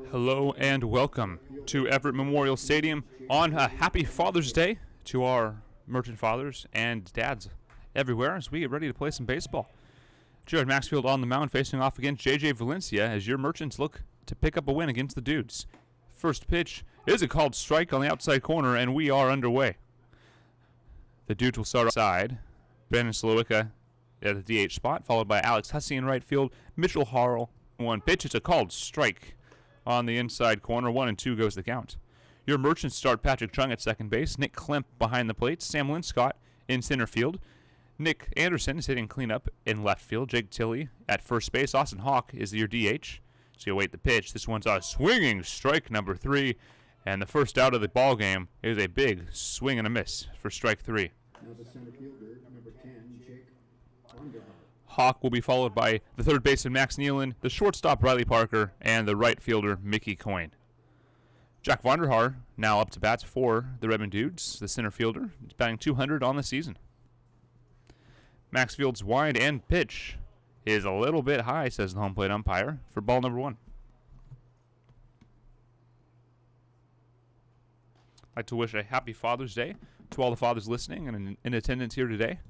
Hello and welcome to Everett Memorial Stadium on a happy Father's Day to our merchant fathers and dads everywhere as we get ready to play some baseball. Jared Maxfield on the mound facing off against J.J. Valencia as your merchants look to pick up a win against the Dudes. First pitch is a called strike on the outside corner and we are underway. The Dudes will start outside. Brandon Slowicka at the DH spot, followed by Alex Hussey in right field. Mitchell Harrell. One pitch, it's a called strike on the inside corner. 1-2 goes the count. Your merchants start Patrick Chung at second base. Nick Klemp behind the plate. Sam Linscott in center field. Nick Anderson is hitting cleanup in left field. Jake Tilley at first base. Austin Hawk is your DH. So you await the pitch. This one's a swinging strike, number 3. And the first out of the ball game is a big swing and a miss for strike 3. Now the center fielder, number 10, Jake Bongar. Hawk will be followed by the third baseman Max Nealon, the shortstop Riley Parker, and the right fielder Mickey Coyne. Jack Vonderhaar now up to bat for the Redmond Dudes, the center fielder. He's batting .200 on the season. Maxfield's wind and pitch is a little bit high, says the home plate umpire, for ball number 1. I'd like to wish a happy Father's Day to all the fathers listening and in attendance here today.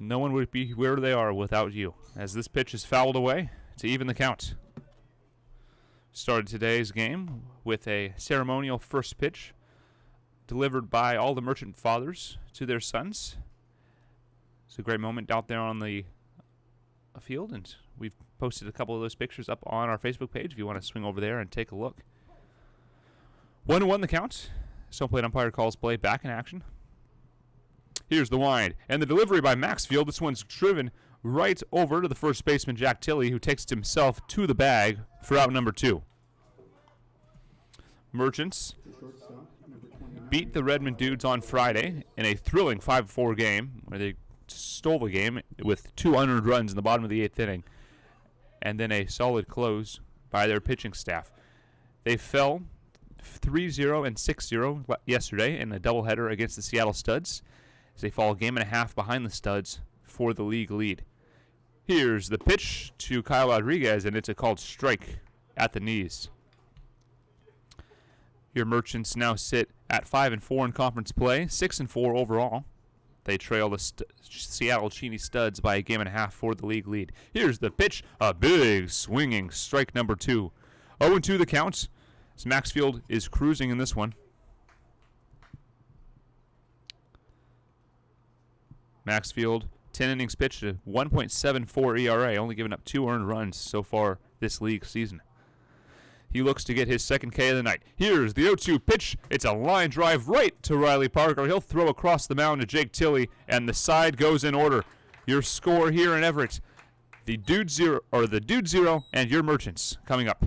No one would be where they are without you, as this pitch is fouled away to even the count. Started today's game with a ceremonial first pitch delivered by all the merchant fathers to their sons. It's a great moment out there on the field, and we've posted a couple of those pictures up on our Facebook page if you want to swing over there and take a look. 1-1 the count. So plate umpire calls play back in action. Here's the wind, and the delivery by Maxfield. This one's driven right over to the first baseman, Jack Tilley, who takes it himself to the bag for out number 2. Merchants beat the Redmond Dudes on Friday in a thrilling 5-4 game where they stole the game with 2 unearned runs in the bottom of the 8th inning, and then a solid close by their pitching staff. They fell 3-0 and 6-0 yesterday in a doubleheader against the Seattle Studs, as they fall a game and a half behind the Studs for the league lead. Here's the pitch to Kyle Rodriguez, and it's a called strike at the knees. Your merchants now sit at 5-4 in conference play, 6-4 overall. They trail the Seattle Cheney Studs by a game and a half for the league lead. Here's the pitch, a big swinging strike number 2. 0-2 the count, as Maxfield is cruising in this one. Maxfield, 10 innings pitched, a 1.74 ERA, only giving up 2 earned runs so far this league season. He looks to get his second K of the night. Here's the 0-2 pitch. It's a line drive right to Riley Parker. He'll throw across the mound to Jake Tilley, and the side goes in order. Your score here in Everett, the Dude 0 and your merchants coming up.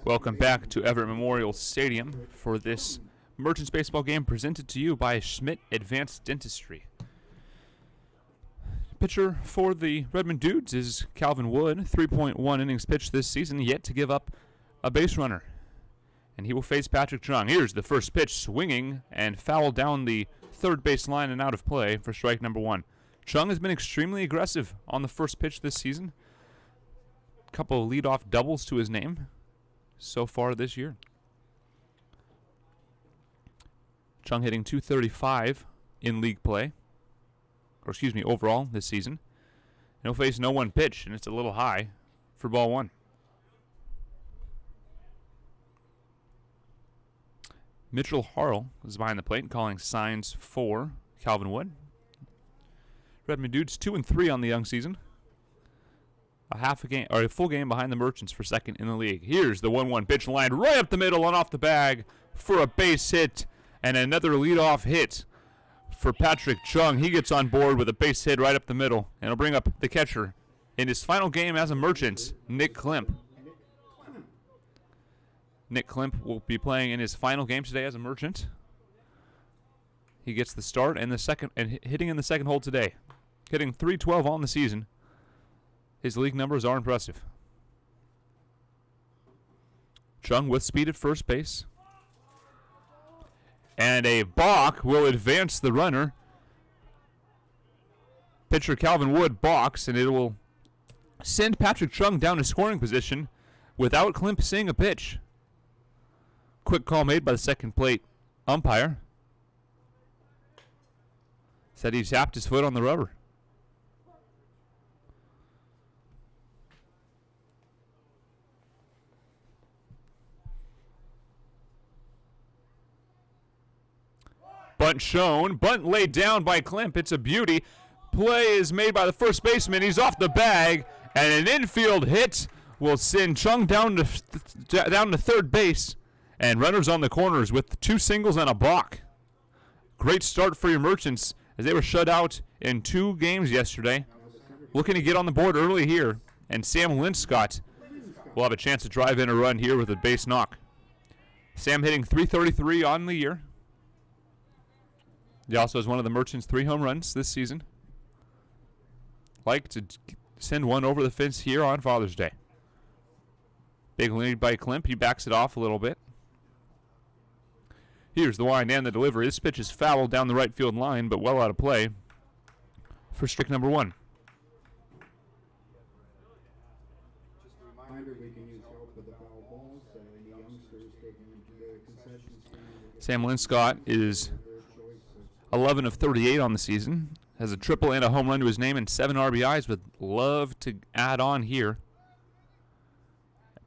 Welcome back to Everett Memorial Stadium for this Merchants baseball game presented to you by Schmidt Advanced Dentistry. Pitcher for the Redmond Dudes is Calvin Wood, 3.1 innings pitched this season, yet to give up a base runner. And he will face Patrick Chung. Here's the first pitch, swinging and foul down the third base line and out of play for strike number one. Chung has been extremely aggressive on the first pitch this season. A couple of leadoff doubles to his name so far this year. Chung hitting .235 in league play, or excuse me, overall this season. And he'll face no one pitch, and it's a little high for ball one. Mitchell Harrell is behind the plate, calling signs for Calvin Wood. Redmond Dudes 2-3 on the young season. A full game behind the Merchants for second in the league. Here's the 1-1 pitch line right up the middle and off the bag for a base hit and another leadoff hit for Patrick Chung. He gets on board with a base hit right up the middle, and it'll bring up the catcher in his final game as a Merchant, Nick Klimp. Nick Klimp will be playing in his final game today as a Merchant. He gets the start and hitting in the second hole today, hitting .312 on the season. His league numbers are impressive. Chung with speed at first base. And a balk will advance the runner. Pitcher Calvin Wood balks, and it will send Patrick Chung down to scoring position without Klimp seeing a pitch. Quick call made by the second plate umpire. Said he tapped his foot on the rubber. Bunt shown. Bunt laid down by Klimp. It's a beauty. Play is made by the first baseman. He's off the bag. And an infield hit will send Chung down to third base. And runners on the corners with 2 singles and a balk. Great start for your Merchants as they were shut out in 2 games yesterday. Looking to get on the board early here. And Sam Linscott will have a chance to drive in a run here with a base knock. Sam hitting .333 on the year. He also has one of the Merchants' 3 home runs this season. Like to send one over the fence here on Father's Day. Big lead by Klimp. He backs it off a little bit. Here's the wind and the delivery. This pitch is fouled down the right field line, but well out of play for strike number one. Just a reminder, we can use help with the foul balls. The youngsters taking into the concession stand. Sam Linscott is 11 of 38 on the season. Has a triple and a home run to his name and 7 RBIs, with love to add on here.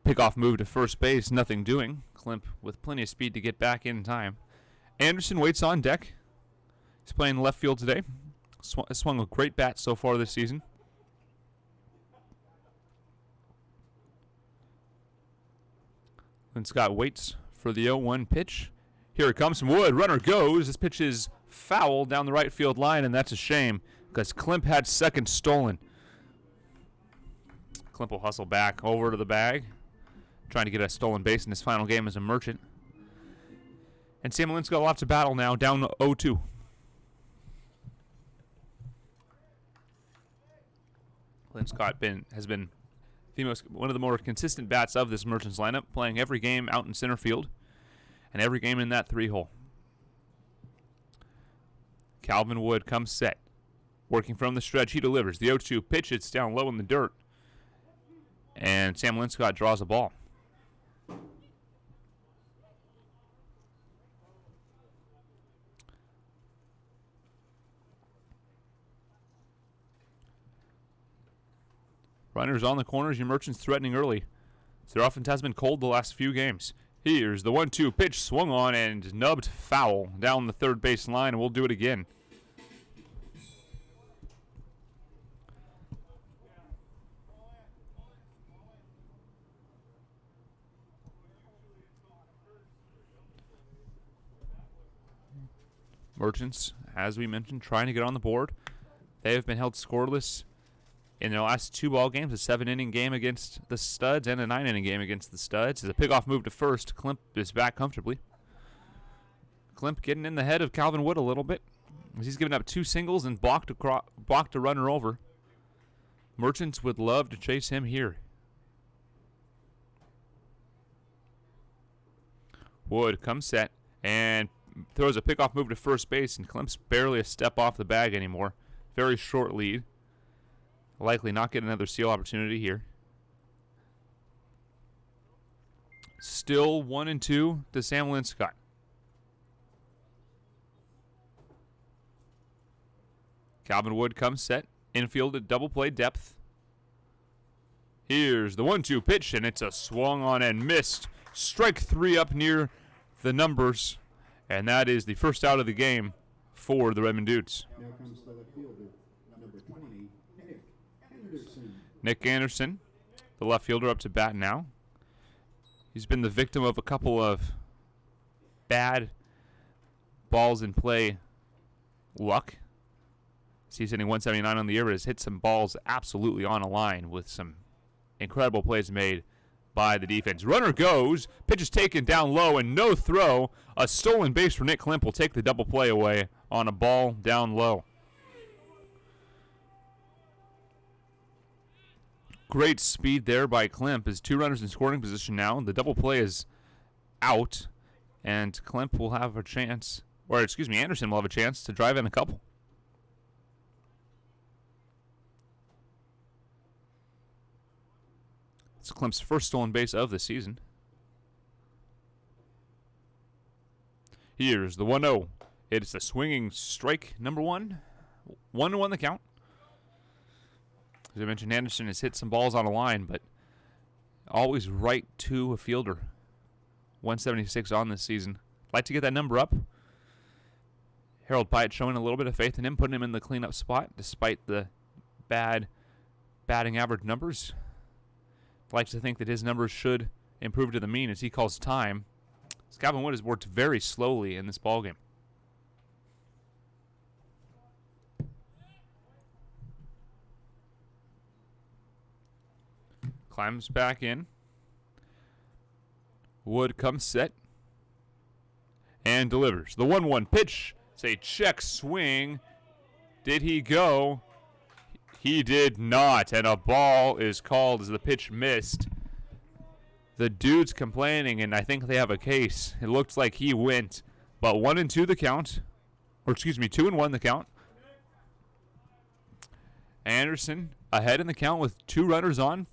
Pickoff move to first base, nothing doing. Klimp with plenty of speed to get back in time. Anderson waits on deck. He's playing left field today. Swung a great bat so far this season. Linscott waits for the 0-1 pitch. Here it comes from Wood. Runner goes. This pitch is foul down the right field line, and that's a shame because Klimp had second stolen. Klimp will hustle back over to the bag, trying to get a stolen base in his final game as a Merchant. And Sam Linscott will have to battle now, down 0-2. Linscott has been one of the more consistent bats of this Merchants lineup, playing every game out in center field and every game in that 3-hole. Calvin Wood comes set. Working from the stretch, he delivers. The 0-2 pitch, it's down low in the dirt. And Sam Linscott draws a ball. Runners on the corners, your Merchants threatening early. Their offense has been cold the last few games. Here's the 1-2 pitch, swung on and nubbed foul down the third base line, and we'll do it again. Merchants, as we mentioned, trying to get on the board. They have been held scoreless in their last 2 ball games, a 7-inning game against the Studs and a 9-inning game against the Studs. As a pickoff move to first, Klimp is back comfortably. Klimp getting in the head of Calvin Wood a little bit. He's given up 2 singles and blocked a runner over. Merchants would love to chase him here. Wood comes set and throws a pickoff move to first base, and Klimp's barely a step off the bag anymore. Very short lead. Likely not get another steal opportunity here. Still 1-2 to Sam Linscott. Calvin Wood comes set. Infield at double play depth. Here's the 1-2 pitch, and it's a swung on and missed. Strike 3 up near the numbers, and that is the first out of the game for the Redmond Dudes. Now comes the left fielder, number 20, Nick Anderson. Nick Anderson, the left fielder, up to bat now. He's been the victim of a couple of bad balls in play luck. He's hitting 179 on the year, but has hit some balls absolutely on a line with some incredible plays made by the defense. Runner goes, pitch is taken down low, and no throw. A stolen base for Nick Klimp will take the double play away on a ball down low. Great speed there by Klimp. As 2 runners in scoring position now. The double play is out, and Klimp will have a chance, Anderson will have a chance to drive in a couple. It's Klimp's first stolen base of the season. Here's the 1-0. It's the swinging strike number 1. 1-1 the count. As I mentioned, Anderson has hit some balls on a line, but always right to a fielder. 176 on this season. Like to get that number up. Harold Pyatt showing a little bit of faith in him, putting him in the cleanup spot despite the bad batting average numbers. Likes to think that his numbers should improve to the mean as he calls time. Calvin Wood has worked very slowly in this ballgame. Climbs back in. Wood comes set and delivers. The 1-1 pitch. It's a check swing. Did he go? He did not, and a ball is called as the pitch missed. The Dude's complaining, and I think they have a case. It looks like he went, but 1-2 the count. 2-1 the count. Anderson ahead in the count with 2 runners on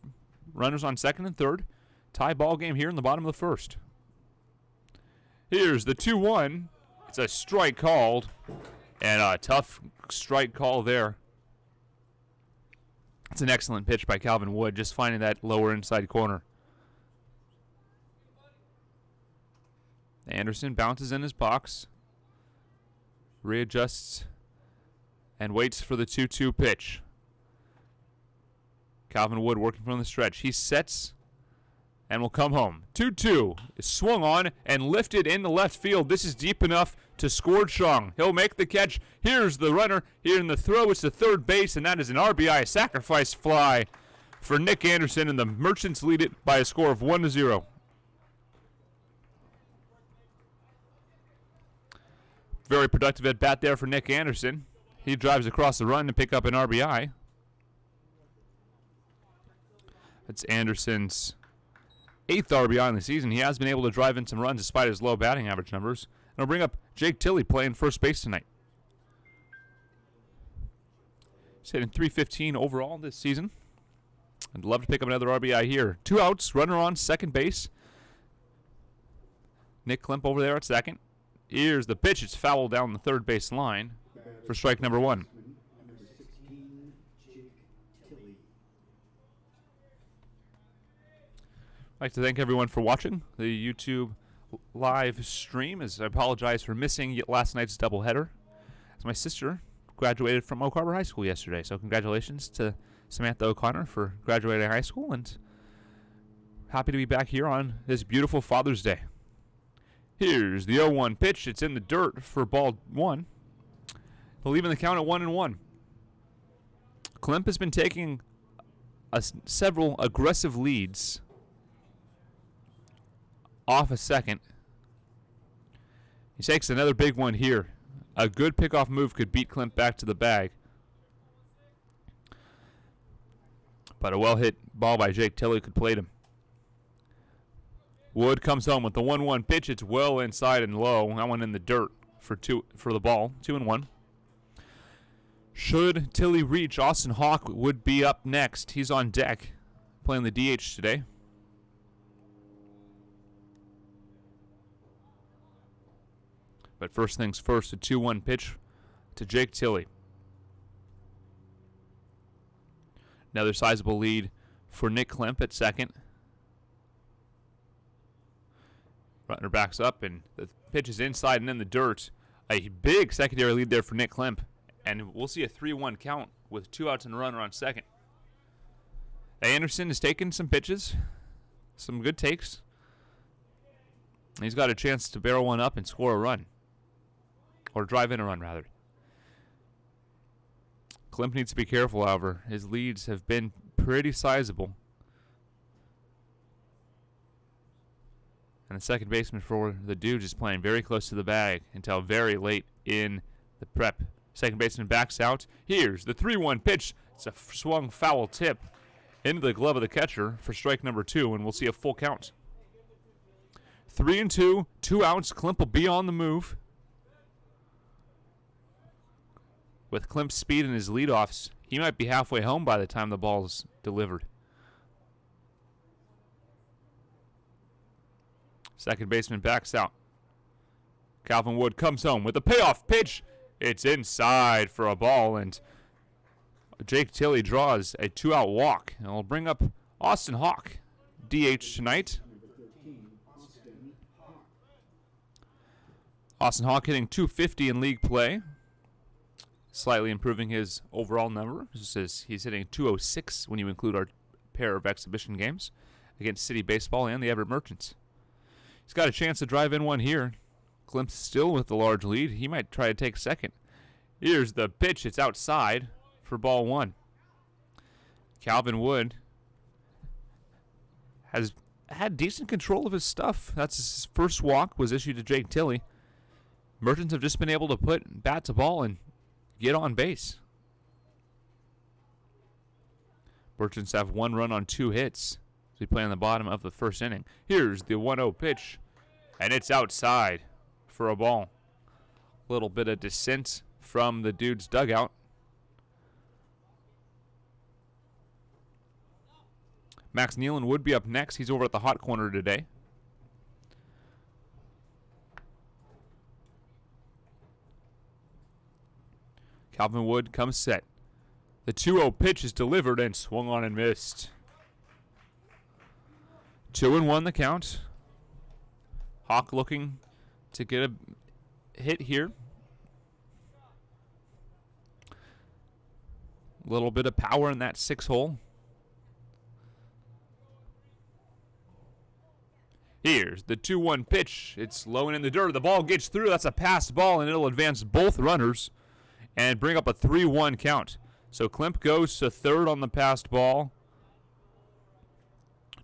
second and third. Tie ball game here in the bottom of the first. Here's the 2-1. It's a strike called, and a tough strike call there. It's an excellent pitch by Calvin Wood, just finding that lower inside corner. Anderson bounces in his box, readjusts, and waits for the 2-2 pitch. Calvin Wood working from the stretch. He sets and will come home. 2-2 is swung on and lifted in the left field. This is deep enough to score Chung. He'll make the catch. Here's the runner. Here in the throw, it's to third base, and that is an RBI sacrifice fly for Nick Anderson, and the Merchants lead it by a score of 1-0. Very productive at bat there for Nick Anderson. He drives across the run to pick up an RBI. That's Anderson's 8th RBI in the season. He has been able to drive in some runs despite his low batting average numbers. And I'll bring up Jake Tilley playing first base tonight. He's hitting .315 overall this season. I'd love to pick up another RBI here. 2 outs, runner on second base. Nick Klimp over there at second. Here's the pitch. It's fouled down the third base line for strike number 1. Number 16, Jake Tilley. I'd like to thank everyone for watching the YouTube live stream. As I apologize for missing last night's doubleheader, as my sister graduated from Oak Harbor High School yesterday. So congratulations to Samantha O'Connor for graduating high school, and happy to be back here on this beautiful Father's Day. Here's the 0-1 pitch. It's in the dirt for ball 1. Leaving the count at 1-1. Klimp has been taking several aggressive leads off a second. He takes another big one here. A good pickoff move could beat Klimt back to the bag. But a well-hit ball by Jake Tilley could plate him. Wood comes home with the 1-1 pitch. It's well inside and low. That one in the dirt for the ball. 2-1. Should Tilley reach, Austin Hawk would be up next. He's on deck, playing the DH today. But first things first, a 2-1 pitch to Jake Tilley. Another sizable lead for Nick Klimt at second. Runner backs up, and the pitch is inside and in the dirt. A big secondary lead there for Nick Klimt. And we'll see a 3-1 count with 2 outs and a runner on second. Anderson has taken some pitches, some good takes. He's got a chance to barrel one up and score a run. Or drive in a run, rather. Klimt needs to be careful, however. His leads have been pretty sizable. And the second baseman for the Dudes is playing very close to the bag until very late in the prep. Second baseman backs out. Here's the 3-1 pitch. It's a swung foul tip into the glove of the catcher for strike number 2, and we'll see a full count. 3-2, 2 outs. Klimt will be on the move. With Klimt's speed and his leadoffs, he might be halfway home by the time the ball is delivered. Second baseman backs out. Calvin Wood comes home with a payoff pitch. It's inside for a ball, and Jake Tilley draws a 2-out walk. And we'll bring up Austin Hawk, DH tonight. Austin Hawk hitting .250 in league play. Slightly improving his overall number. He's hitting .206 when you include our pair of exhibition games against City Baseball and the Everett Merchants. He's got a chance to drive in one here. Klimt still with the large lead. He might try to take second. Here's the pitch. It's outside for ball 1. Calvin Wood has had decent control of his stuff. That's his first walk was issued to Jake Tilley. Merchants have just been able to put bat to ball and get on base. Merchants have 1 run on 2 hits. We play on the bottom of the first inning. Here's the 1-0 pitch, and it's outside for a ball. Little bit of dissent from the Dude's dugout. Max Nealon would be up next. He's over at the hot corner today. Calvin Wood comes set. The 2-0 pitch is delivered and swung on and missed. 2-1 the count. Hawk looking to get a hit here. A little bit of power in that 6-hole. Here's the 2-1 pitch. It's low and in the dirt. The ball gets through. That's a passed ball, and it'll advance both runners and bring up a 3-1 count. So Klimt goes to third on the passed ball.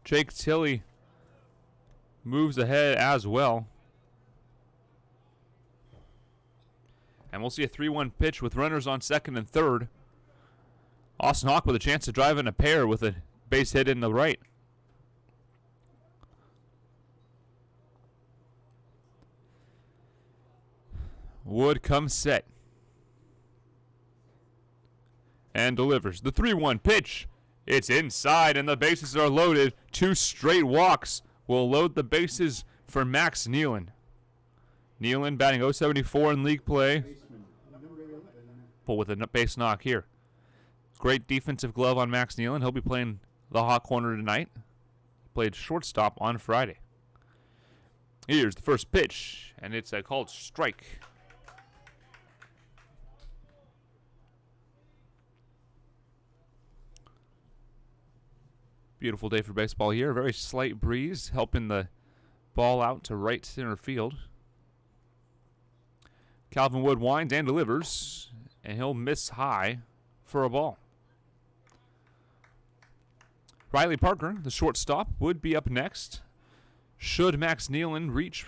Jake Tilley moves ahead as well. And we'll see a 3-1 pitch with runners on second and third. Austin Hawk with a chance to drive in a pair with a base hit in the right. Wood comes set. And delivers. The 3-1 pitch. It's inside and the bases are loaded. 2 straight walks will load the bases for Max Nealon. Nealon batting .074 in league play. But with a base knock here. Great defensive glove on Max Nealon. He'll be playing the hot corner tonight. Played shortstop on Friday. Here's the first pitch, and it's a called strike. Beautiful day for baseball here. Very slight breeze helping the ball out to right center field. Calvin Wood winds and delivers, and he'll miss high for a ball. Riley Parker, the shortstop, would be up next. Should Max Nealon reach?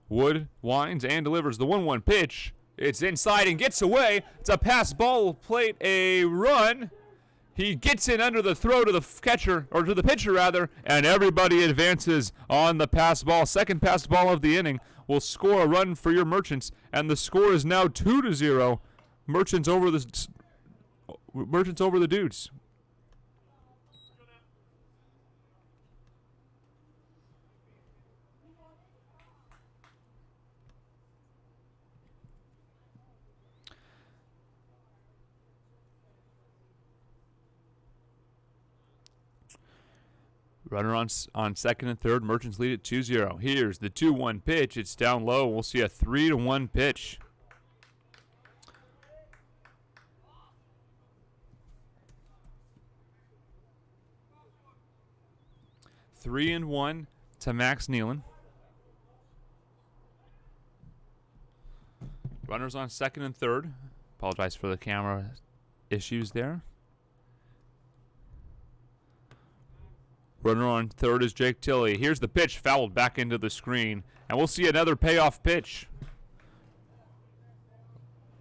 Wood winds and delivers the 1-1 pitch. It's inside and gets away. It's a pass ball plate, a run. He gets in under the throw to the catcher, or to the pitcher rather, and everybody advances on the pass ball. Second pass ball of the inning will score a run for your Merchants, and the score is now 2-0. Merchants over the Dudes. Runner on second and third. Merchants lead at 2-0. Here's the 2-1 pitch. It's down low. We'll see a 3-1 pitch. Three and one to Max Nealon. Runners on second and third. Apologize for the camera issues there. Runner on third is Jake Tilley. Here's the pitch, fouled back into the screen. And we'll see another payoff pitch.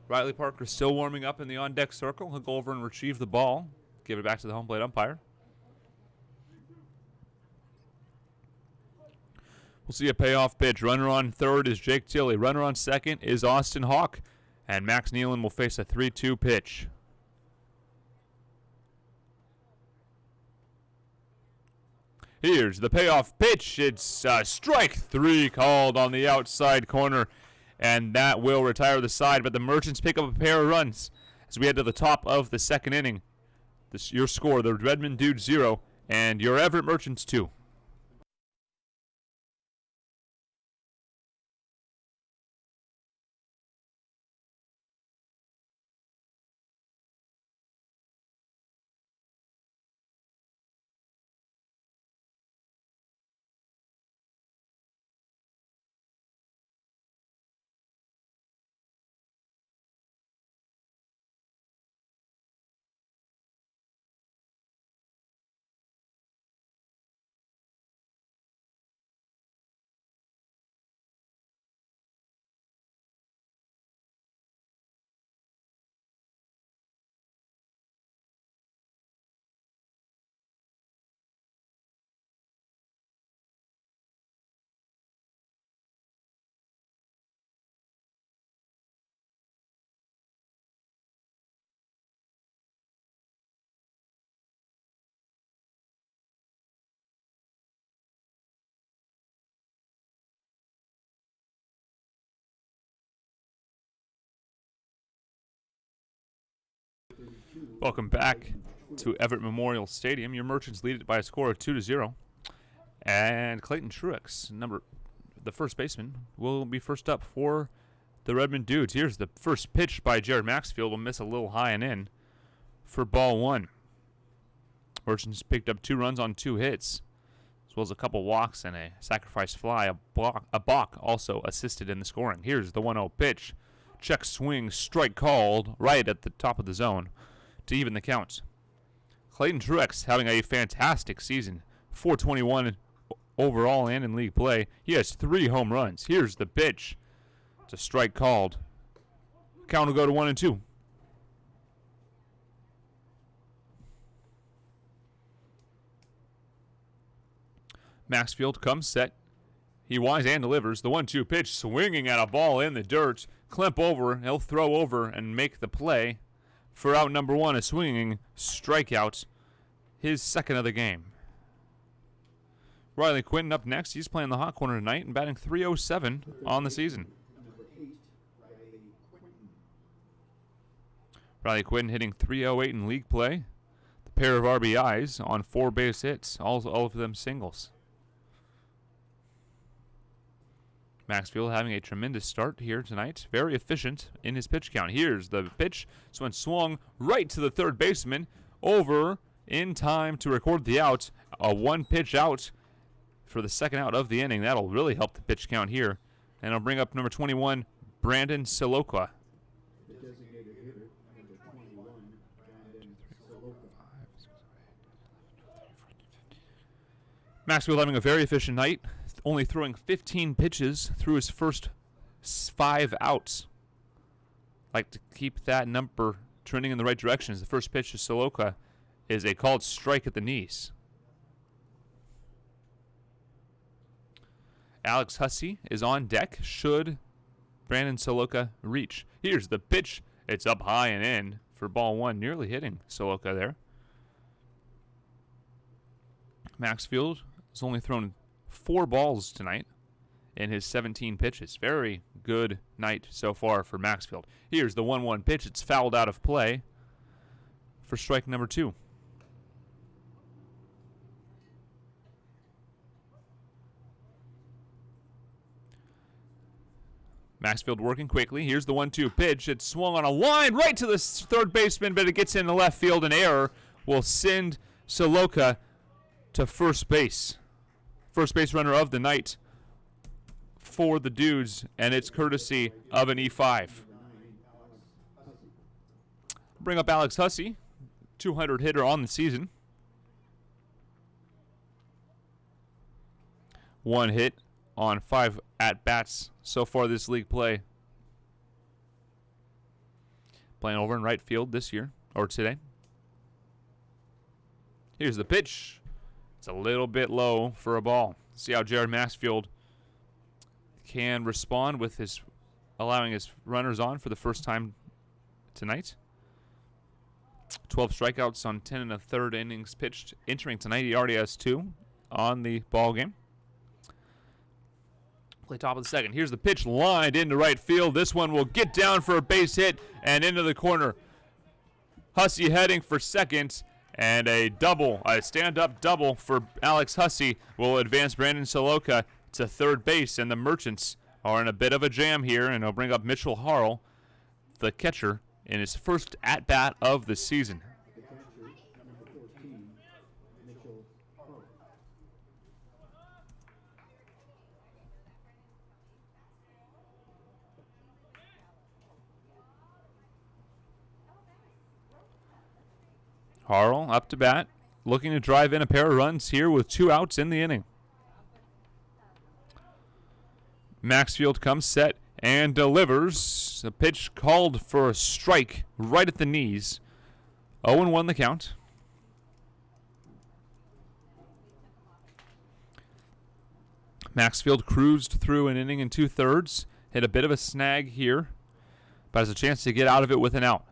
Riley Parker still warming up in the on-deck circle. He'll go over and retrieve the ball. Give it back to the home plate umpire. We'll see a payoff pitch. Runner on third is Jake Tilley. Runner on second is Austin Hawk. And Max Nealon will face a 3-2 pitch. Here's the payoff pitch. It's strike three called on the outside corner, and that will retire the side. But the Merchants pick up a pair of runs as we head to the top of the second inning. Your score, the Redmond Dudes 0 and your Everett Merchants 2. Welcome back to Everett Memorial Stadium. Your Merchants lead it by a score of 2-0. And Clayton Truex, the first baseman, will be first up for the Redmond Dudes. Here's the first pitch by Jared Maxfield. Will miss a little high and in for ball one. Merchants picked up 2 runs on 2 hits, as well as a couple walks and a sacrifice fly. A balk also assisted in the scoring. Here's the 1-0 pitch. Check swing, strike called right at the top of the zone to even the count. Clayton Truex having a fantastic season. 421 overall and in league play. He has 3 home runs. Here's the pitch. It's a strike called. Count will go to 1-2. Maxfield comes set. He winds and delivers. The 1-2 pitch, swinging at a ball in the dirt. Klemp over. He'll throw over and make the play for out number 1, a swinging strikeout. His second of the game. Riley Quinton up next. He's playing the hot corner tonight and batting .307 on the season. Riley Quinton hitting .308 in league play. The pair of RBIs on 4 base hits, all of them singles. Maxfield having a tremendous start here tonight. Very efficient in his pitch count. Here's the pitch. This one swung right to the third baseman. Over in time to record the out. A 1-pitch out for the second out of the inning. That'll really help the pitch count here. And I'll bring up number 21, Brandon Siloka. The designated hitter Maxfield having a very efficient night, only throwing 15 pitches through his first 5 outs. Like to keep that number trending in the right direction. As the first pitch to Soloka is a called strike at the knees. Alex Hussey is on deck should Brandon Soloka reach. Here's the pitch. It's up high and in for ball 1, nearly hitting Soloka there. Maxfield has only thrown 4 balls tonight in his 17 pitches. Very good night so far for Maxfield. Here's the 1-1 pitch. It's fouled out of play for strike number 2. Maxfield working quickly. Here's the 1-2 pitch. It's swung on a line right to the third baseman, but it gets into left field. An error will send Soloka to first base. First base runner of the night for the Dudes, and it's courtesy of an E5. Bring up Alex Hussey, 200 hitter on the season. 1 hit on 5 at-bats so far this league play. Playing over in right field this year, or today. Here's the pitch. It's a little bit low for a ball. See how Jared Maxfield can respond with his allowing his runners on for the first time tonight. 12 strikeouts on 10 1/3 innings pitched entering tonight. He already has 2 on the ball game. Play top of the second. Here's the pitch lined into right field. This one will get down for a base hit and into the corner. Hussey heading for second, and a stand-up double for Alex Hussey will advance Brandon Soloka to third base, and the Merchants are in a bit of a jam here, and they'll bring up Mitchell Harrell, the catcher, in his first at-bat of the season. The catcher, number 14, Mitchell Harrell. Harrell up to bat, looking to drive in a pair of runs here with 2 outs in the inning. Maxfield comes set and delivers. A pitch called for a strike right at the knees. 0-1 the count. Maxfield cruised through an inning and 2/3. Hit a bit of a snag here, but has a chance to get out of it with an out.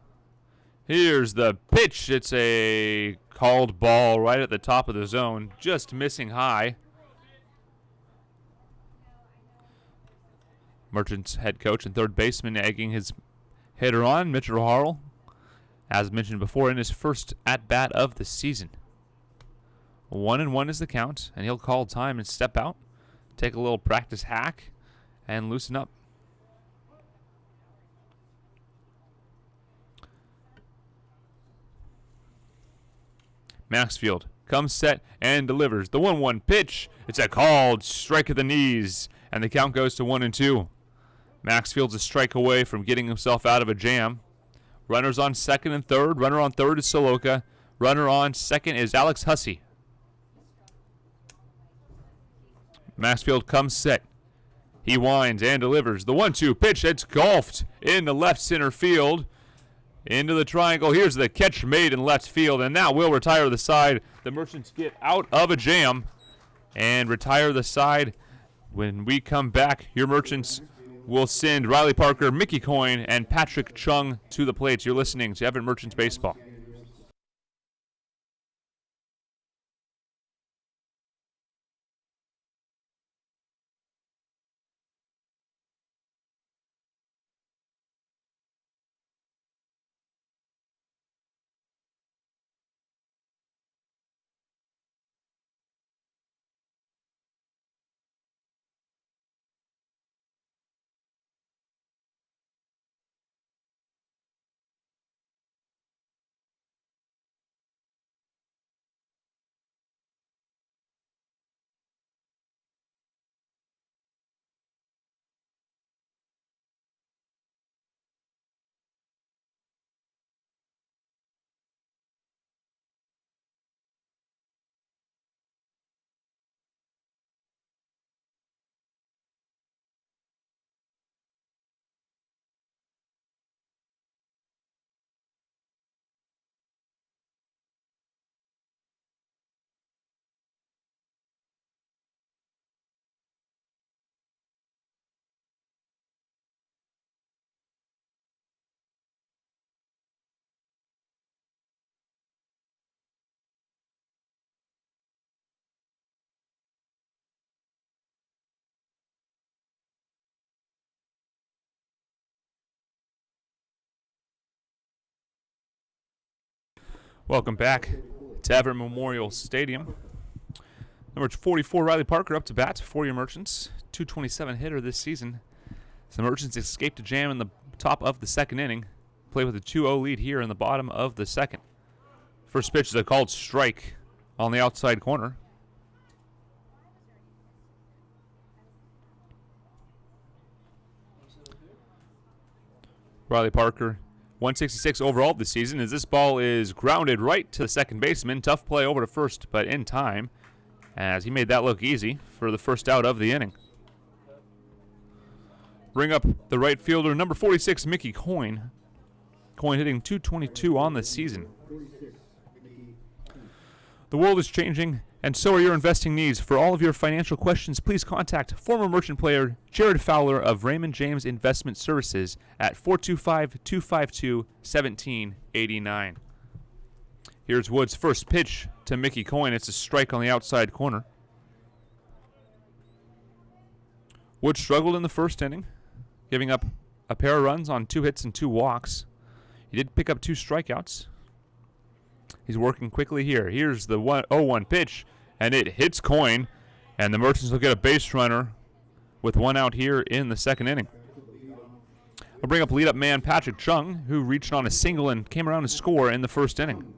Here's the pitch. It's a called ball right at the top of the zone, just missing high. Merchants head coach and third baseman egging his hitter on, Mitchell Harrell, as mentioned before, in his first at-bat of the season. 1-1 is the count, and he'll call time and step out, take a little practice hack, and loosen up. Maxfield comes set and delivers. The 1-1 pitch. It's a called strike at the knees, and the count goes to 1-2. Maxfield's a strike away from getting himself out of a jam. Runners on second and third. Runner on third is Soloka. Runner on second is Alex Hussey. Maxfield comes set. He winds and delivers. The 1-2 pitch. It's golfed into left center field. Into the triangle. Here's the catch made in left field, and now we'll retire the side. The Merchants get out of a jam and retire the side. When we come back, your Merchants will send Riley Parker, Mickey Coyne, and Patrick Chung to the plates. You're listening to Everett Merchants Baseball. Welcome back to Everett Memorial Stadium. Number 44, Riley Parker, up to bat for your Merchants. 227 hitter this season. The Merchants escaped a jam in the top of the second inning. Play with a 2-0 lead here in the bottom of the second. First pitch is a called strike on the outside corner. Riley Parker, 166 overall this season, as this ball is grounded right to the second baseman. Tough play over to first, but in time, as he made that look easy for the first out of the inning. Bring up the right fielder, number 46, Mickey Coyne. Coyne hitting .222 on the season. The world is changing, and so are your investing needs. For all of your financial questions, please contact former Merchant player Jared Fowler of Raymond James Investment Services at 425-252-1789. Here's Wood's first pitch to Mickey Coyne. It's a strike on the outside corner. Wood struggled in the first inning, giving up a pair of runs on 2 hits and 2 walks. He did pick up 2 strikeouts. He's working quickly here. Here's the 0-1 pitch, and it hits Coyne, and the Merchants will get a base runner with 1 out here in the second inning. I'll bring up leadoff man Patrick Chung, who reached on a single and came around to score in the first inning.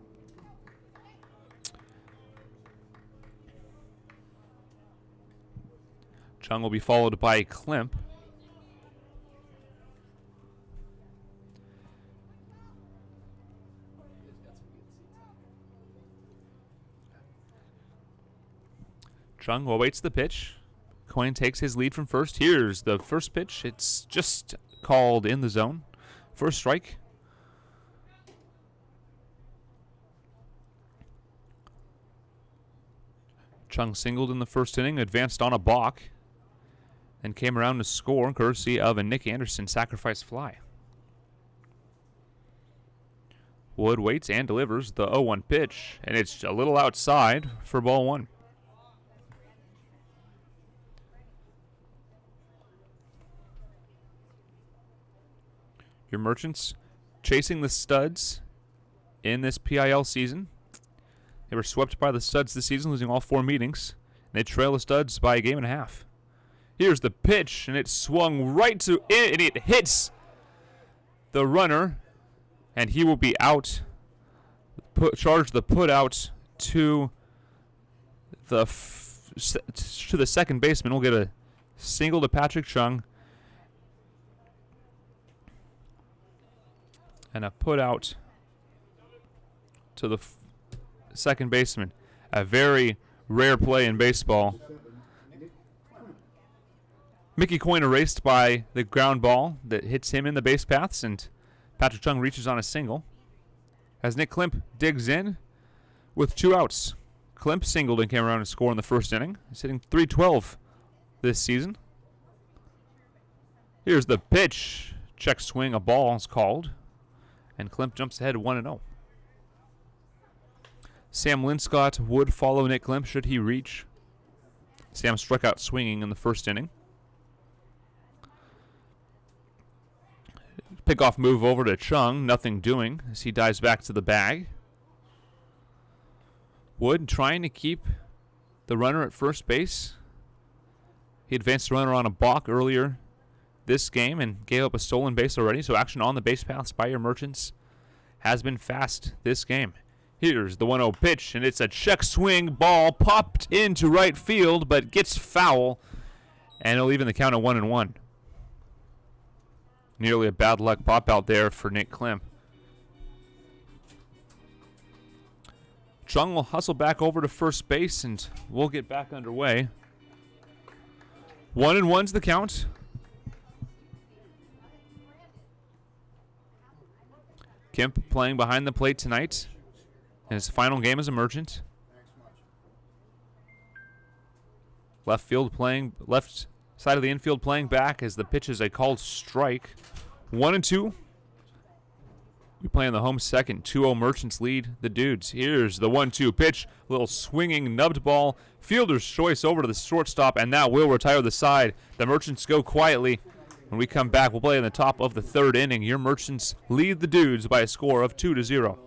Chung will be followed by Klimp. Chung awaits the pitch. Coyne takes his lead from first. Here's the first pitch. It's just called in the zone. First strike. Chung singled in the first inning, advanced on a balk, and came around to score courtesy of a Nick Anderson sacrifice fly. Wood waits and delivers the 0-1 pitch, and it's a little outside for ball 1. Your Merchants chasing the Studs in this PIL season. They were swept by the Studs this season, losing all 4 meetings. And they trail the Studs by a game and a half. Here's the pitch, and it swung right to it, and it hits the runner, and he will be out. Charge the put out to the second baseman. We'll get a single to Patrick Chung. And a put out to the second baseman. A very rare play in baseball. Mickey Coyne erased by the ground ball that hits him in the base paths, and Patrick Chung reaches on a single. As Nick Klimp digs in with 2 outs. Klimp singled and came around and scored in the first inning. He's hitting .312 this season. Here's the pitch. Check swing, a ball is called. And Klimp jumps ahead 1-0. Sam Linscott would follow Nick Klimp should he reach. Sam struck out swinging in the first inning. Pickoff move over to Chung, nothing doing as he dives back to the bag. Wood trying to keep the runner at first base. He advanced the runner on a balk earlier this game and gave up a stolen base already, so action on the base paths by your Merchants has been fast this game. Here's the 1-0 pitch, and it's a check swing ball popped into right field, but gets foul, and it'll even the count at 1-1. Nearly a bad luck pop out there for Nick Klimp. Chung will hustle back over to first base, and we'll get back underway. 1-1's the count. Kemp playing behind the plate tonight in his final game as a Merchant. Left side of the infield playing back as the pitch is a called strike. 1-2. We play on the home second. 2-0 Merchants lead the Dudes. Here's the 1-2 pitch. Little swinging nubbed ball. Fielder's choice over to the shortstop, and that will retire the side. The Merchants go quietly. When we come back, we'll play in the top of the third inning. Your Merchants lead the Dudes by a score of 2-0.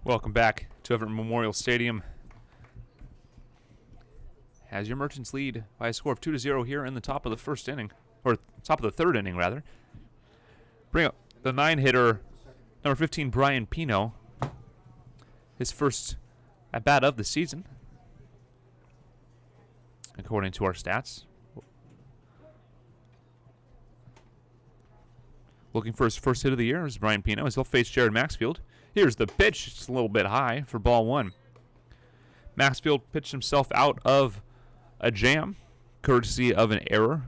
Welcome back to Everett Memorial Stadium. As your Merchants lead by a score of 2-0 here in the top of the first inning, or top of the third inning rather. Bring up the 9-hitter, number 15, Brian Pino. His first at bat of the season, according to our stats. Looking for his first hit of the year is Brian Pino as he'll face Jared Maxfield. Here's the pitch. It's a little bit high for ball one. Maxfield pitched himself out of a jam, courtesy of an error.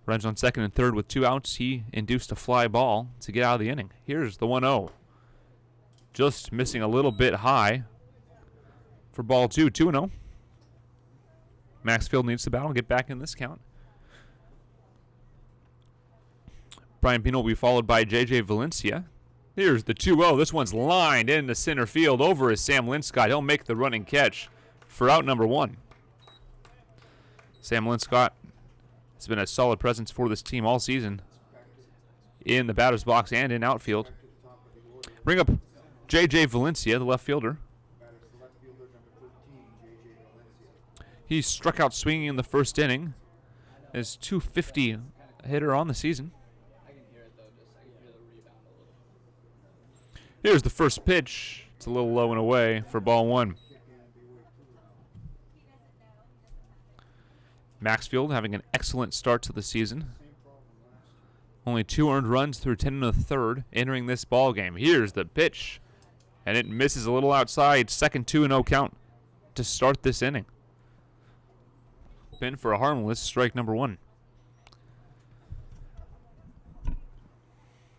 Runs on second and third with 2 outs. He induced a fly ball to get out of the inning. Here's the 1-0. Just missing a little bit high for ball 2. 2-0. Maxfield needs to battle and get back in this count. Brian Pino will be followed by J.J. Valencia. Here's the 2-0. This one's lined into center field over is Sam Linscott. He'll make the running catch for out number 1. Sam Linscott has been a solid presence for this team all season in the batter's box and in outfield. Bring up J.J. Valencia, the left fielder. He struck out swinging in the first inning. His .250 hitter on the season. Here's the first pitch. It's a little low and away for ball 1. Maxfield having an excellent start to the season. Only 2 earned runs through 10 1/3 entering this ball game. Here's the pitch, and it misses a little outside. Second 2-0 count to start this inning. Pin for a harmless strike number 1.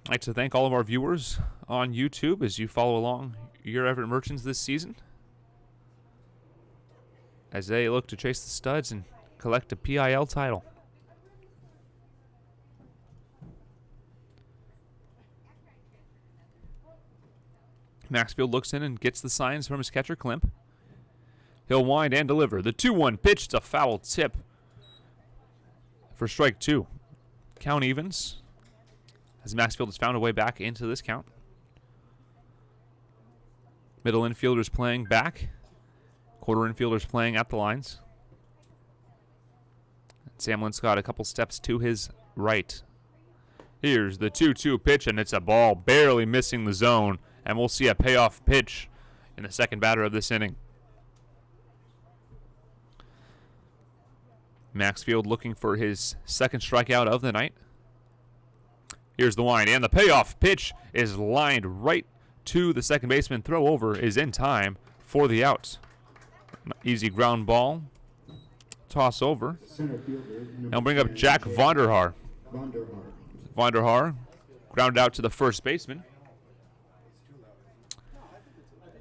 I'd like to thank all of our viewers on YouTube as you follow along your Everett Merchants this season, as they look to chase the studs and collect a PIL title. Maxfield looks in and gets the signs from his catcher, Klimp. He'll wind and deliver. The 2-1 pitch. It's a foul tip for strike 2. Count evens as Maxfield has found a way back into this count. Middle infielders playing back. Quarter infielders playing at the lines. Sam Linscott a couple steps to his right. Here's the 2-2 pitch, and it's a ball barely missing the zone. And we'll see a payoff pitch in the second batter of this inning. Maxfield looking for his second strikeout of the night. Here's the wind, and the payoff pitch is lined right to the second baseman. Throw over is in time for the out. Easy ground ball. Toss over. Now bring up Jack Vonderhaar. Vonderhaar grounded out to the first baseman.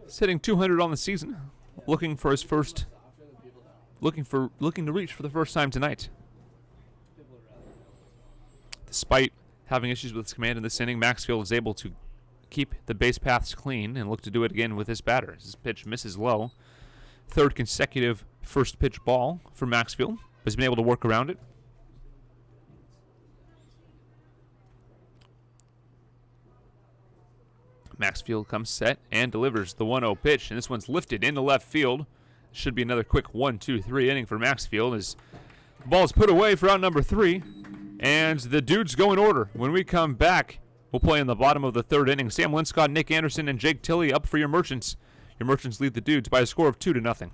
He's hitting .200 on the season. Looking for his first. Looking to reach for the first time tonight. Despite having issues with his command in this inning, Maxfield is able to keep the base paths clean and look to do it again with his batter. His pitch misses low. Third consecutive first pitch ball for Maxfield. Has been able to work around it. Maxfield comes set and delivers the 1-0 pitch, and this one's lifted into left field. Should be another quick 1-2-3 inning for Maxfield as the ball is put away for out number 3, and the dudes go in order. When we come back, we'll play in the bottom of the third inning. Sam Linscott, Nick Anderson, and Jake Tilley up for your Merchants. Your Merchants lead the dudes by a score of 2-0.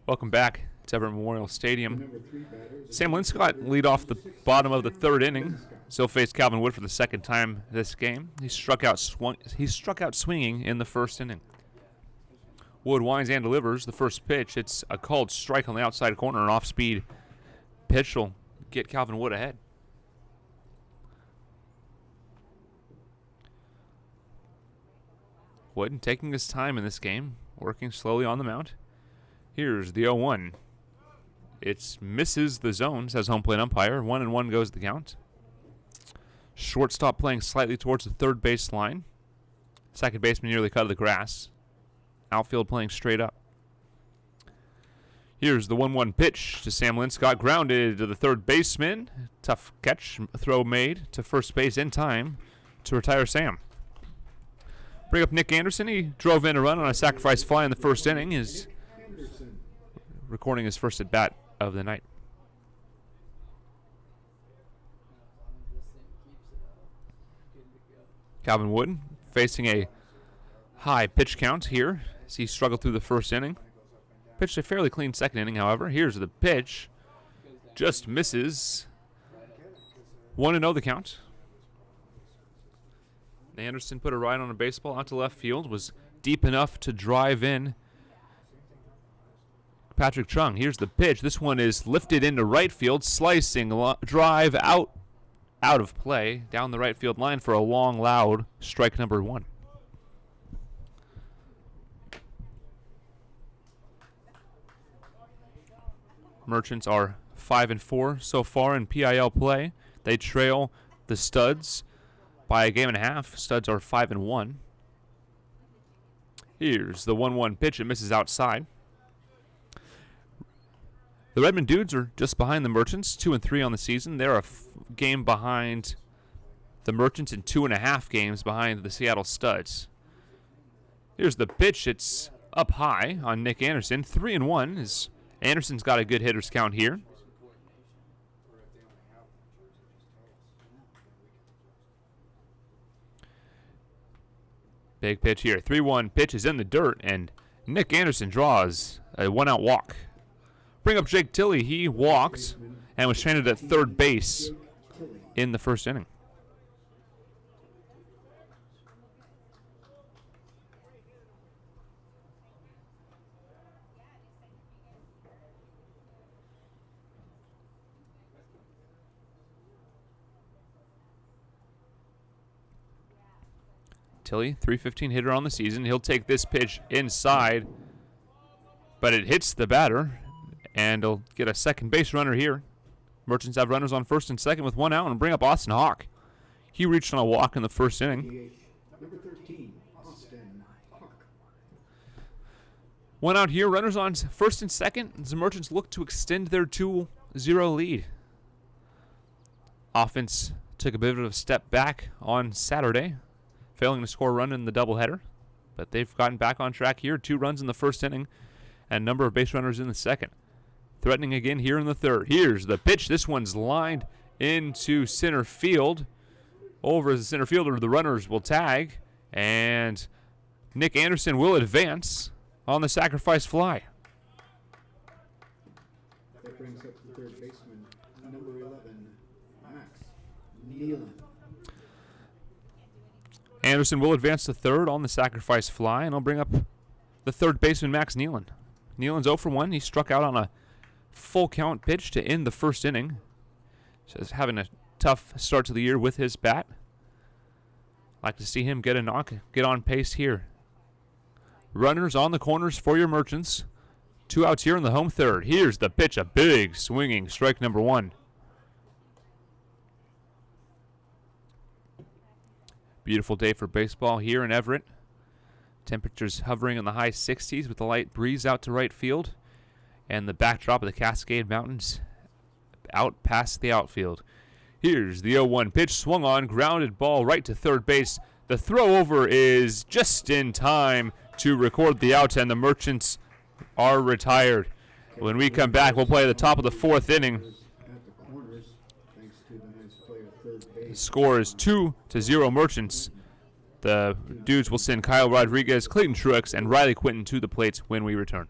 Welcome back to Everett Memorial Stadium. Number 3 batters. Sam Linscott lead off the bottom of the third inning. Still faced Calvin Wood for the second time this game. He struck out swinging in the first inning. Wood winds and delivers the first pitch. It's a called strike on the outside corner. An off-speed pitch will get Calvin Wood ahead. Wood taking his time in this game, working slowly on the mound. Here's the 0-1. It misses the zone, says home plate umpire. 1-1 goes the count. Shortstop playing slightly towards the third base line. Second baseman nearly cut of the grass. Outfield playing straight up. Here's the 1-1 pitch to Sam Linscott. Grounded to the third baseman. Tough catch. Throw made to first base in time to retire Sam. Bring up Nick Anderson. He drove in a run on a sacrifice fly in the first inning. He's recording his first at bat of the night. Calvin Wood facing a high pitch count here as he struggled through the first inning. Pitched a fairly clean second inning, however. Here's the pitch. Just misses. 1-0 the count. Anderson put a ride on a baseball out to left field. Was deep enough to drive in Patrick Chung. Here's the pitch. This one is lifted into right field. Slicing drive out of play down the right field line for a long, loud strike number 1. Merchants are 5-4 so far in PIL play. They trail the Studs by a game and a half. Studs are 5-1. Here's the 1-1 pitch. It misses outside. The Redmond Dudes are just behind the Merchants, 2-3 on the season. They're a game behind the Merchants and 2.5 games behind the Seattle Studs. Here's the pitch. It's up high on Nick Anderson. 3-1 as Anderson's got a good hitter's count here. Big pitch here. 3-1 pitch is in the dirt, and Nick Anderson draws a 1-out walk. Bring up Jake Tilley. He walked and was stranded at third base in the first inning. Tilley, .315 hitter on the season. He'll take this pitch inside, but it hits the batter, and he'll get a second base runner here. Merchants have runners on first and second with 1 out, and bring up Austin Hawk. He reached on a walk in the first inning. Number 13, Austin Hawk. 1 out here, runners on first and second. The Merchants look to extend their 2-0 lead. Offense took a bit of a step back on Saturday, failing to score a run in the doubleheader, but they've gotten back on track here. 2 runs in the first inning and a number of base runners in the second. Threatening again here in the third. Here's the pitch. This one's lined into center field. Over as the center fielder, the runners will tag, and Nick Anderson will advance on the sacrifice fly. That brings up the third baseman, number 11, Max Nealon. Anderson will advance to third on the sacrifice fly, and I'll bring up the third baseman, Max Nealon. Nealon's 0 for 1. He struck out on a full count pitch to end the first inning. Just having a tough start to the year with his bat. Like to see him get a knock, get on pace here. Runners on the corners for your Merchants. 2 outs here in the home third. Here's the pitch, a big swinging strike number 1. Beautiful day for baseball here in Everett. Temperatures hovering in the high 60s with a light breeze out to right field, and the backdrop of the Cascade Mountains out past the outfield. Here's the 0-1 pitch, swung on, grounded ball right to third base. The throw over is just in time to record the out, and the Merchants are retired. When we come back, we'll play the top of the 4th inning. At the corners, thanks to the nice play of third base. The score is 2-0 Merchants. The Dudes will send Kyle Rodriguez, Clayton Truex, and Riley Quinton to the plates when we return.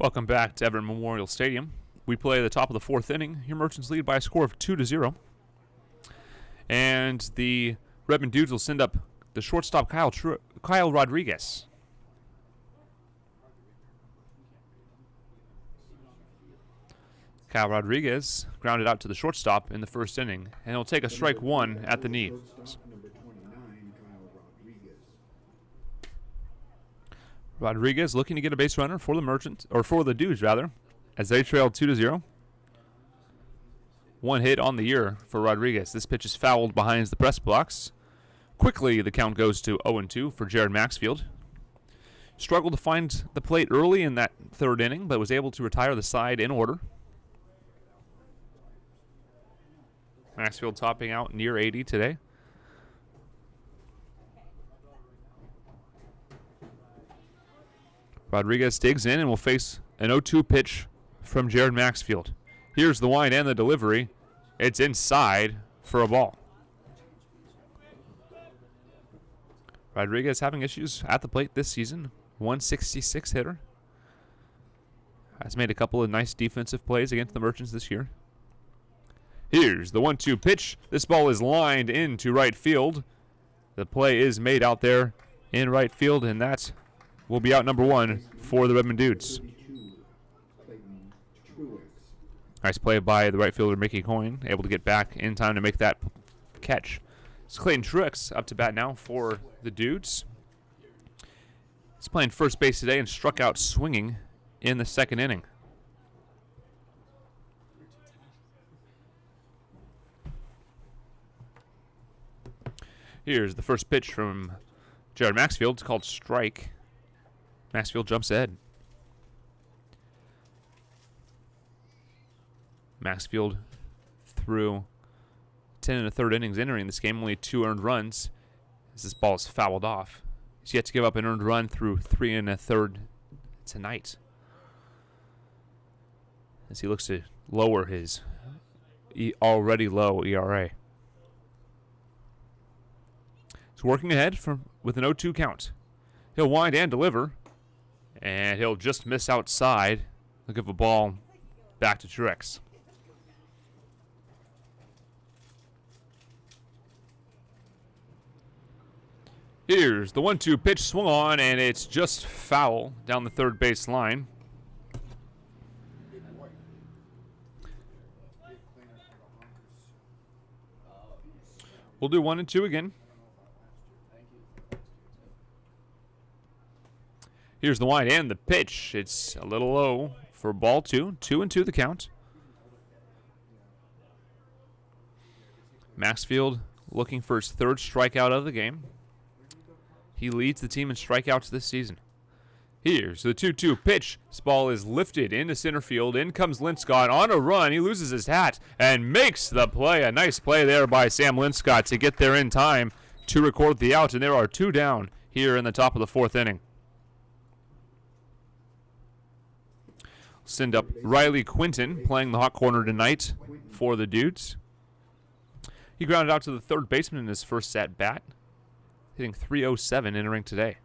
Welcome back to Everett Memorial Stadium. We play the top of the fourth inning. Your Merchants lead by a score of 2-0. And the Redmond Dudes will send up the shortstop Kyle Rodriguez. Kyle Rodriguez grounded out to the shortstop in the first inning, and he'll take a strike one at the knee. Number 29, Kyle Rodriguez. Rodriguez looking to get a base runner for the Merchants, or for the Dudes rather, as they trail 2-0. One hit on the year for Rodriguez. This pitch is fouled behind the press box. Quickly, the count goes to 0-2 for Jared Maxfield. Struggled to find the plate early in that third inning, but was able to retire the side in order. Maxfield topping out near 80 today. Rodriguez digs in and will face an 0-2 pitch from Jared Maxfield. Here's the wind and the delivery. It's inside for a ball. Rodriguez having issues at the plate this season. 166 hitter. Has made a couple of nice defensive plays against the Merchants this year. Here's the 1-2 pitch. This ball is lined into right field. The play is made out there in right field, and that will be out number one for the Redmond Dudes. Nice play by the right fielder, Mickey Coyne, able to get back in time to make that catch. It's Clayton Truex up to bat now for the Dudes. He's playing first base today and struck out swinging in the second inning. Here's the first pitch from Jared Maxfield. It's called strike. Maxfield jumps ahead. Maxfield threw 10 1/3 innings entering this game, only 2 earned runs as this ball is fouled off. He's yet to give up an earned run through 3 1/3 tonight, as he looks to lower his already low ERA. He's working ahead with an 0-2 count. He'll wind and deliver, and he'll just miss outside. He'll give a ball back to Truex. Here's the 1-2 pitch swung on, and it's just foul down the third base line. We'll do 1 and 2 again. Here's the wind and the pitch. It's a little low for ball 2. 2 and 2 the count. Maxfield looking for his third strikeout of the game. He leads the team in strikeouts this season. Here's the 2-2 pitch. This ball is lifted into center field. In comes Linscott on a run. He loses his hat and makes the play. A nice play there by Sam Linscott to get there in time to record the out. And there are 2 down here in the top of the fourth inning. Send up Riley Quinton playing the hot corner tonight for the Dudes. He grounded out to the third baseman in his first at bat, hitting .307 entering today.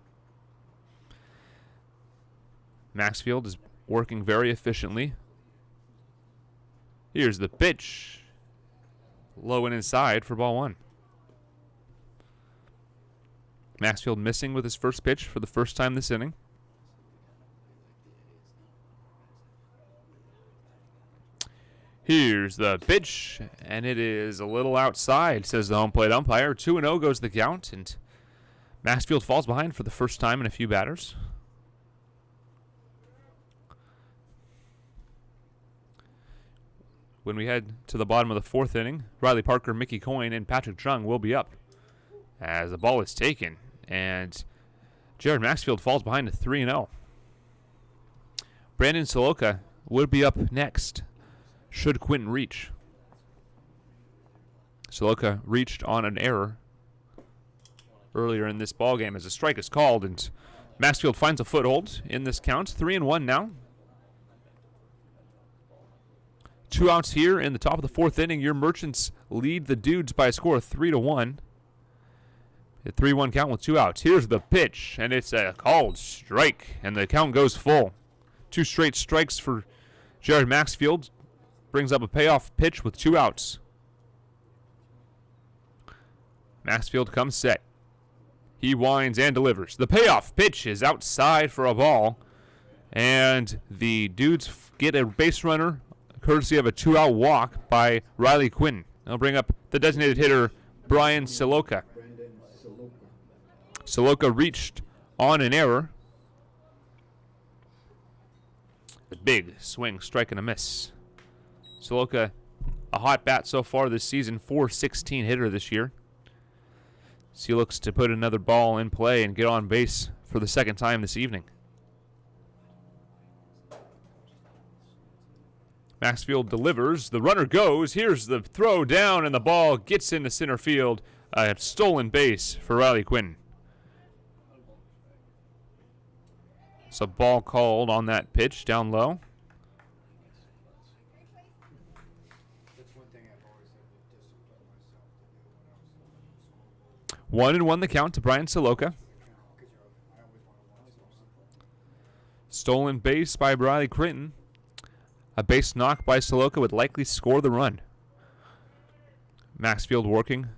Maxfield is working very efficiently. Here's the pitch. Low and inside for ball 1. Maxfield missing with his first pitch for the first time this inning. Here's the pitch, and it is a little outside, says the home plate umpire. 2-0 goes the count, and Maxfield falls behind for the first time in a few batters. When we head to the bottom of the fourth inning, Riley Parker, Mickey Coyne, and Patrick Chung will be up as the ball is taken, and Jared Maxfield falls behind to 3-0. Brandon Soloka would be up next should Quinton reach. Soloka reached on an error earlier in this ballgame as a strike is called, and Maxfield finds a foothold in this count. 3-1 now. 2 outs here in the top of the fourth inning. Your Merchants lead the Dudes by a score of 3-1. A 3-1 count with 2 outs. Here's the pitch, and it's a called strike, and the count goes full. 2 straight strikes for Jared Maxfield. Brings up a payoff pitch with 2 outs. Maxfield comes set. He winds and delivers. The payoff pitch is outside for a ball. And the Dudes get a base runner courtesy of a 2-out walk by Riley Quinn. They'll bring up the designated hitter, Brian Saloka. Saloka reached on an error. A big swing, strike and a miss. Saloka, a hot bat so far this season, .416 hitter this year. So he looks to put another ball in play and get on base for the second time this evening. Maxfield delivers. The runner goes. Here's the throw down, and the ball gets into center field. A stolen base for Riley Quinn. So ball called on that pitch down low. That's one thing I've always had to discipline myself to do when I was 1-1 the count to Brian Saloka. Stolen base by Riley Quinn. A base knock by Saloka would likely score the run. Maxfield working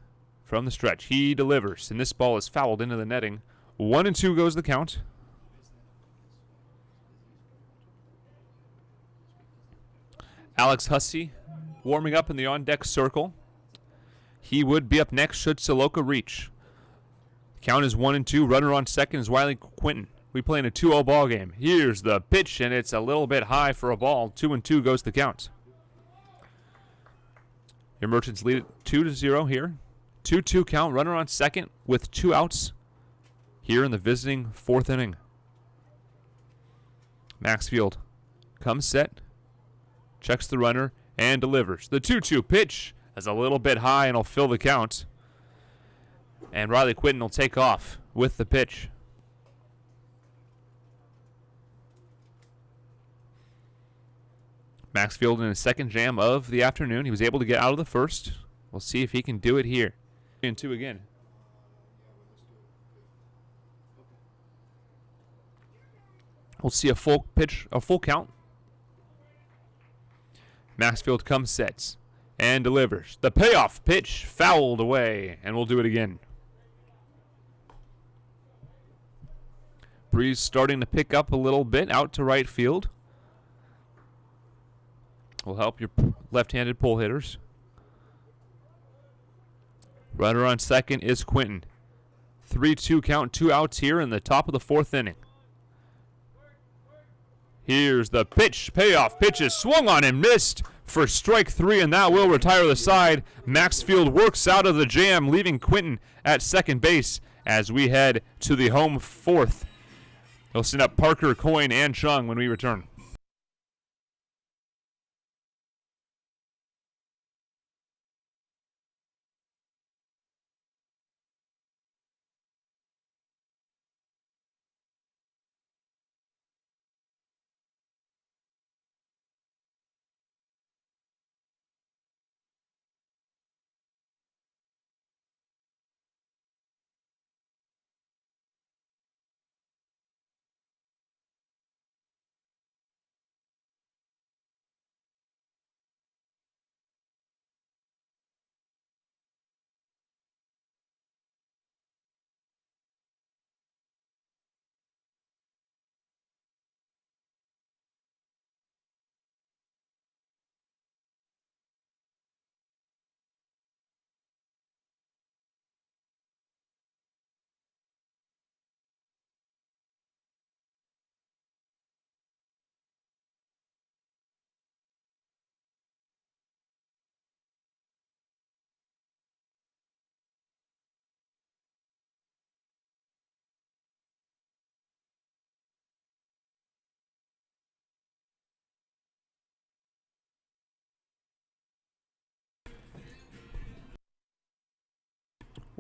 from the stretch. He delivers, and this ball is fouled into the netting. 1-2 goes the count. Alex Hussey warming up in the on-deck circle. He would be up next should Saloka reach. Count is 1-2. Runner on second is Riley Quinton. We play in a 2-0 ball game. Here's the pitch, and it's a little bit high for a ball. 2-2 goes the count. Your Merchants lead it 2-0 here. 2-2 count. Runner on second with 2 outs here in the visiting 4th inning. Maxfield comes set, checks the runner, and delivers. The 2-2 pitch is a little bit high and will fill the count. And Riley Quinton will take off with the pitch. Maxfield in his second jam of the afternoon. He was able to get out of the first. We'll see if he can do it here. 2 again. We'll see a full pitch, a full count. Maxfield comes sets and delivers. The payoff pitch fouled away, and we'll do it again. Breeze starting to pick up a little bit out to right field. Will help your left-handed pull hitters. Runner on second is Quinton. 3-2 count, 2 outs here in the top of the 4th inning. Here's the pitch. Payoff pitch is swung on and missed for strike 3, and that will retire the side. Maxfield works out of the jam, leaving Quinton at second base as we head to the home 4th. He'll send up Parker, Coyne, and Chung when we return.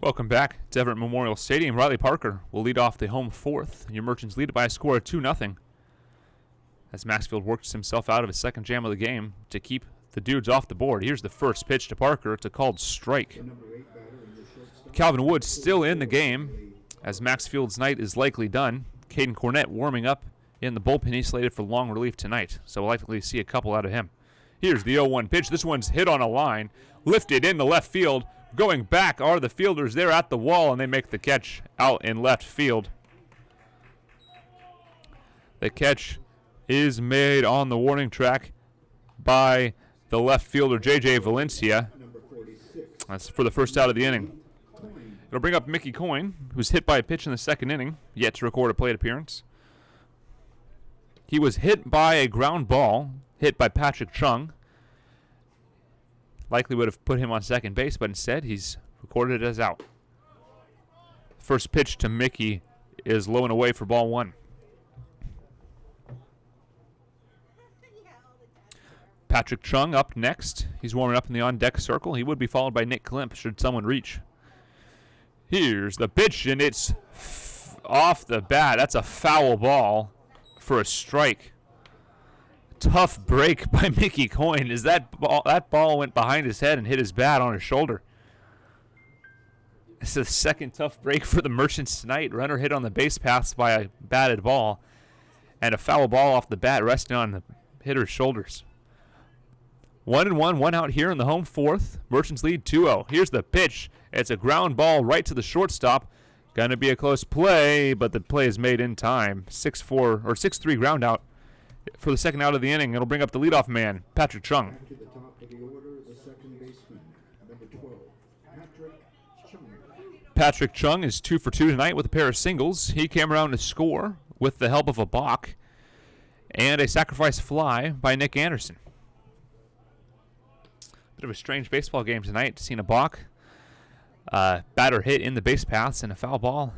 Welcome back to Everett Memorial Stadium. Riley Parker will lead off the home 4th. Your Merchants lead it by a score of 2-0 as Maxfield works himself out of his second jam of the game to keep the Dudes off the board. Here's the first pitch to Parker. It's a called strike. Calvin Wood still in the game as Maxfield's night is likely done. Caden Cornett warming up in the bullpen. He's slated for long relief tonight, so we'll likely see a couple out of him. Here's the 0-1 pitch. This one's hit on a line, lifted into left field. Going back are the fielders there at the wall, and they make the catch out in left field. The catch is made on the warning track by the left fielder, J.J. Valencia. That's for the first out of the inning. It'll bring up Mickey Coyne, who's hit by a pitch in the second inning, yet to record a plate appearance. He was hit by a ground ball, hit by Patrick Chung. Likely would have put him on second base, but instead he's recorded it as out. First pitch to Mickey is low and away for ball one. Patrick Chung up next. He's warming up in the on-deck circle. He would be followed by Nick Klimp should someone reach. Here's the pitch, and it's off the bat. That's a foul ball for a strike. Tough break by Mickey Coyne as that ball went behind his head and hit his bat on his shoulder. It's the second tough break for the Merchants tonight. Runner hit on the base paths by a batted ball, and a foul ball off the bat resting on the hitter's shoulders. 1-1, one out here in the home fourth. Merchants lead 2-0. Here's the pitch. It's a ground ball right to the shortstop. Going to be a close play, but the play is made in time. 6-3 ground out for the second out of the inning. It'll bring up the leadoff man, Patrick Chung. Back to the top of the order, the second baseman, number 12, Patrick Chung. Patrick Chung is 2 for 2 tonight with a pair of singles. He came around to score with the help of a balk and a sacrifice fly by Nick Anderson. Bit of a strange baseball game tonight. Seen a balk, batter hit in the base paths, and a foul ball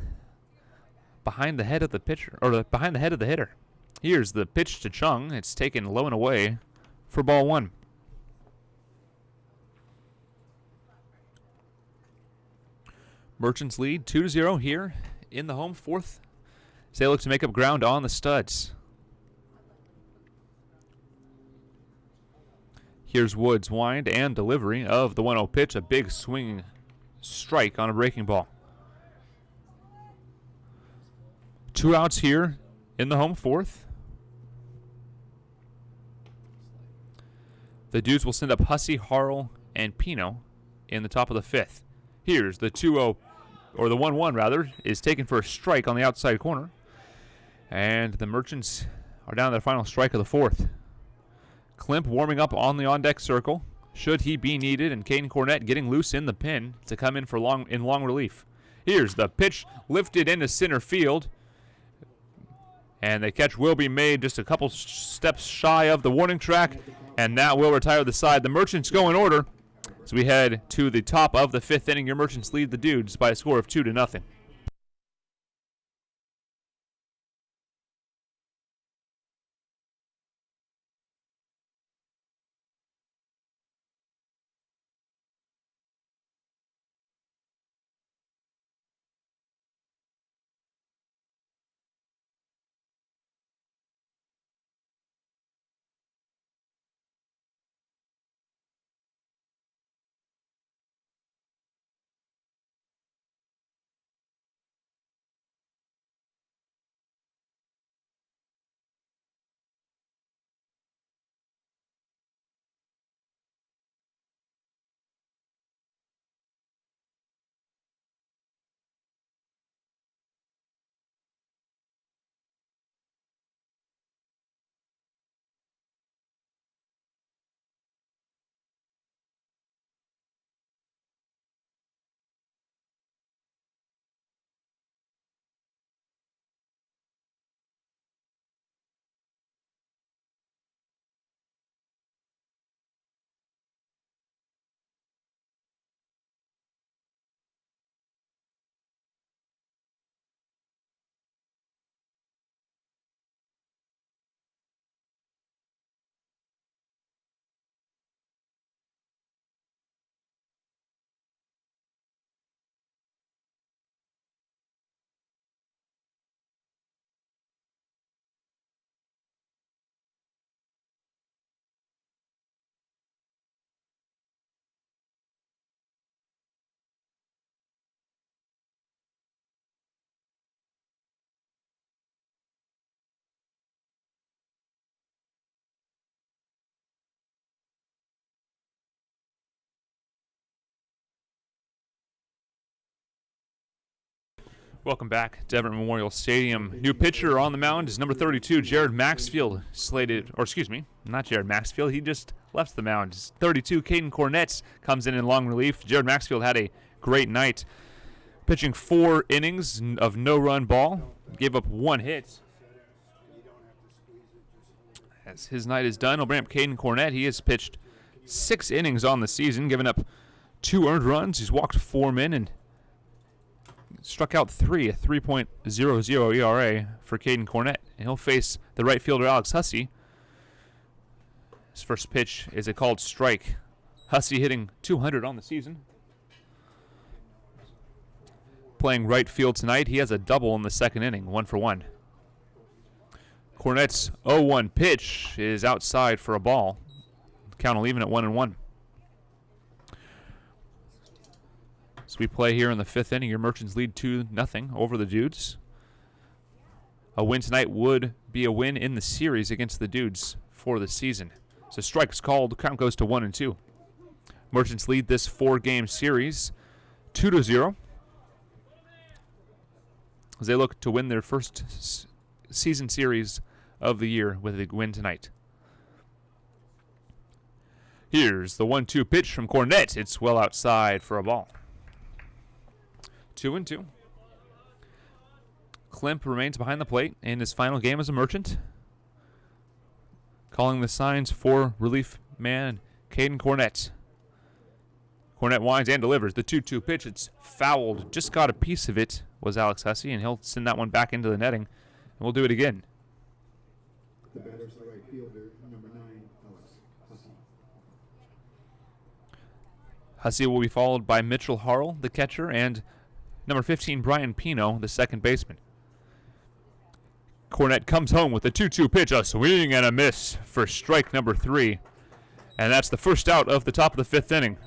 behind the head of the pitcher, or behind the head of the hitter. Here's the pitch to Chung. It's taken low and away for ball one. Merchants lead 2-0 here in the home fourth. As they look to make up ground on the studs. Here's Wood's wind and delivery of the 1-0 pitch. A big swinging strike on a breaking ball. 2 outs here in the home fourth. The Dudes will send up Hussey, Harrell, and Pino in the top of the fifth. Here's the 2-0, or the 1-1 rather, is taken for a strike on the outside corner. And the Merchants are down to their final strike of the fourth. Klimp warming up on the on-deck circle, should he be needed, and Caden Cornett getting loose in the pin to come in for long relief. Here's the pitch lifted into center field, and the catch will be made just a couple steps shy of the warning track, and that will retire the side. The Merchants go in order as we head to the top of the fifth inning. Your Merchants lead the Dudes by a score of 2-0. Welcome back to Everett Memorial Stadium. New pitcher on the mound is number 32, Jared Maxfield, slated, or excuse me, not Jared Maxfield, he just left the mound. 32, Caden Cornett comes in long relief. Jared Maxfield had a great night, pitching 4 innings of no-run ball, gave up 1 hit. As his night is done, we'll bring up Caden Cornett. He has pitched 6 innings on the season, giving up 2 earned runs. He's walked 4 men and struck out 3, a 3.00 ERA for Caden Cornett. And he'll face the right fielder Alex Hussey. His first pitch is a called strike. Hussey hitting 200 on the season. Playing right field tonight, he has a double in the second inning, 1 for 1. Cornett's 0-1 pitch is outside for a ball. Count will even at 1-1. So we play here in the 5th inning. Your Merchants lead 2-0 over the Dudes. A win tonight would be a win in the series against the Dudes for the season. So strike is called. Count goes to 1-2. Merchants lead this 4-game series 2-0 as they look to win their first season series of the year with a win tonight. Here's the 1-2 pitch from Cornett. It's well outside for a ball. 2-2. Klimp remains behind the plate in his final game as a Merchant. Calling the signs for relief man Caden Cornett. Cornett winds and delivers. The 2-2 pitch, it's fouled. Just got a piece of it, was Alex Hussey, and he'll send that one back into the netting. And we'll do it again. The batter's the right fielder, number 9, Alex Hussey. Hussey will be followed by Mitchell Harrell, the catcher, and number 15, Brian Pino, the second baseman. Cornett comes home with a 2-2 pitch, a swing and a miss for strike number 3. And that's the first out of the top of the 5th inning.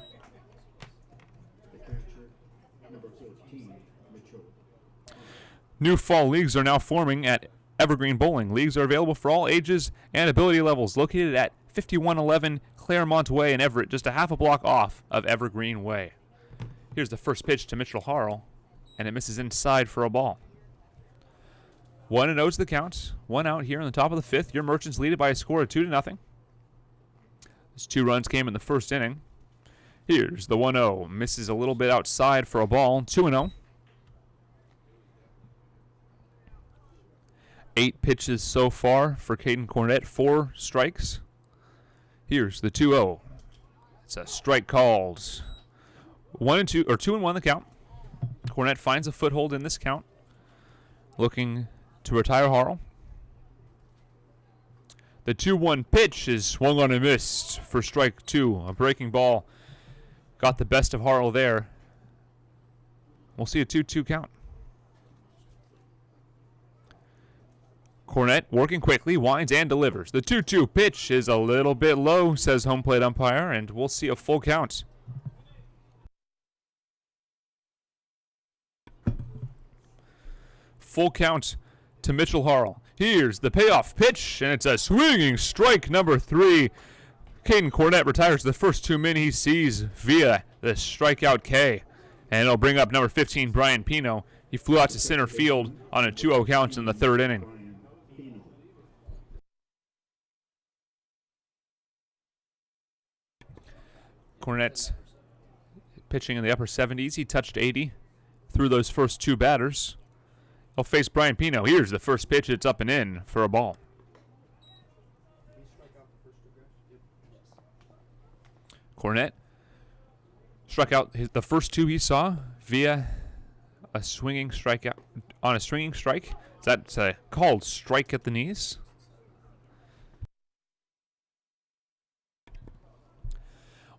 The catcher, number 14, Mitchell. New fall leagues are now forming at Evergreen Bowling. Leagues are available for all ages and ability levels, located at 5111 Claremont Way in Everett, just a half a block off of Evergreen Way. Here's the first pitch to Mitchell Harrell, and it misses inside for a ball. 1-0 is the count. 1 out here in the top of the 5th. Your Merchants lead it by a score of 2-0. Those 2 runs came in the first inning. Here's the 1-0. Misses a little bit outside for a ball. 2-0. 8 pitches so far for Caden Cornett. 4 strikes. Here's the 2-0. It's a strike called. 1-2 or 2-1 the count. Cornett finds a foothold in this count, looking to retire Harrell. The 2-1 pitch is swung on and missed for strike 2. A breaking ball got the best of Harrell there. We'll see a 2-2 count. Cornett working quickly, winds and delivers. The 2-2 pitch is a little bit low, says home plate umpire, and we'll see a full count. Full count to Mitchell Harrell. Here's the payoff pitch, and it's a swinging strike number 3. Caden Cornett retires the first 2 men he sees via the strikeout K. And it'll bring up number 15, Brian Pino. He flew out to center field on a 2-0 count in the 3rd inning. Cornett's pitching in the upper 70s. He touched 80 through those first 2 batters. He'll face Brian Pino. Here's the first pitch. It's up and in for a ball. Cornett struck out the first 2 he saw via a swinging strikeout on a swinging strike. That's called strike at the knees.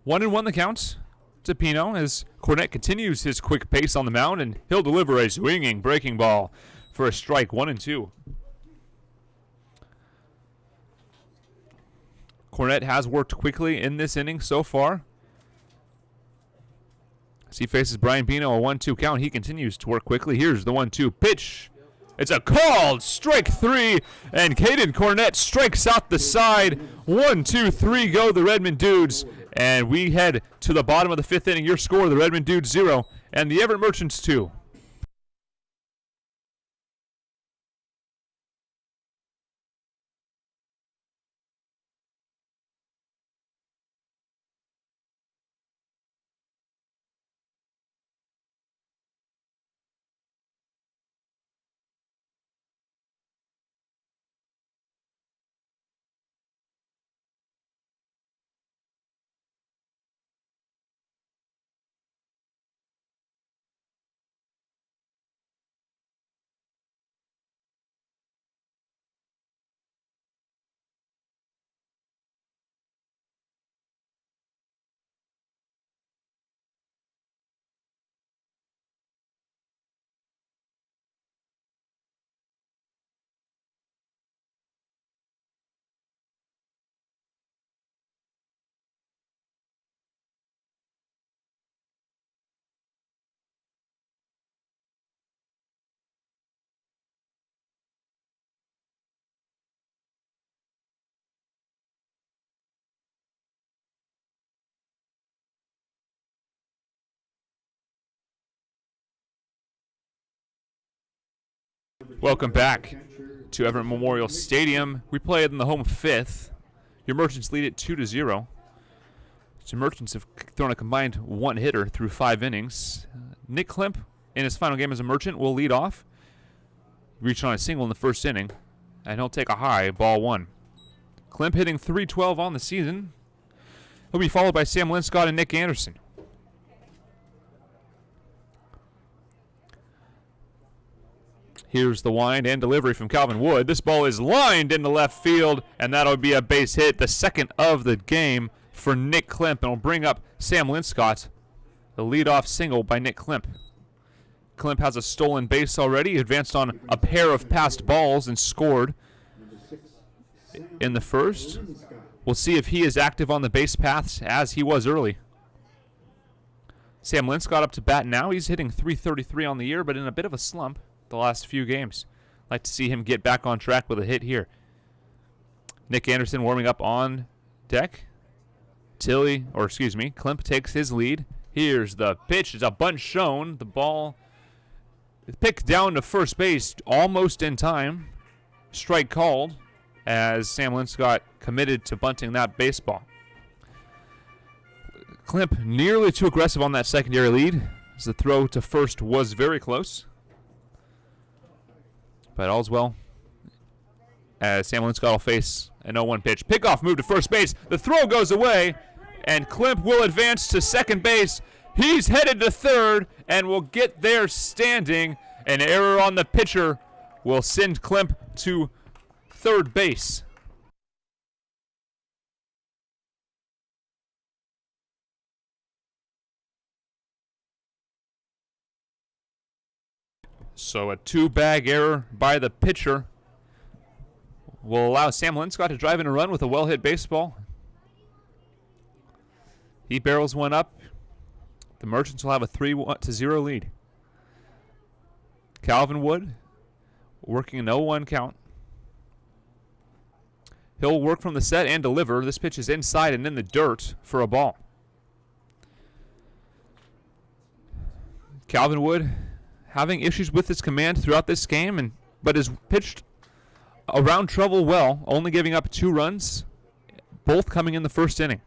One and one the count to Pino as Cornett continues his quick pace on the mound, and he'll deliver a swinging breaking ball for a strike. 1-2. Cornett has worked quickly in this inning so far. As he faces Brian Pino, a 1-2 count. He continues to work quickly. Here's the 1-2 pitch. It's a called strike 3, and Caden Cornett strikes out the side. 1, 2, 3 go the Redmond Dudes, and we head to the bottom of the 5th inning. Your score, the Redmond Dudes 0 and the Everett Merchants 2. Welcome back to Everett Memorial Stadium. We played in the home fifth. Your Merchants lead it 2-0. So Merchants have thrown a combined one hitter through 5 innings. Nick Klimp, in his final game as a Merchant, will lead off. Reached on a single in the first inning, and he'll take a high, ball 1. Klimp hitting .312 on the season. He'll be followed by Sam Linscott and Nick Anderson. Here's the wind and delivery from Calvin Wood. This ball is lined into left field, and that'll be a base hit, the second of the game for Nick Klimp, and will bring up Sam Linscott, the leadoff single by Nick Klimp. Klimp has a stolen base already. He advanced on a pair of passed balls and scored in the first. We'll see if he is active on the base paths as he was early. Sam Linscott up to bat now. He's hitting .333 on the year, but in a bit of a slump the last few games. Like to see him get back on track with a hit here. Nick Anderson warming up on deck. Klimp takes his lead. Here's the pitch. It's a bunt shown. The ball is picked down to first base almost in time. Strike called as Sam Linscott committed to bunting that baseball. Klimp nearly too aggressive on that secondary lead as the throw to first was very close. But all's well as Sam Linscott will face an 0-1 pitch. Pickoff move to first base. The throw goes away, and Klimp will advance to second base. He's headed to third and will get there standing. An error on the pitcher will send Klimp to third base. So a 2-bag error by the pitcher will allow Sam Linscott to drive in a run with a well-hit baseball. He barrels one up. The Merchants will have a 3-0 lead. Calvin Wood working an 0-1 count. He'll work from the set and deliver. This pitch is inside and in the dirt for a ball. Calvin Wood having issues with his command throughout this game, but has pitched around trouble well, only giving up 2 runs, both coming in the first inning.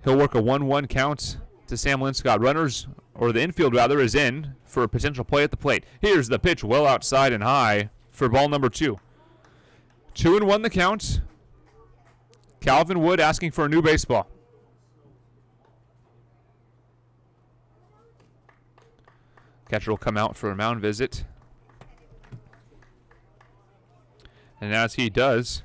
He'll work a 1-1 count to Sam Linscott. The infield rather, is in for a potential play at the plate. Here's the pitch well outside and high for ball number 2. 2-1 the count. Calvin Wood asking for a new baseball. Catcher will come out for a mound visit. And as he does,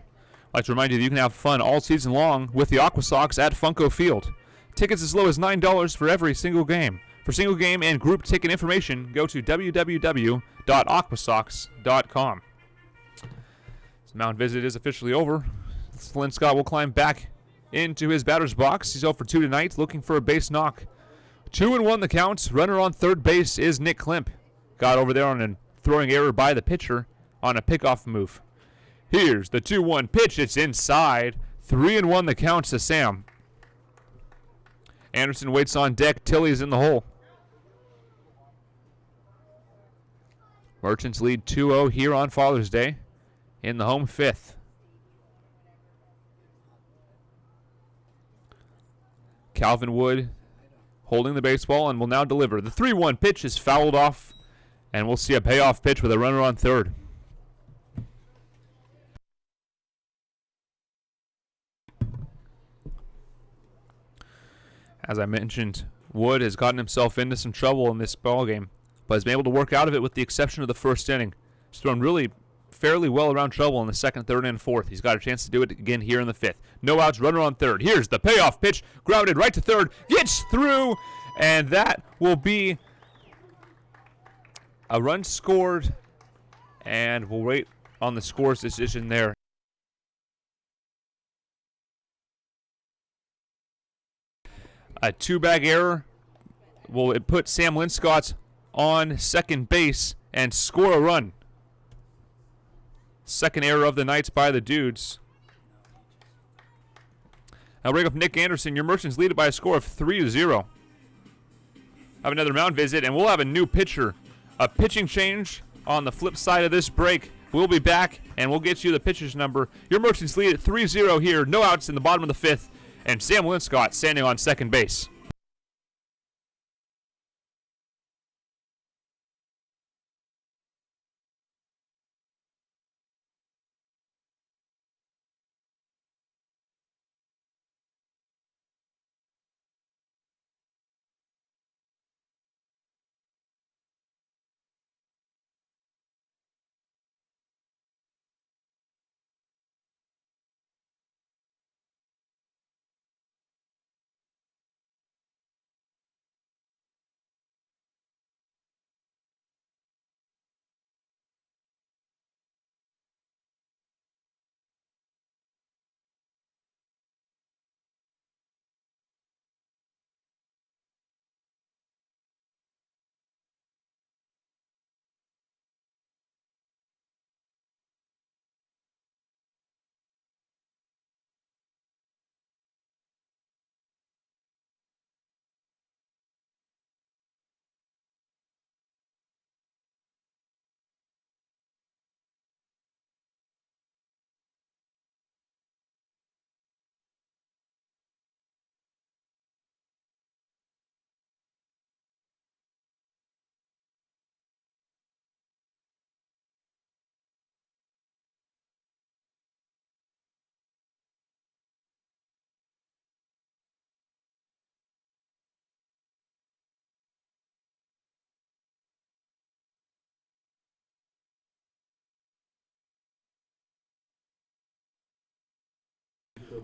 I'd like to remind you that you can have fun all season long with the Aqua Sox at Funko Field. Tickets as low as $9 for every single game. For single game and group ticket information, go to www.aquasox.com. The mound visit is officially over. Linscott will climb back into his batter's box. He's 0 for 2 tonight, looking for a base knock. 2-1 the count. Runner on third base is Nick Klimp. Got over there on a throwing error by the pitcher on a pickoff move. Here's the 2-1 pitch. It's inside. 3-1 the count to Sam. Anderson waits on deck. Tilley's in the hole. Merchants lead 2-0 here on Father's Day in the home fifth. Calvin Wood holding the baseball and will now deliver. The 3-1 pitch is fouled off, and we'll see a payoff pitch with a runner on third. As I mentioned, Wood has gotten himself into some trouble in this ballgame, but has been able to work out of it with the exception of the first inning. He's thrown really fairly well around trouble in the second, third, and fourth. He's got a chance to do it again here in the fifth. No outs, runner on third. Here's the payoff pitch, grounded right to third, gets through, and that will be a run scored, and we'll wait on the scores decision there. A 2-bag error will put Sam Linscott on second base and score a run. Second error of the night by the Dudes. I'll bring up Nick Anderson. Your Merchants lead it by a score of 3-0. Have another mound visit, and we'll have a new pitcher a pitching change on the flip side of this break. We'll be back, and we'll get you the pitcher's number. Your Merchants lead at 3-0 here. No outs in the bottom of the fifth, and Sam Linscott standing on second base.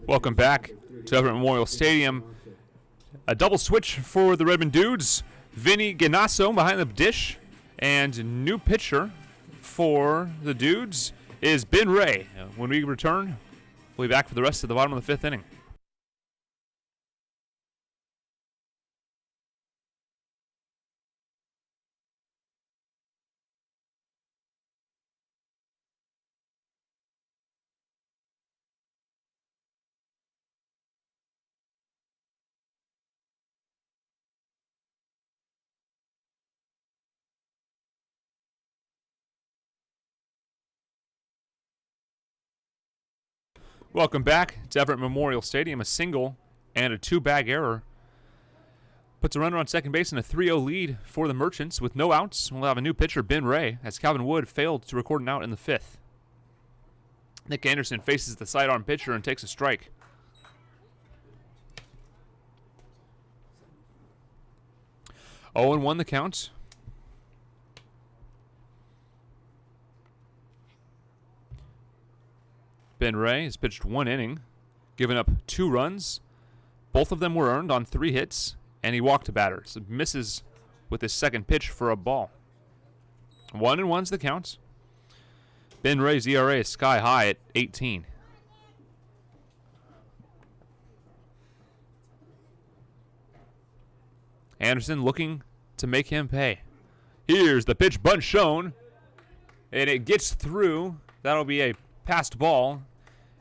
Welcome back to Everett Memorial Stadium. A double switch for the Redmond Dudes. Vinny Ganasso behind the dish. And new pitcher for the Dudes is Ben Ray. When we return, we'll be back for the rest of the bottom of the fifth inning. Welcome back to Everett Memorial Stadium. A single and a two-bag error puts a runner on second base in a 3-0 lead for the Merchants. With no outs, we'll have a new pitcher, Ben Ray, as Calvin Wood failed to record an out in the fifth. Nick Anderson faces the sidearm pitcher and takes a strike. Oh, and 1 the count. Ben Ray has pitched 1 inning, given up 2 runs. Both of them were earned on 3 hits, and he walked a batter. So misses with his second pitch for a ball. 1-1's the count. Ben Ray's ERA is sky high at 18. Anderson looking to make him pay. Here's the pitch, bunt shown, and it gets through. That'll be a passed ball,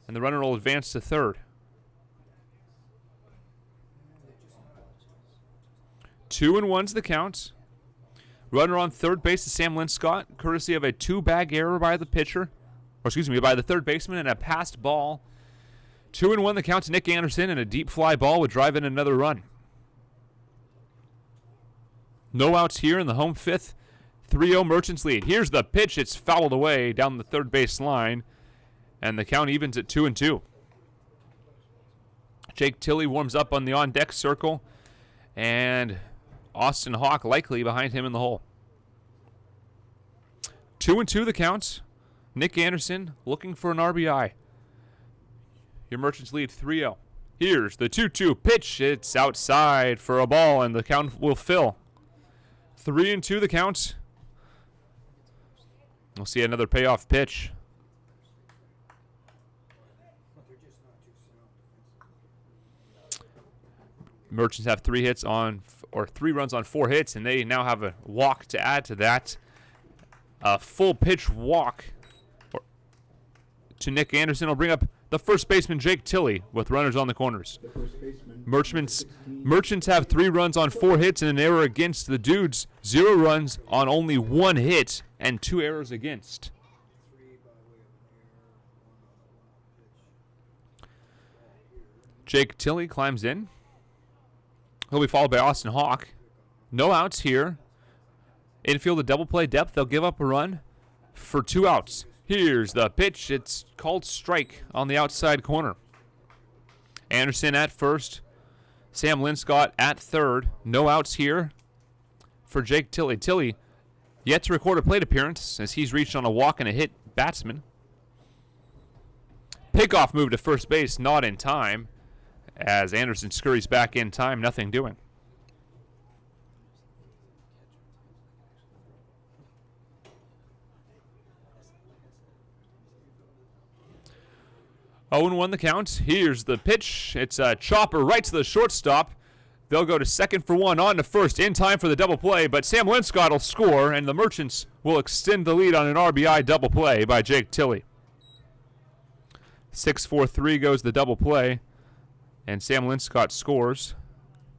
and the runner will advance to third. 2-1's the count. Runner on third base is Sam Linscott, courtesy of a 2-bag error by the pitcher, by the third baseman, and a passed ball. 2-1 the count to Nick Anderson, and a deep fly ball would drive in another run. No outs here in the home fifth. 3-0 Merchants lead. Here's the pitch. It's fouled away down the third base line, and the count evens at 2-2. Jake Tilley warms up on the on-deck circle, and Austin Hawk likely behind him in the hole. 2-2 the count. Nick Anderson looking for an RBI. Your Merchants lead 3-0. Here's the 2-2 pitch. It's outside for a ball, and the count will fill. 3-2 the count. We'll see another payoff pitch. Merchants have 3 runs on 4 hits, and they now have a walk to add to that. A full pitch walk to Nick Anderson will bring up the first baseman, Jake Tilley, with runners on the corners. The first baseman. Merchants have 3 runs on 4 hits and an error against. The Dudes, 0 runs on only 1 hit and 2 errors against. Jake Tilley climbs in. He'll be followed by Austin Hawk. No outs here. Infield a double play depth. They'll give up a run for 2 outs. Here's the pitch. It's called strike on the outside corner. Anderson at first. Sam Linscott at third. No outs here for Jake Tilley. Tilley yet to record a plate appearance as he's reached on a walk and a hit batsman. Pickoff move to first base, not in time, as Anderson scurries back in time, nothing doing. Owen won the count. Here's the pitch. It's a chopper right to the shortstop. They'll go to second for 1, on to first, in time for the double play, but Sam Linscott will score, and the Merchants will extend the lead on an RBI double play by Jake Tilley. 6-4-3 goes the double play, and Sam Linscott scores.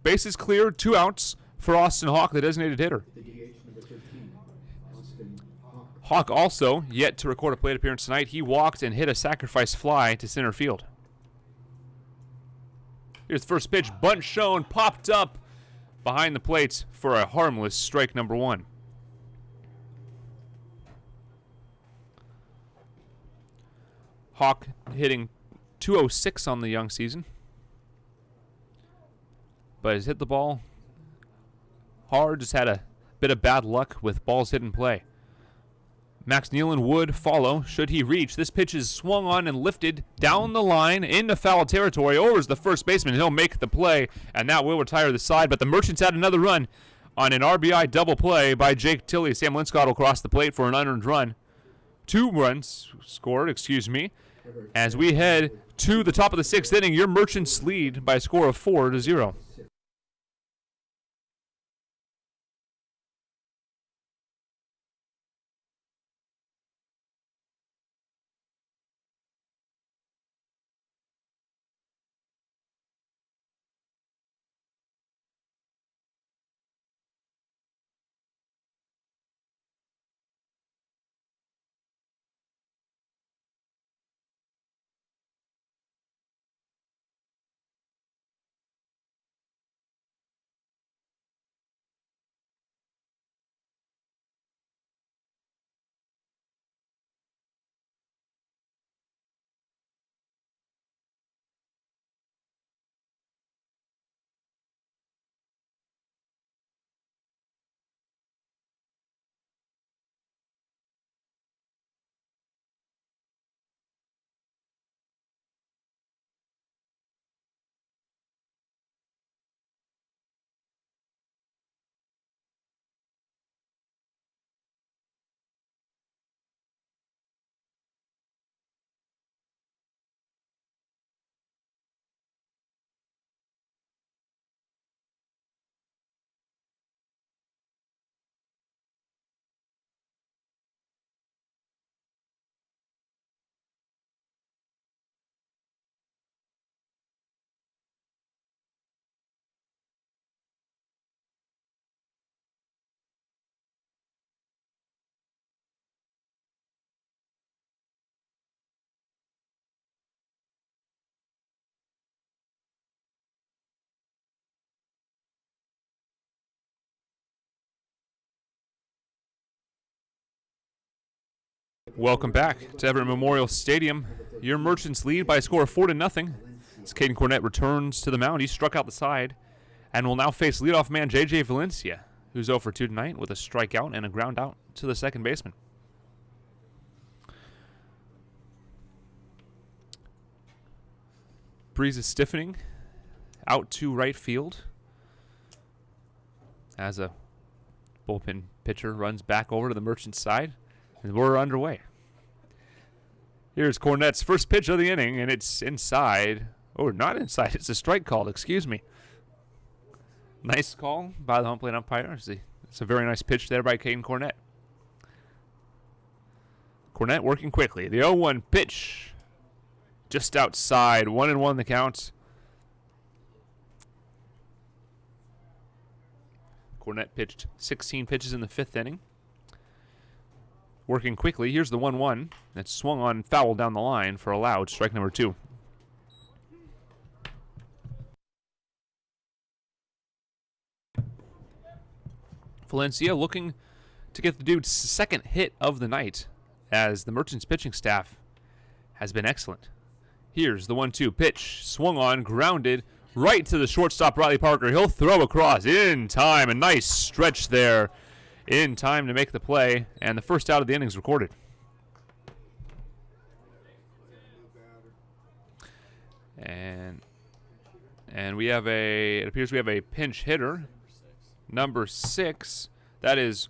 Bases clear, 2 outs for Austin Hawk, the designated hitter. Hawk also yet to record a plate appearance tonight. He walked and hit a sacrifice fly to center field. Here's the first pitch. Bunt shown, popped up behind the plate for a harmless strike number 1. Hawk hitting .206 on the young season, but has hit the ball hard. Just had a bit of bad luck with balls hit in play. Max Nealon would follow should he reach. This pitch is swung on and lifted down the line into foul territory. Over is the first baseman. He'll make the play, and that will retire the side. But the Merchants had another run on an RBI double play by Jake Tilley. Sam Linscott will cross the plate for an unearned run. 2 runs scored, as we head to the top of the 6th inning. Your Merchants lead by a score of 4-0. Welcome back to Everett Memorial Stadium. Your Merchants lead by a score of 4-0. As Caden Cornett returns to the mound, he struck out the side and will now face leadoff man J.J. Valencia, who's 0 for 2 tonight with a strikeout and a ground out to the second baseman. Breeze is stiffening out to right field as a bullpen pitcher runs back over to the Merchants side. And we're underway. Here's Cornett's first pitch of the inning, and it's inside. Oh, not inside. It's a strike call. Excuse me. Nice call by the home plate umpire. It's a very nice pitch there by Caden Cornett. Cornett working quickly. The 0-1 pitch just outside. 1-1 the count. Cornett pitched 16 pitches in the 5th inning. Working quickly. Here's the 1-1. That's swung on, foul down the line for allowed. Strike number 2. Valencia looking to get the dude's second hit of the night, as the Merchants pitching staff has been excellent. Here's the 1-2 pitch. Swung on, grounded right to the shortstop, Riley Parker. He'll throw across in time. A nice stretch there in time to make the play, and the first out of the innings recorded. And we have it appears we have a pinch hitter, number 6. That is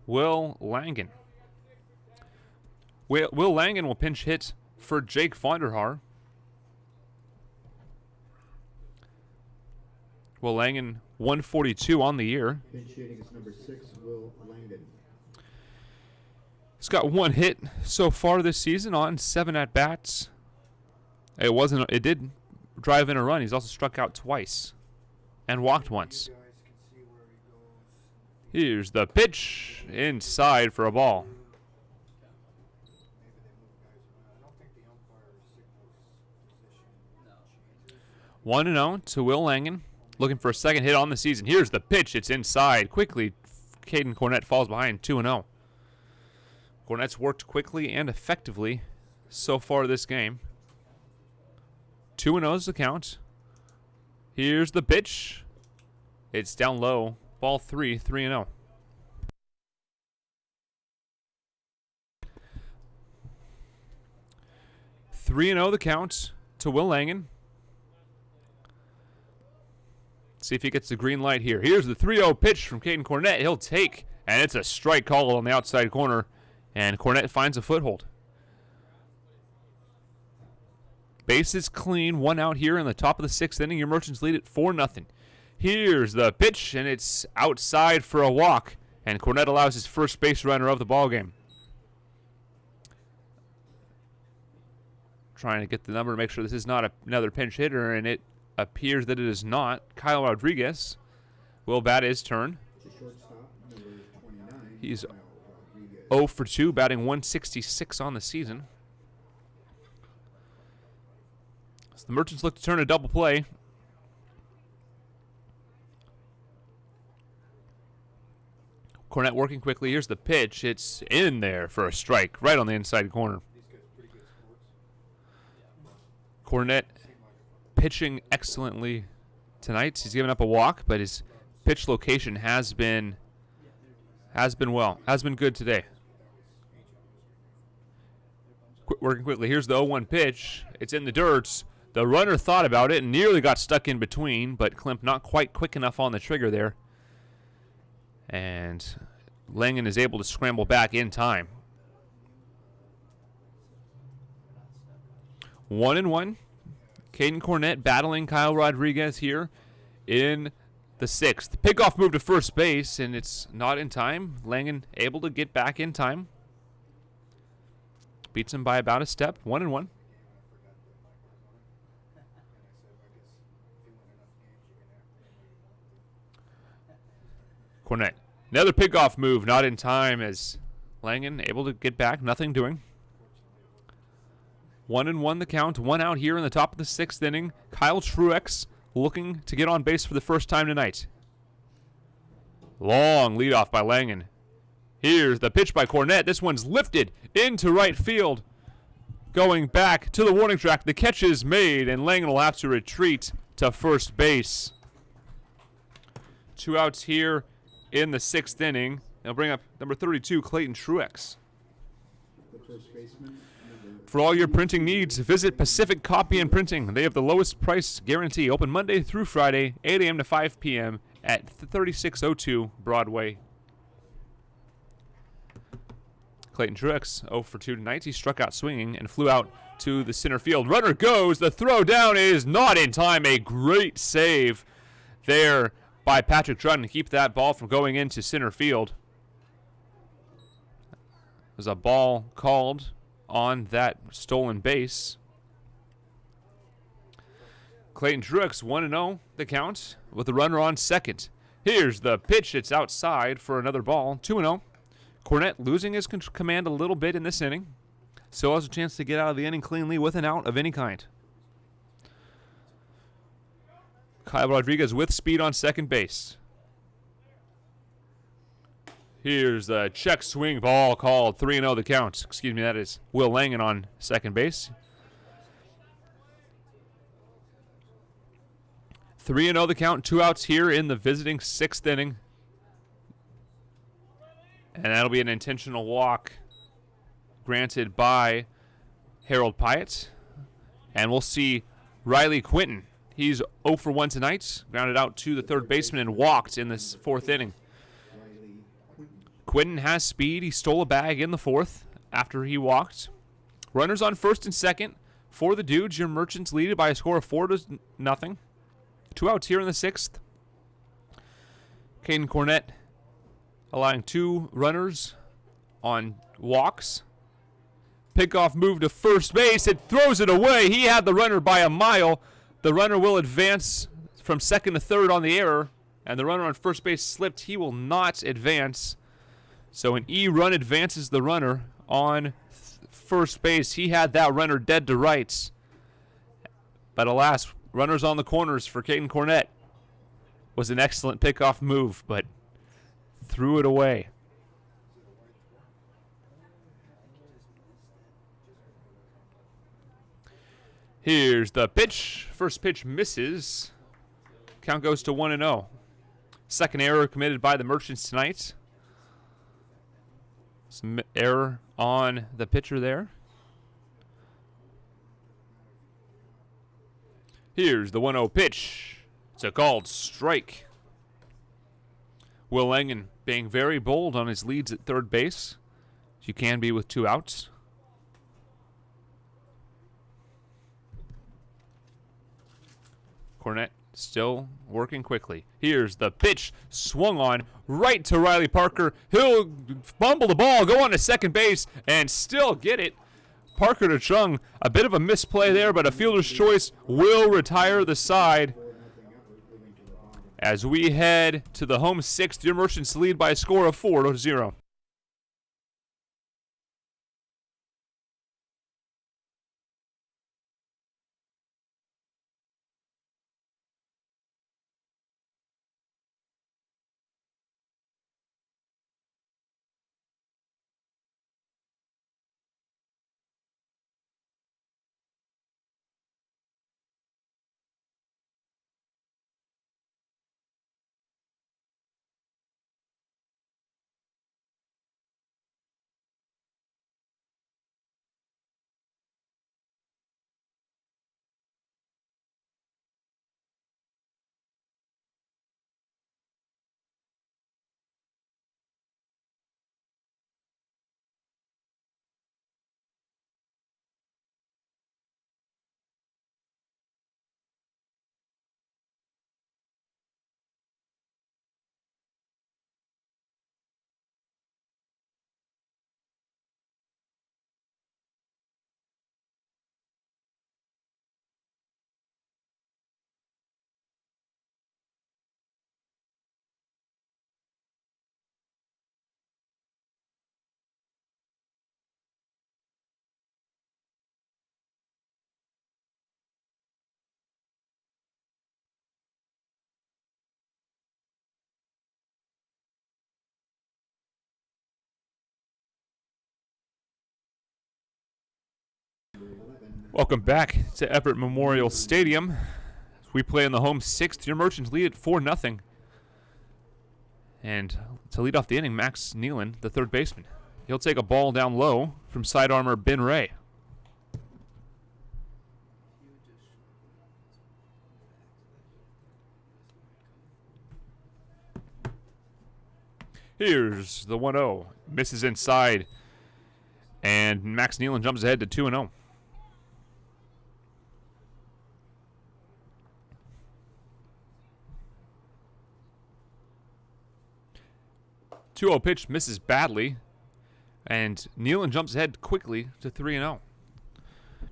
Will Langen. Will Langen will pinch hit for Jake Vonderhaar. Will Langen, 142 on the year. Pinch hitting is number 6, Will Langdon. He's got 1 hit so far this season on 7 at-bats. It did drive in a run. He's also struck out twice and walked once. Here's the pitch inside for a ball. 1-0 to Will Langen, looking for a second hit on the season. Here's the pitch. It's inside. Quickly, Caden Cornett falls behind 2-0. Cornett's worked quickly and effectively so far this game. 2-0 is the count. Here's the pitch. It's down low. Ball 3, 3-0. The count to Will Langen. See if he gets the green light here. Here's the 3-0 pitch from Caden Cornett. He'll take, and it's a strike call on the outside corner, and Cornett finds a foothold. Bases clean, 1 out here in the top of the 6th inning. Your Merchants lead it 4-0. Here's the pitch, and it's outside for a walk, and Cornett allows his first base runner of the ballgame. Trying to get the number to make sure this is not another pinch hitter, and it appears that it is not. Kyle Rodriguez will bat his turn. He's 0 for 2, batting 166 on the season. So the Merchants look to turn a double play. Cornett working quickly. Here's the pitch. It's in there for a strike right on the inside corner. Cornett pitching excellently tonight. He's given up a walk, but his pitch location has been good today. Working quickly. Here's the 0-1 pitch. It's in the dirt. The runner thought about it and nearly got stuck in between, but Klimp not quite quick enough on the trigger there. And Langen is able to scramble back in time. 1-1. Caden Cornett battling Kyle Rodriguez here in the 6th. Pickoff move to first base, and it's not in time. Langen able to get back in time. Beats him by about a step. 1-1. Cornett. Another pickoff move, not in time, as Langen able to get back. Nothing doing. 1-1 the count. 1 out here in the top of the 6th inning. Kyle Truex looking to get on base for the first time tonight. Long leadoff by Langen. Here's the pitch by Cornett. This one's lifted into right field. Going back to the warning track. The catch is made, and Langen will have to retreat to first base. 2 outs here in the 6th inning. They'll bring up number 32, Clayton Truex. The first baseman. For all your printing needs, visit Pacific Copy and Printing. They have the lowest price guarantee. Open Monday through Friday, 8 a.m. to 5 p.m. at 3602 Broadway. Clayton Truex, 0 for 2 tonight. He struck out swinging and flew out to the center field. Runner goes. The throw down is not in time. A great save there by Patrick Drutton to keep that ball from going into center field. There's a ball called on that stolen base. Clayton Truex 1-0 the count with the runner on second. Here's the pitch. It's outside for another ball. 2-0. Cornette losing his command a little bit in this inning. Still has a chance to get out of the inning cleanly with an out of any kind. Kyle Rodriguez with speed on second base. Here's the check swing ball called. 3-0 the count. Excuse me, that is Will Langen on second base. 3-0 the count. 2 outs here in the visiting 6th inning. And that'll be an intentional walk granted by Harold Pyatt. And we'll see Riley Quinton. He's 0 for 1 tonight. Grounded out to the third baseman and walked in this 4th inning. Quinton has speed. He stole a bag in the 4th after he walked. Runners on first and second for the Dudes. Your Merchants lead it by a score of 4-0. 2 outs here in the 6th. Caden Cornette allowing 2 runners on walks. Pickoff move to first base. It throws it away. He had the runner by a mile. The runner will advance from second to third on the error, and the runner on first base slipped. He will not advance. So an E run advances the runner on first base. He had that runner dead to rights. But alas, runners on the corners for Caden Cornette. Was an excellent pickoff move, but threw it away. Here's the pitch. First pitch misses. Count goes to 1-0. Second error committed by the Merchants tonight. Some error on the pitcher there. Here's the 1-0 pitch. It's a called strike. Will Langen being very bold on his leads at third base, as you can be with 2 outs. Cornette still working quickly. Here's the pitch. Swung on right to Riley Parker. He'll fumble the ball, go on to second base, and still get it. Parker to Chung. A bit of a misplay there, but a fielder's choice will retire the side. As we head to the home 6th, your Merchants lead by a score of 4-0. Welcome back to Everett Memorial Stadium. We play in the home 6th. Your Merchants lead at 4-0. And to lead off the inning, Max Nealon, the third baseman. He'll take a ball down low from side armor Ben Ray. Here's the 1-0. Misses inside. And Max Nealon jumps ahead to 2-0. 2-0 pitch misses badly, and Nealon jumps ahead quickly to 3-0.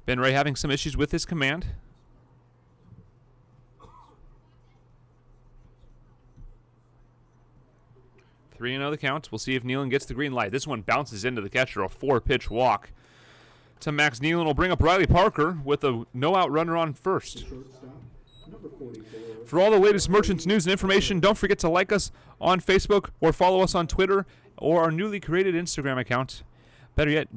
Ben Ray having some issues with his command. 3-0 the count. We'll see if Nealon gets the green light. This one bounces into the catcher, a 4-pitch walk to Max Nealon. Will bring up Riley Parker with a no-out runner on first. For all the latest Merchants news and information, don't forget to like us on Facebook or follow us on Twitter or our newly created Instagram account. Better yet,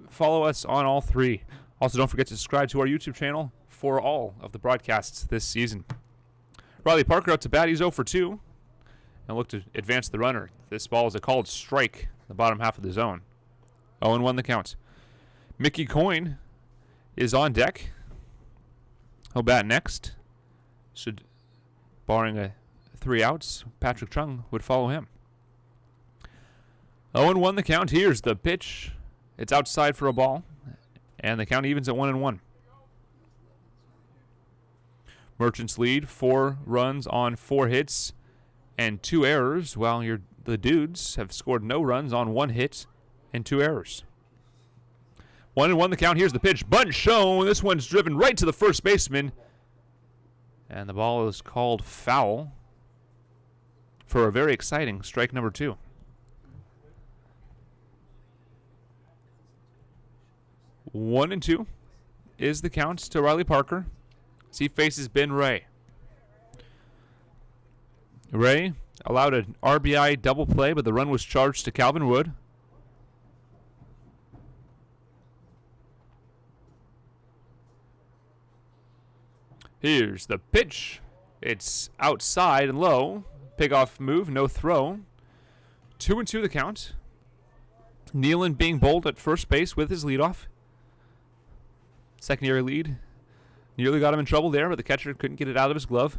follow us on all three. Also, don't forget to subscribe to our YouTube channel for all of the broadcasts this season. Riley Parker out to bat. He's 0 for 2. And look to advance the runner. This ball is a called strike, the bottom half of the zone. 0-1 the count. Mickey Coyne is on deck. He'll bat next. Barring 3 outs, Patrick Chung would follow him. 0-1 the count. Here's the pitch. It's outside for a ball. And the count evens at 1-1. Merchants lead 4 runs on 4 hits and 2 errors, while the Dudes have scored no runs on 1 hit and 2 errors. 1-1 the count. Here's the pitch. Bunt shown. This one's driven right to the first baseman. And the ball is called foul for a very exciting strike number 2. 1-2 is the count to Riley Parker as he faces Ben Ray. Ray allowed an RBI double play, but the run was charged to Calvin Wood. Here's the pitch. It's outside and low. Pick-off move, no throw. 2-2 the count. Nealon being bold at first base with his leadoff. Secondary lead. Nearly got him in trouble there, but the catcher couldn't get it out of his glove.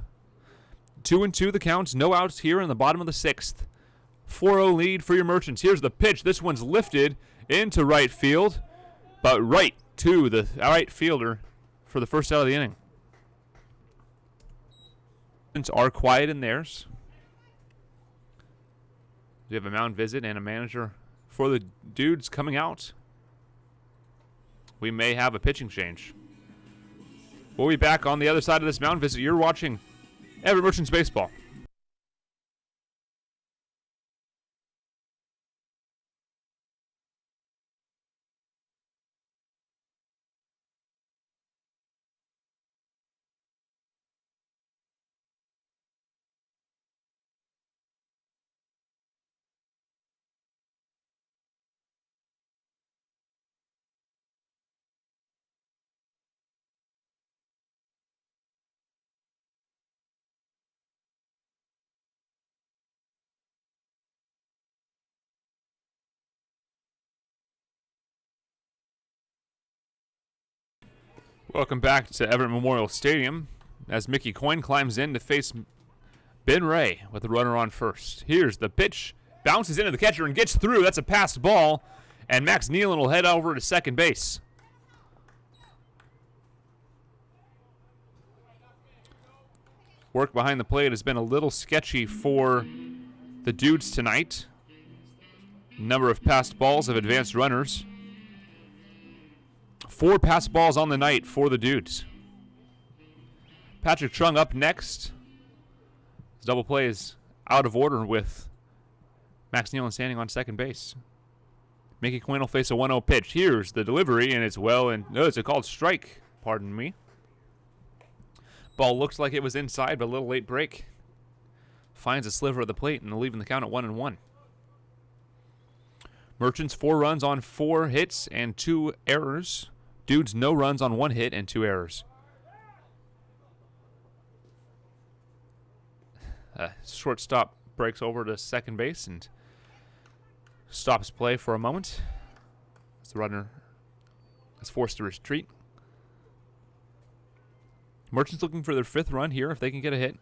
2-2 the count. No outs here in the bottom of the 6th. 4-0 lead for your Merchants. Here's the pitch. This one's lifted into right field, but right to the right fielder for the first out of the inning. Are quiet in theirs. We have a mound visit and a manager for the Dudes coming out. We may have a pitching change. We'll be back on the other side of this mound visit. You're watching Everett Merchants Baseball. Welcome back to Everett Memorial Stadium as Mickey Coyne climbs in to face Ben Ray with the runner on first. Here's the pitch. Bounces into the catcher and gets through. That's a passed ball. And Max Nealon will head over to second base. Work behind the plate has been a little sketchy for the Dudes tonight. Number of passed balls of advanced runners. 4 pass balls on the night for the Dudes. Patrick Chung up next. His double play is out of order with Max Nealon standing on second base. Mickey Coyne will face a 1-0 pitch. Here's the delivery, and it's it's a called strike. Pardon me. Ball looks like it was inside, but a little late break. Finds a sliver of the plate, and leaving the count at 1-1. Merchants 4 runs on 4 hits and 2 errors. Dudes no runs on 1 hit and 2 errors. Shortstop breaks over to second base and stops play for a moment as the runner is forced to retreat. Merchants looking for their 5th run here if they can get a hit.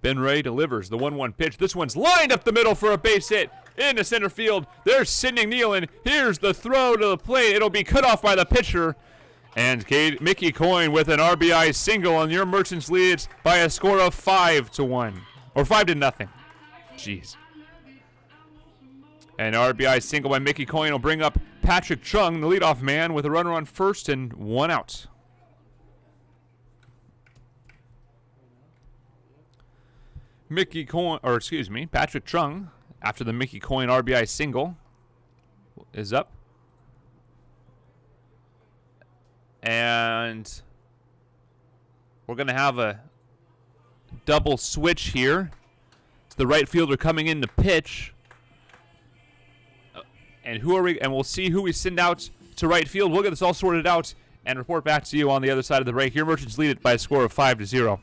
Ben Ray delivers the 1-1 pitch. This one's lined up the middle for a base hit into center field. There's Sidney Nealon. Here's the throw to the plate. It'll be cut off by the pitcher. And Mickey Coyne with an RBI single, on your Merchants leads by a score of 5-1 or 5-0. Jeez. An RBI single by Mickey Coyne will bring up Patrick Chung, the leadoff man, with a runner on first and 1 out. Patrick Chung, after the Mickey Coyne RBI single, is up. And we're going to have a double switch here. It's the right fielder coming in to pitch. And we'll see who we send out to right field. We'll get this all sorted out and report back to you on the other side of the break. Here, Merchants lead it by a score of 5-0.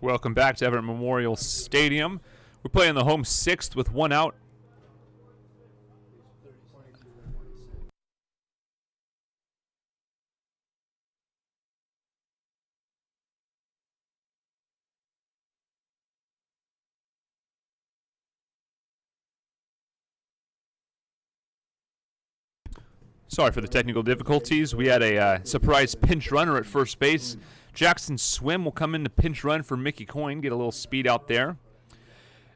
Welcome back to Everett Memorial Stadium. We're playing the home sixth with one out. Sorry for the technical difficulties. We had a surprise pinch runner at first base. Jackson Swim will come in to pinch run for Mickey Coyne, get a little speed out there.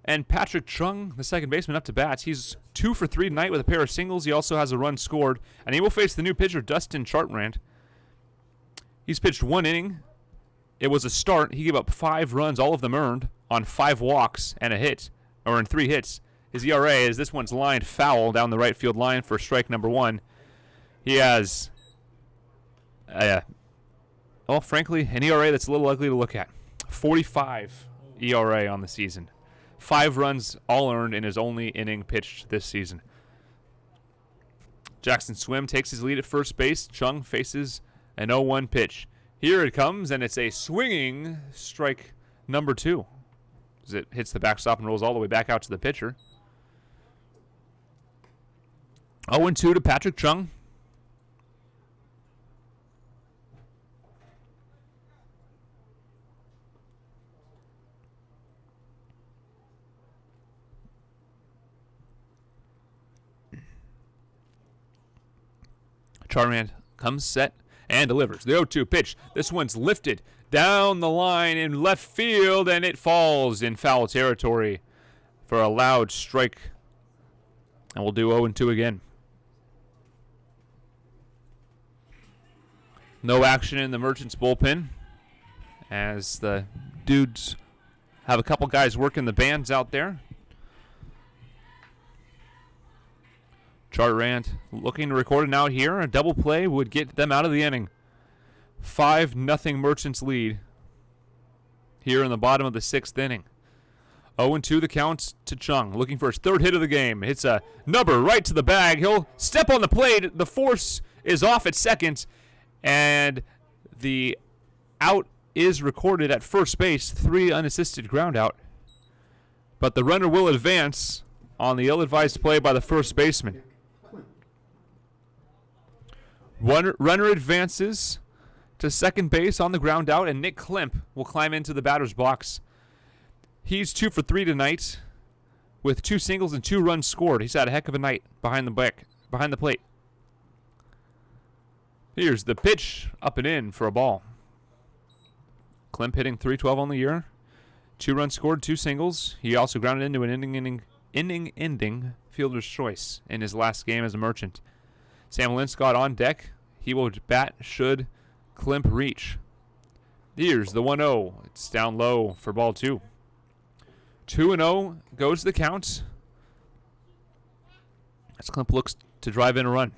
And Patrick Chung, the second baseman, up to bats. He's 2 for 3 tonight with a pair of singles. He also has a run scored. And he will face the new pitcher, Dustin Chartrand. He's pitched 1 inning. It was a start. He gave up 5 runs, all of them earned, on 5 walks and a hit, or in 3 hits. His ERA is this one's lined foul down the right field line for strike number 1. He has, frankly, an ERA that's a little ugly to look at. 45 ERA on the season. 5 runs all earned in his only inning pitched this season. Jackson Swim takes his lead at first base. Chung faces an 0-1 pitch. Here it comes, and it's a swinging strike number 2. As it hits the backstop and rolls all the way back out to the pitcher. 0-2 to Patrick Chung. Chartrand comes set and delivers. The 0-2 pitch. This one's lifted down the line in left field, and it falls in foul territory for a loud strike. And we'll do 0-2 again. No action in the Merchants bullpen as the dudes have a couple guys working the bands out there. Chartrand looking to record it out here. A double play would get them out of the inning. 5-0 Merchants lead here in the bottom of the 6th inning. 0-2 the count to Chung. Looking for his 3rd hit of the game. Hits a number right to the bag. He'll step on the plate. The force is off at second. And the out is recorded at first base. 3 unassisted ground out. But the runner will advance on the ill-advised play by the first baseman. Runner advances to second base on the ground out, and Nick Klimp will climb into the batter's box. He's 2 for 3 tonight with 2 singles and 2 runs scored. He's had a heck of a night behind the plate. Here's the pitch, up and in for a ball. Klimp hitting .312 on the year. 2 runs scored, 2 singles. He also grounded into an inning-ending fielder's choice in his last game as a Merchant. Sam Linscott on deck. He will bat should Klimp reach. Here's the 1-0. It's down low for ball 2. 2-0 goes the count as Klimp looks to drive in a run.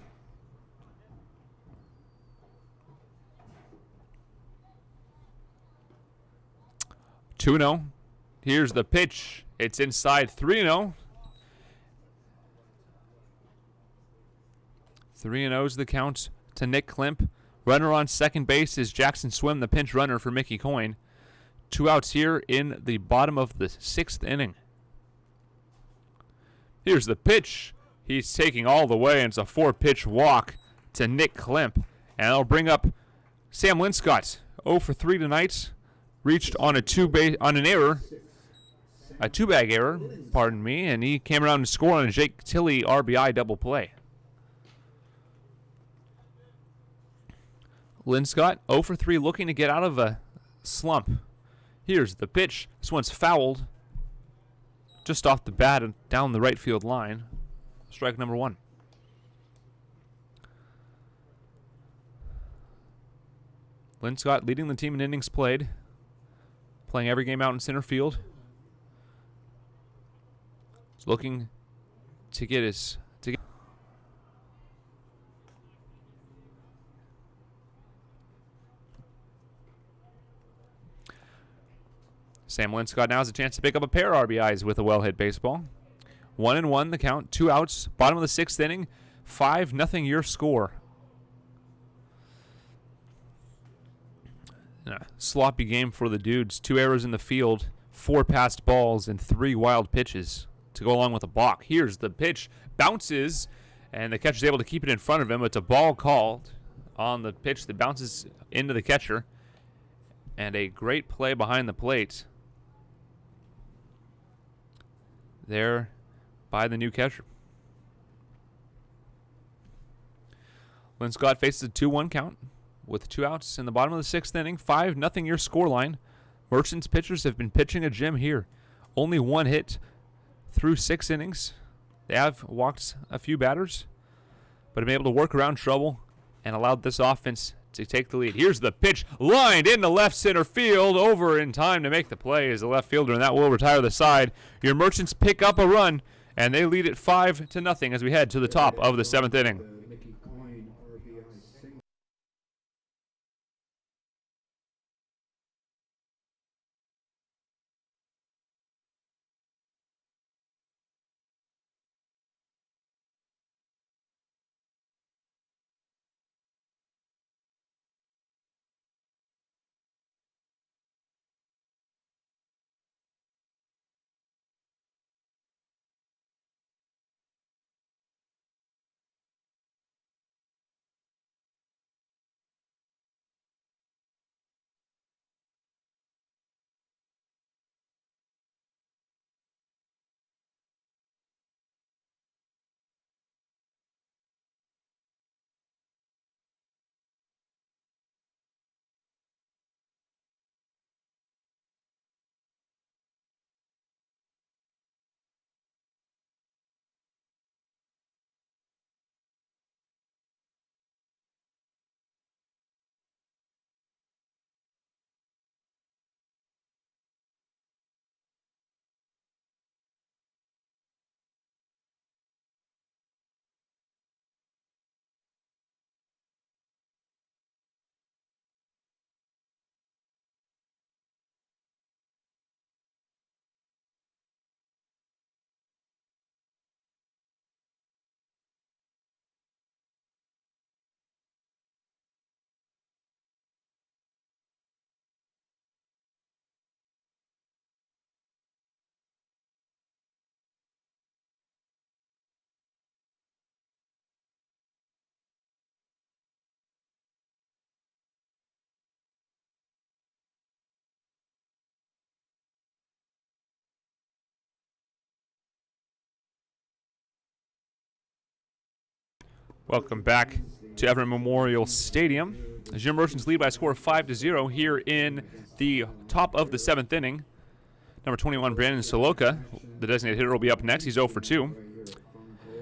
Two 2-0. Here's the pitch. It's inside. 3-0. 3-0 is the count to Nick Klimp. Runner on second base is Jackson Swim, the pinch runner for Mickey Coyne. 2 outs here in the bottom of the 6th inning. Here's the pitch. He's taking all the way, and it's a 4-pitch walk to Nick Klimp. And it'll bring up Sam Linscott. 0 for 3 tonight. Reached on a two-bag error, pardon me, and he came around and scored on a Jake Tilley RBI double play. Linscott 0 for 3, looking to get out of a slump. Here's the pitch. This one's fouled just off the bat and down the right field line. Strike number 1. Linscott leading the team in innings played. Playing every game out in center field. He's looking to get his... Sam Linscott now has a chance to pick up a pair of RBIs with a well-hit baseball. 1-1 the count, 2 outs, bottom of the 6th inning, 5-0 your score. Sloppy game for the Dudes. 2 errors in the field, 4 passed balls, and 3 wild pitches to go along with a balk. Here's the pitch. Bounces, and the catcher's able to keep it in front of him. It's a ball called on the pitch that bounces into the catcher. And a great play behind the plate there by the new catcher. Linscott faces a 2-1 count with 2 outs in the bottom of the 6th inning. 5-0 your scoreline. Merchants pitchers have been pitching a gem here. Only 1 hit through 6 innings. They have walked a few batters, but have been able to work around trouble and allowed this offense to take the lead. Here's the pitch, lined into left center field, over in time to make the play as the left fielder, and that will retire the side. Your Merchants pick up a run, and they lead it 5-0 as we head to the top of the 7th inning. Welcome back to Everett Memorial Stadium. As your Merchants lead by a score of 5-0 here in the top of the 7th inning. Number 21, Brandon Soloka, the designated hitter, will be up next. He's 0 for 2.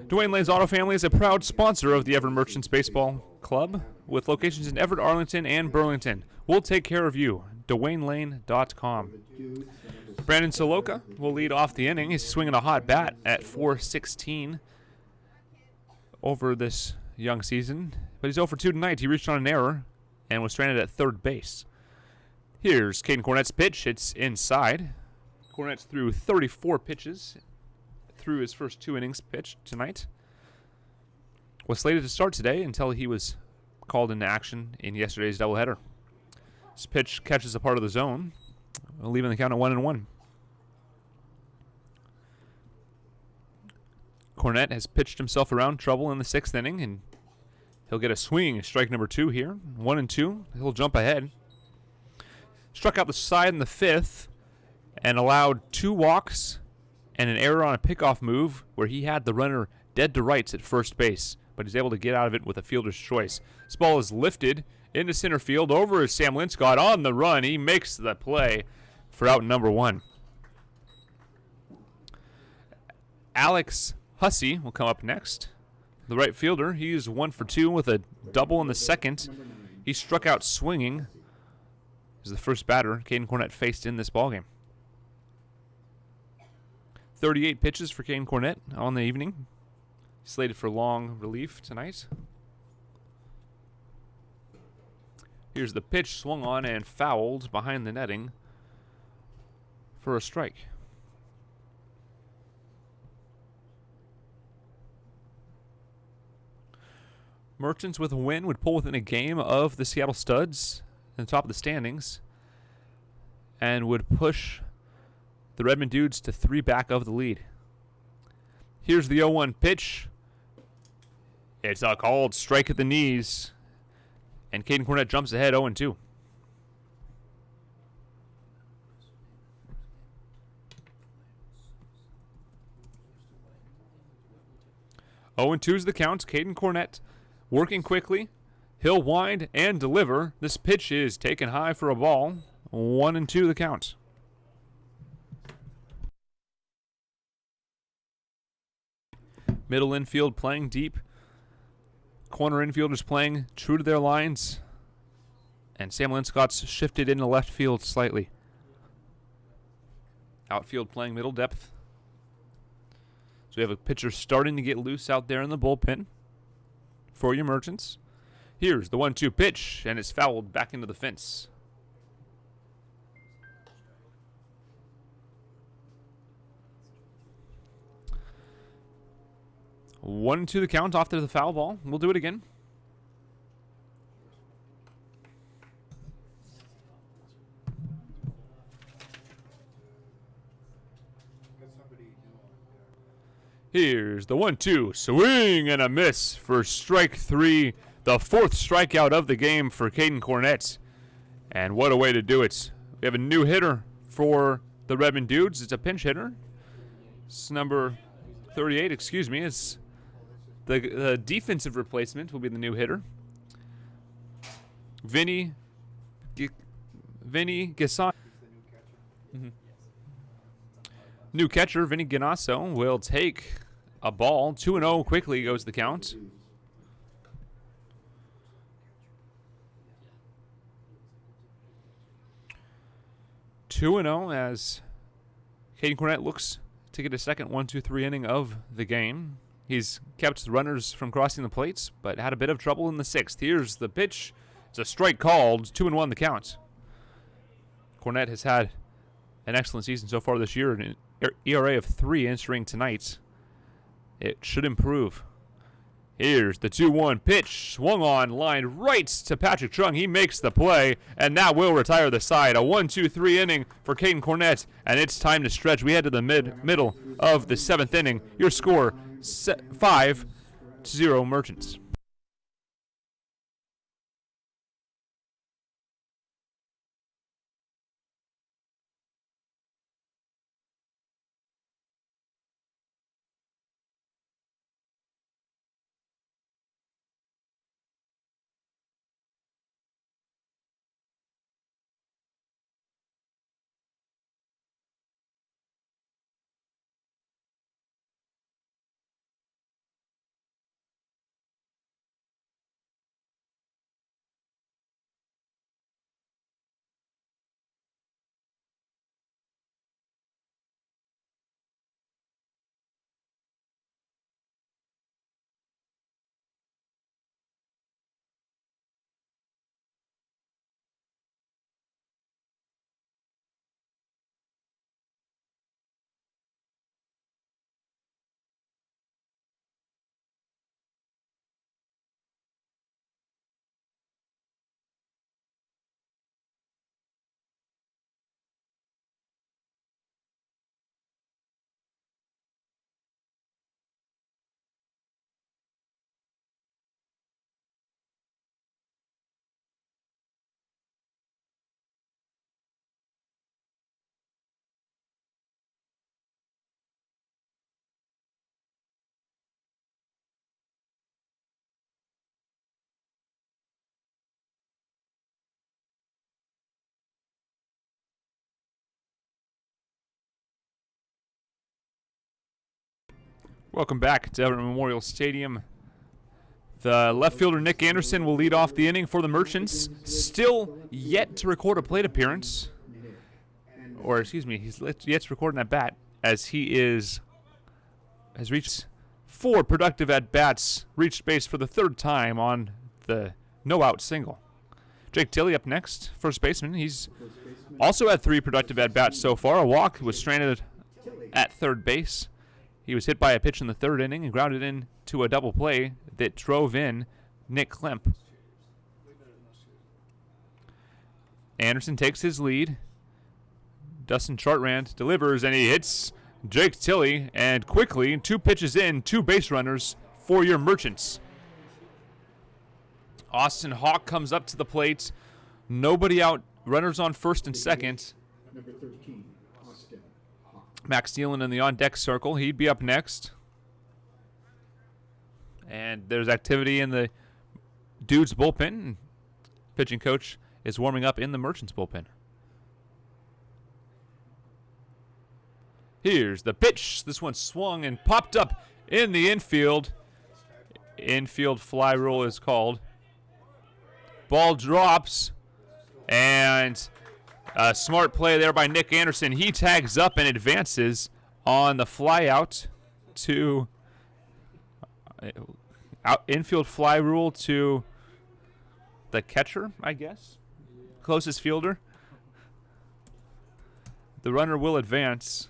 Dwayne Lane's Auto Family is a proud sponsor of the Everett Merchants Baseball Club with locations in Everett, Arlington, and Burlington. We'll take care of you. DwayneLane.com. Brandon Soloka will lead off the inning. He's swinging a hot bat at .416 over this young season, but he's 0 for 2 tonight. He reached on an error and was stranded at third base. Here's Caden Cornett's pitch. It's inside. Cornett threw 34 pitches through his first 2 innings pitched tonight. Was slated to start today until he was called into action in yesterday's doubleheader. This pitch catches a part of the zone, leaving the count at 1-1. Cornett has pitched himself around trouble in the 6th inning, and he'll get a swing, strike number 2 here. 1-2. He'll jump ahead. Struck out the side in the 5th and allowed 2 walks and an error on a pickoff move where he had the runner dead to rights at first base, but he's able to get out of it with a fielder's choice. This ball is lifted into center field over Sam Linscott on the run. He makes the play for out number 1. Alex Hussey will come up next. The right fielder, he's 1 for 2 with a double in the 2nd. He struck out swinging. He's the first batter Caden Cornett faced in this ballgame. 38 pitches for Caden Cornett on the evening. Slated for long relief tonight. Here's the pitch, swung on and fouled behind the netting for a strike. Merchants with a win would pull within a game of the Seattle Studs in the top of the standings and would push the Redmond Dudes to 3 back of the lead. Here's the 0-1 pitch. It's a called strike at the knees, and Caden Cornett jumps ahead 0-2. Oh and 2 is the count. Caden Cornett working quickly. He'll wind and deliver. This pitch is taken high for a ball. 1-2 the count. Middle infield playing deep. Corner infielders playing true to their lines. And Sam Linscott's shifted into left field slightly. Outfield playing middle depth. So we have a pitcher starting to get loose out there in the bullpen for your Merchants. Here's the 1-2 pitch, and it's fouled back into the fence. One to the count off to the foul ball. We'll do it again. Here's the 1-2. Swing and a miss for strike 3. The 4th strikeout of the game for Caden Cornett. And what a way to do it. We have a new hitter for the Redmond Dudes. It's a pinch hitter. It's number 38, excuse me. It's the defensive replacement will be the new hitter. Vinny Gasson. New catcher, Vinny Ganasso, will take a ball. 2-0 quickly goes the count. Two and 0 as Caden Cornett looks to get a second 1-2-3 inning of the game. He's kept the runners from crossing the plates, but had a bit of trouble in the 6th. Here's the pitch. It's a strike called. 2-1 the count. Cornett has had an excellent season so far this year, an ERA of 3 entering tonight. It should improve. Here's the 2-1 pitch. Swung on, line right to Patrick Trung. He makes the play, and that will retire the side. A 1-2-3 inning for Caden Cornett, and it's time to stretch. We head to the middle of the 7th inning. Your score, 5-0 Merchants. Welcome back to Everett Memorial Stadium. The left fielder Nick Anderson will lead off the inning for the Merchants. Still yet to record a plate appearance. Or, excuse me, he's yet to record an at-bat as he has reached 4 productive at-bats, reached base for the 3rd time on the no-out single. Jake Tilley up next, first baseman. He's also had 3 productive at-bats so far. A walk, was stranded at third base. He was hit by a pitch in the 3rd inning and grounded into a double play that drove in Nick Klemp. Anderson takes his lead. Dustin Chartrand delivers, and he hits Jake Tilley. And quickly, 2 pitches in, 2 base runners for your Merchants. Austin Hawk comes up to the plate. Nobody out. Runners on first and second. Number 13, Austin Hawk. Max Nealon in the on-deck circle. He'd be up next. And there's activity in the Dudes bullpen. Pitching coach is warming up in the Merchants bullpen. Here's the pitch. This one swung and popped up in the infield. Infield fly rule is called. Ball drops, and a smart play there by Nick Anderson. He tags up and advances on the fly out to infield fly rule to the catcher, I guess, closest fielder. The runner will advance.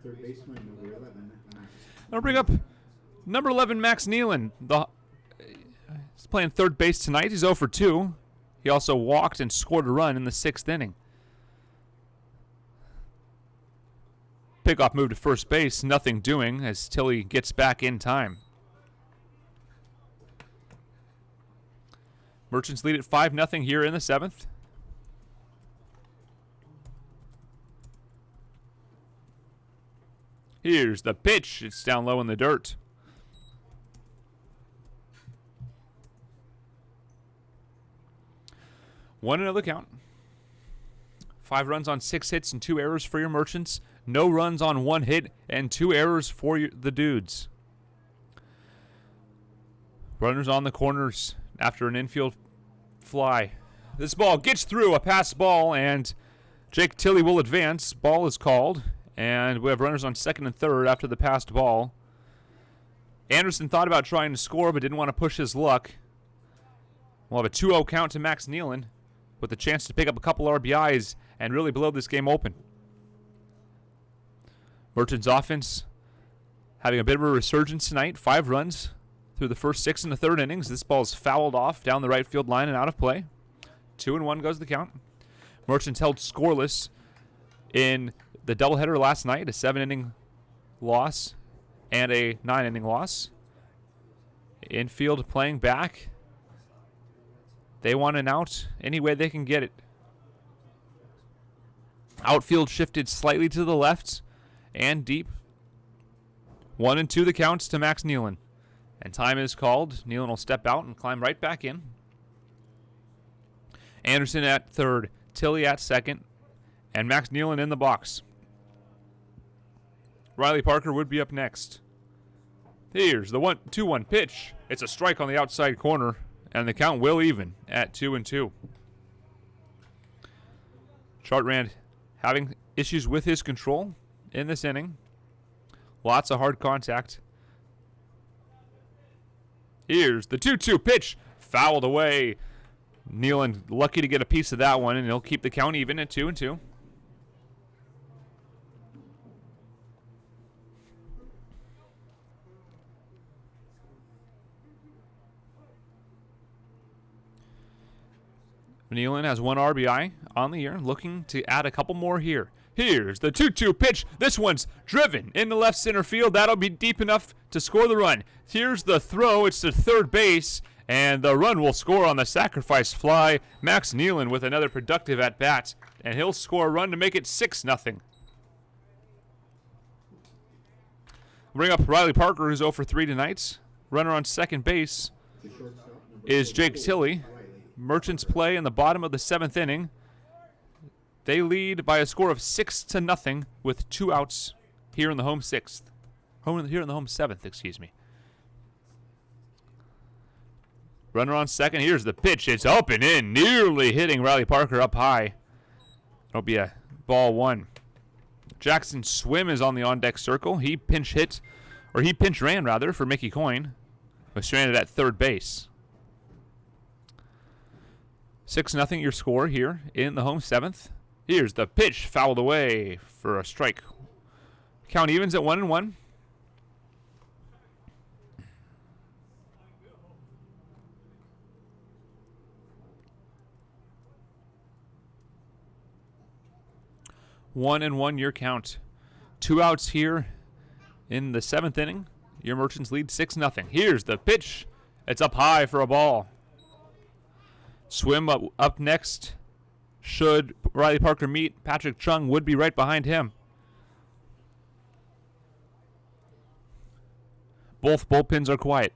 Third baseman, number 11, Max. I'll bring up number 11, Max Nealon. He's playing third base tonight. He's 0 for 2. He also walked and scored a run in the 6th inning. Pickoff move to first base, nothing doing as Tilley gets back in time. Merchants lead at 5-0 here in the 7th. Here's the pitch. It's down low in the dirt. One another count. 5 runs on 6 hits and 2 errors for your Merchants. No runs on 1 hit and 2 errors for the Dudes. Runners on the corners after an infield fly. This ball gets through, a pass ball, and Jake Tilley will advance. Ball is called. And we have runners on second and third after the passed ball. Anderson thought about trying to score but didn't want to push his luck. We'll have a 2-0 count to Max Nealon with a chance to pick up a couple RBIs and really blow this game open. Merchants offense having a bit of a resurgence tonight. 5 runs through the first 6 and the 3rd innings. This ball's fouled off down the right field line and out of play. 2-1 goes the count. Merchants held scoreless in the doubleheader last night, a 7-inning loss and a 9-inning loss. Infield playing back. They want an out any way they can get it. Outfield shifted slightly to the left and deep. 1-2 the counts to Max Nealon. And time is called. Nealon will step out and climb right back in. Anderson at third, Tilley at second, and Max Nealon in the box. Riley Parker would be up next. Here's the 1-2-1 pitch. It's a strike on the outside corner, and the count will even at 2-2. Chartrand having issues with his control in this inning. Lots of hard contact. Here's the 2-2 pitch. Fouled away. Nealon lucky to get a piece of that one, and he'll keep the count even at 2-2. Nealon has 1 RBI on the year, looking to add a couple more here. Here's the 2-2 pitch. This one's driven into left center field. That'll be deep enough to score the run. Here's the throw. It's to third base, and the run will score on the sacrifice fly. Max Nealon with another productive at-bat, and he'll score a run to make it 6-0. Bring up Riley Parker, who's 0 for 3 tonight. Runner on second base is Jake Tilley. Merchants play in the bottom of the 7th inning. They lead by a score of 6-0 with 2 outs here in the home 6th. Here in the home 7th, excuse me. Runner on second. Here's the pitch. It's up and in, nearly hitting Riley Parker up high. It'll be a ball 1. Jackson Swim is on the on-deck circle. He pinch ran rather for Mickey Coyne. Was stranded at third base. 6-0 your score here in the home 7th. Here's the pitch, fouled away for a strike. Count evens at 1-1. One and one your count. 2 outs here in the 7th inning. Your Merchants lead 6-0. Here's the pitch. It's up high for a ball. Swim up next. Should Riley Parker meet Patrick Chung, would be right behind him. Both bullpens are quiet.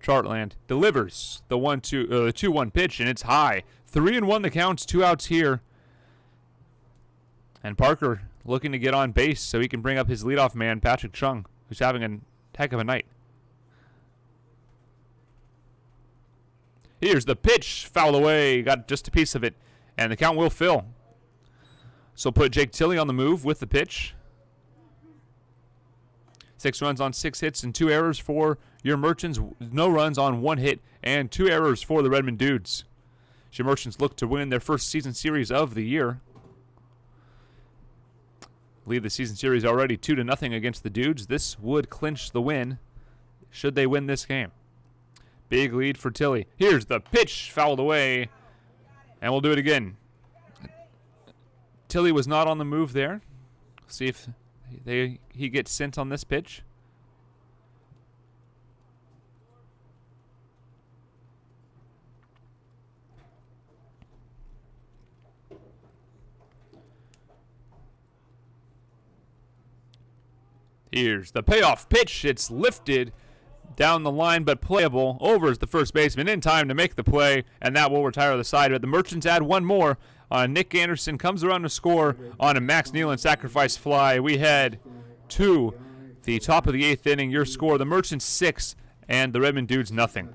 Chartland delivers the 2-1 pitch, and it's high. 3-1 the counts, 2 outs here. And Parker looking to get on base so he can bring up his leadoff man, Patrick Chung, who's having a heck of a night. Here's the pitch, fouled away, got just a piece of it, and the count will fill. So put Jake Tilley on the move with the pitch. 6 runs on 6 hits and 2 errors for your Merchants. No runs on 1 hit and 2 errors for the Redmond Dudes. Your Merchants look to win their first season series of the year. Lead the season series already 2-0 against the Dudes. This would clinch the win should they win this game. Big lead for Tilley. Here's the pitch, fouled away, and we'll do it again. Tilley was not on the move there. See if he gets sent on this pitch. Here's the payoff pitch. It's lifted down the line, but playable. Over is the first baseman in time to make the play, and that will retire the side. But the Merchants add one more. Nick Anderson comes around to score on a Max Nealon sacrifice fly. We head to the top of the 8th inning. Your score, the Merchants 6 and the Redmond Dudes nothing.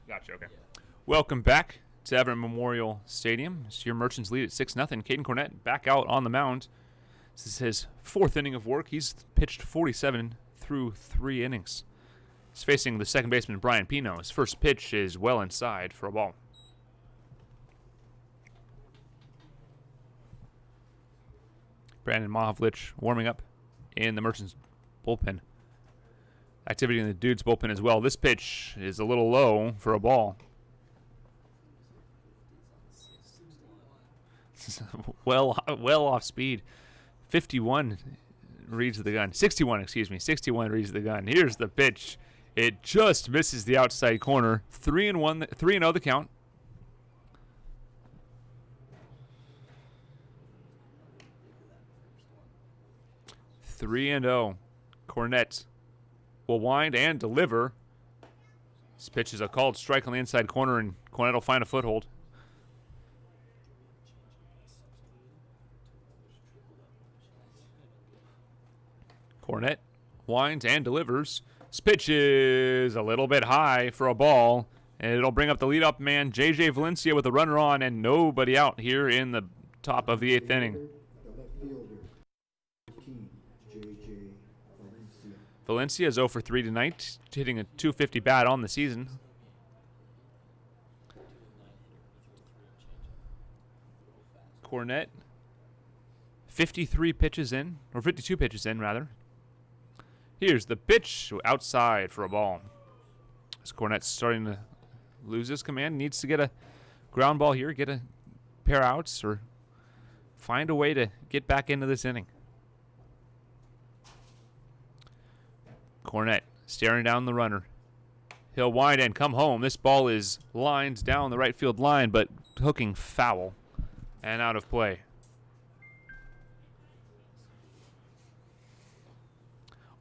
Gotcha, okay. Welcome back to Everett Memorial Stadium. It's your Merchants lead at 6-0. Caden Cornett back out on the mound. This is his 4th inning of work. He's pitched 47 through 3 innings. He's facing the second baseman, Brian Pino. His first pitch is well inside for a ball. Brandon Mahovlich warming up in the Merchants bullpen. Activity in the Dudes bullpen as well. This pitch is a little low for a ball. well off speed. 51 reads the gun. 61, excuse me. 61 reads the gun. Here's the pitch. It just misses the outside corner. 3-1, 3-0 the count. Three and 0. Cornett will wind and deliver. This pitch is a called strike on the inside corner, and Cornett will find a foothold. Cornett winds and delivers. This pitch is a little bit high for a ball, and it'll bring up the leadoff man, J.J. Valencia, with a runner on and nobody out here in the top of the 8th inning. The left fielder, 15, J.J. Valencia. Valencia is 0 for 3 tonight, hitting a .250 bat on the season. Cornett, 53 pitches in, or 52 pitches in, rather. Here's the pitch outside for a ball. As Cornett's starting to lose his command, needs to get a ground ball here, get a pair outs, or find a way to get back into this inning. Cornett staring down the runner. He'll wind and come home. This ball is lined down the right field line, but hooking foul and out of play.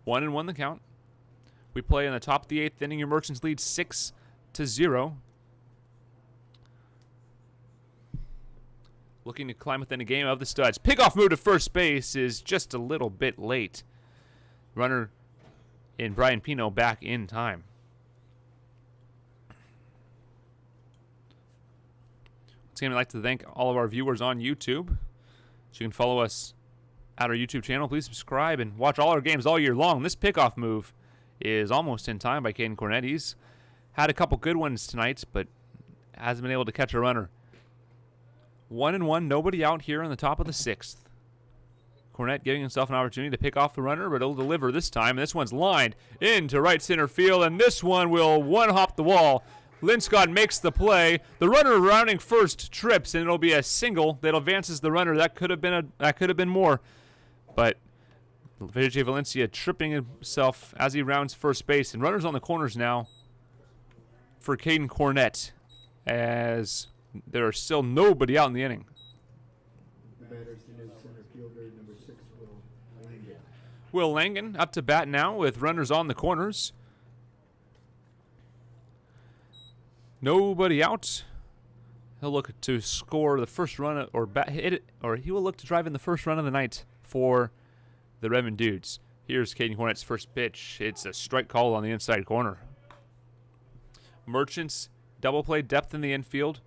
1-1 the count. We play in the top of the 8th inning. Your Merchants lead 6-0. Looking to climb within a game of the studs. Pickoff move to first base is just a little bit late. Runner in Brian Pino back in time. Once again, I'd like to thank all of our viewers on YouTube. So you can follow us at our YouTube channel. Please subscribe and watch all our games all year long. This pickoff move is almost in time by Caden Cornett. He's had a couple good ones tonight, but hasn't been able to catch a runner. 1-1, nobody out here in the top of the 6th. Cornett giving himself an opportunity to pick off the runner, but he'll deliver this time. And this one's lined into right center field, and this one will one-hop the wall. Linscott makes the play. The runner rounding first trips, and it'll be a single that advances the runner. That could have been more. But J.J. Valencia tripping himself as he rounds first base. And runners on the corners now for Caden Cornett, as there are still nobody out in the inning. Batters the new center fielder, number 6, Will Langen. Will Langen up to bat now with runners on the corners. Nobody out. He'll look to score the first run hit it, or he will look to drive in the first run of the night for the Redmond Dudes. Here's Caden Cornett's first pitch. It's a strike call on the inside corner. Merchants double play, depth in the infield.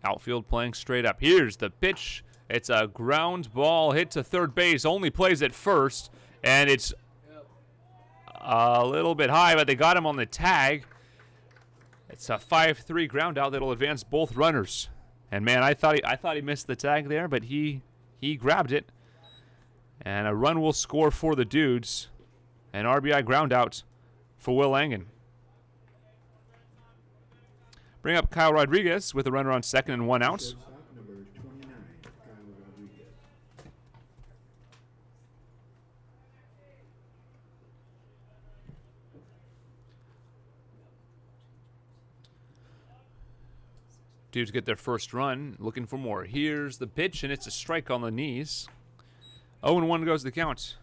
Outfield playing straight up. Here's the pitch. It's a ground ball hit to third base. Only plays at first, and it's a little bit high, but they got him on the tag. It's a 5-3 ground out that'll advance both runners. And man, I thought he missed the tag there, but he grabbed it. And a run will score for the Dudes. An RBI ground out for Will Langen. Bring up Kyle Rodriguez with a runner on second and one out. Shortstop, number 29, Kyle Rodriguez. Dudes get their first run, looking for more. Here's the pitch, and it's a strike on the knees. 0-1 goes the count.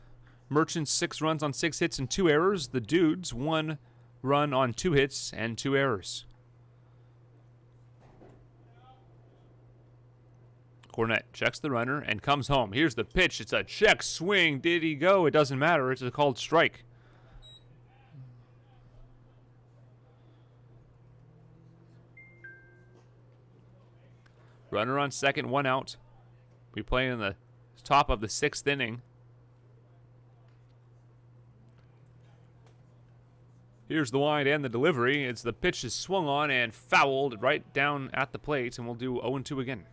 Merchants 6 runs on 6 hits and 2 errors. The Dudes 1 run on 2 hits and 2 errors. Cornett checks the runner and comes home. Here's the pitch. It's a check swing. Did he go? It doesn't matter. It's a called strike. Runner on second, 1 out. We play in the top of the 6th inning. Here's the wind and the delivery. It's the pitch is swung on and fouled right down at the plate, and we'll do 0-2 again.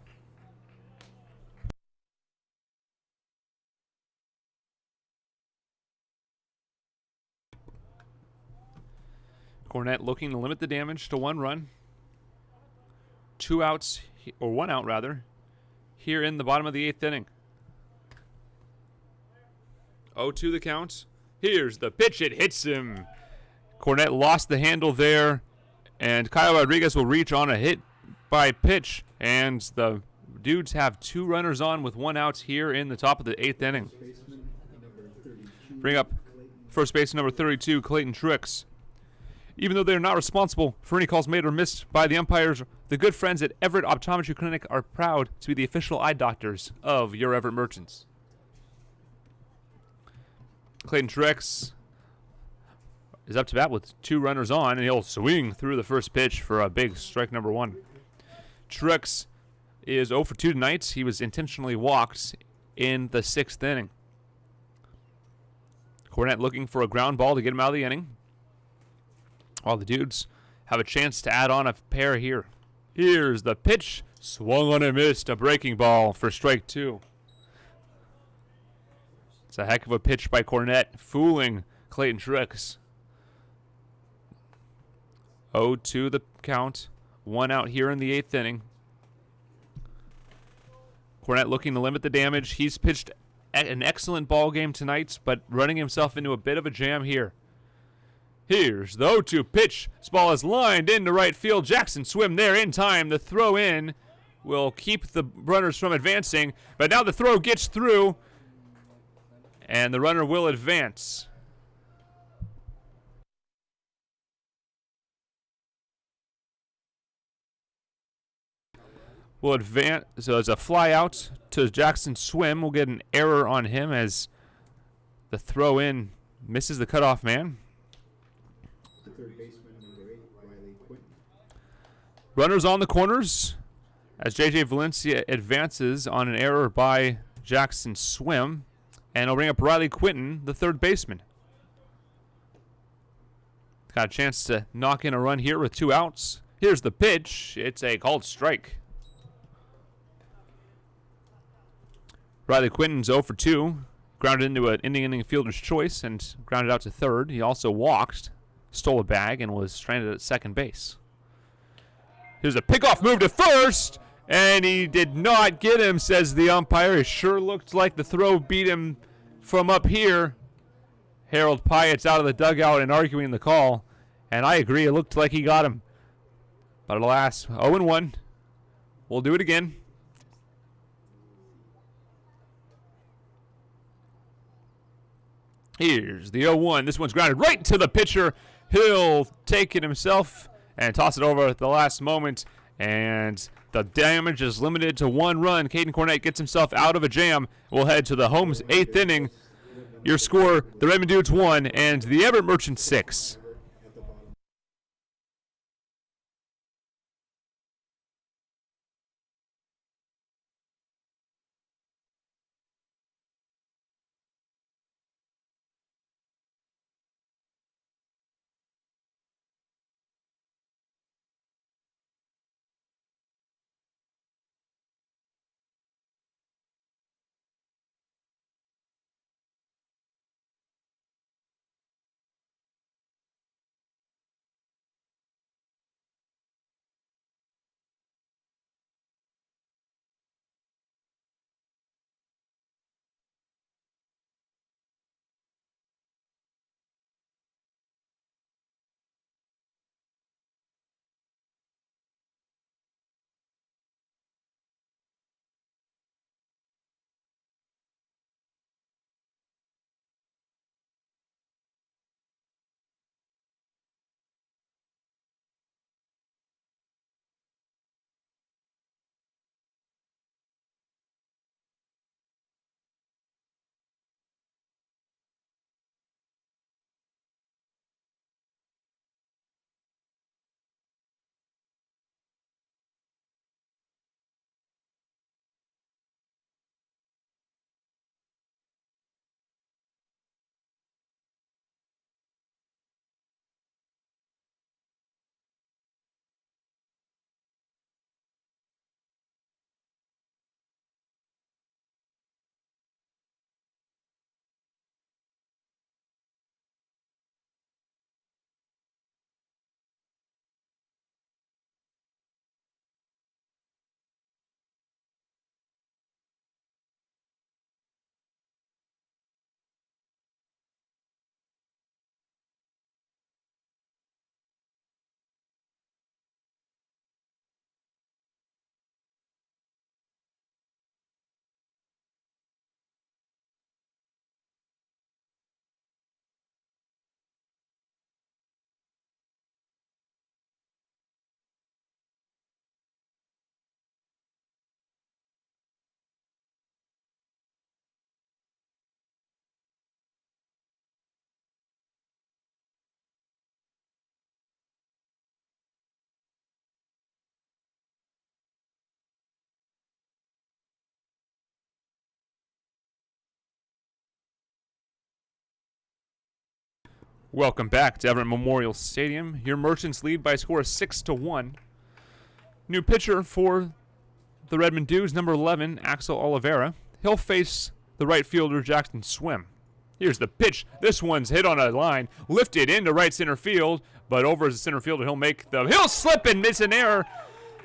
Cornett looking to limit the damage to 1 run. 2 outs, or 1 out rather, here in the bottom of the 8th inning. 0-2 the count. Here's the pitch. It hits him. Cornette lost the handle there, and Kyle Rodriguez will reach on a hit by pitch, and the Dudes have 2 runners on with 1 out here in the top of the 8th inning. Bring up first base number 32, Clayton Truex. Even though they're not responsible for any calls made or missed by the umpires, the good friends at Everett Optometry Clinic are proud to be the official eye doctors of your Everett Merchants. Clayton Truex is up to bat with 2 runners on, and he'll swing through the first pitch for a big strike number 1. Truex is 0 for 2 tonight. He was intentionally walked in the 6th inning. Cornette looking for a ground ball to get him out of the inning, while the Dudes have a chance to add on a pair here. Here's the pitch. Swung on and missed. A breaking ball for strike 2. It's a heck of a pitch by Cornette, fooling Clayton Truex. 0-2 the count. 1 out here in the 8th inning. Cornette looking to limit the damage. He's pitched an excellent ball game tonight, but running himself into a bit of a jam here. Here's the 0-2 pitch. This ball is lined into right field. Jackson Swim there in time. The throw in will keep the runners from advancing, but now the throw gets through, and the runner will advance. Will advance, so it's a fly out to Jackson Swim. We'll get an error on him as the throw in misses the cutoff man. Third baseman number 8, Riley Quinton. Runners on the corners as J.J. Valencia advances on an error by Jackson Swim, and he'll bring up Riley Quinton, the third baseman. Got a chance to knock in a run here with 2 outs. Here's the pitch. It's a called strike. Riley Quinton's 0 for 2. Grounded into an inning fielder's choice and grounded out to third. He also walked, stole a bag, and was stranded at second base. Here's a pickoff move to first, and he did not get him, says the umpire. It sure looked like the throw beat him from up here. Harold Pyatt's out of the dugout and arguing the call, and I agree, it looked like he got him. But alas, 0-1. We'll do it again. Here's the 0-1. This one's grounded right to the pitcher. He'll take it himself and toss it over at the last moment. And the damage is limited to 1 run. Caden Cornette gets himself out of a jam. We'll head to the home's 8th inning. Your score, the Redmond Dudes 1 and the Everett Merchants 6. Welcome back to Everett Memorial Stadium. Your Merchants lead by a score of 6-1. New pitcher for the Redmond Dudes, number 11, Axel Oliveira. He'll face the right fielder, Jackson Swim. Here's the pitch. This one's hit on a line, lifted into right center field, but over as a center fielder, he'll slip and miss an error.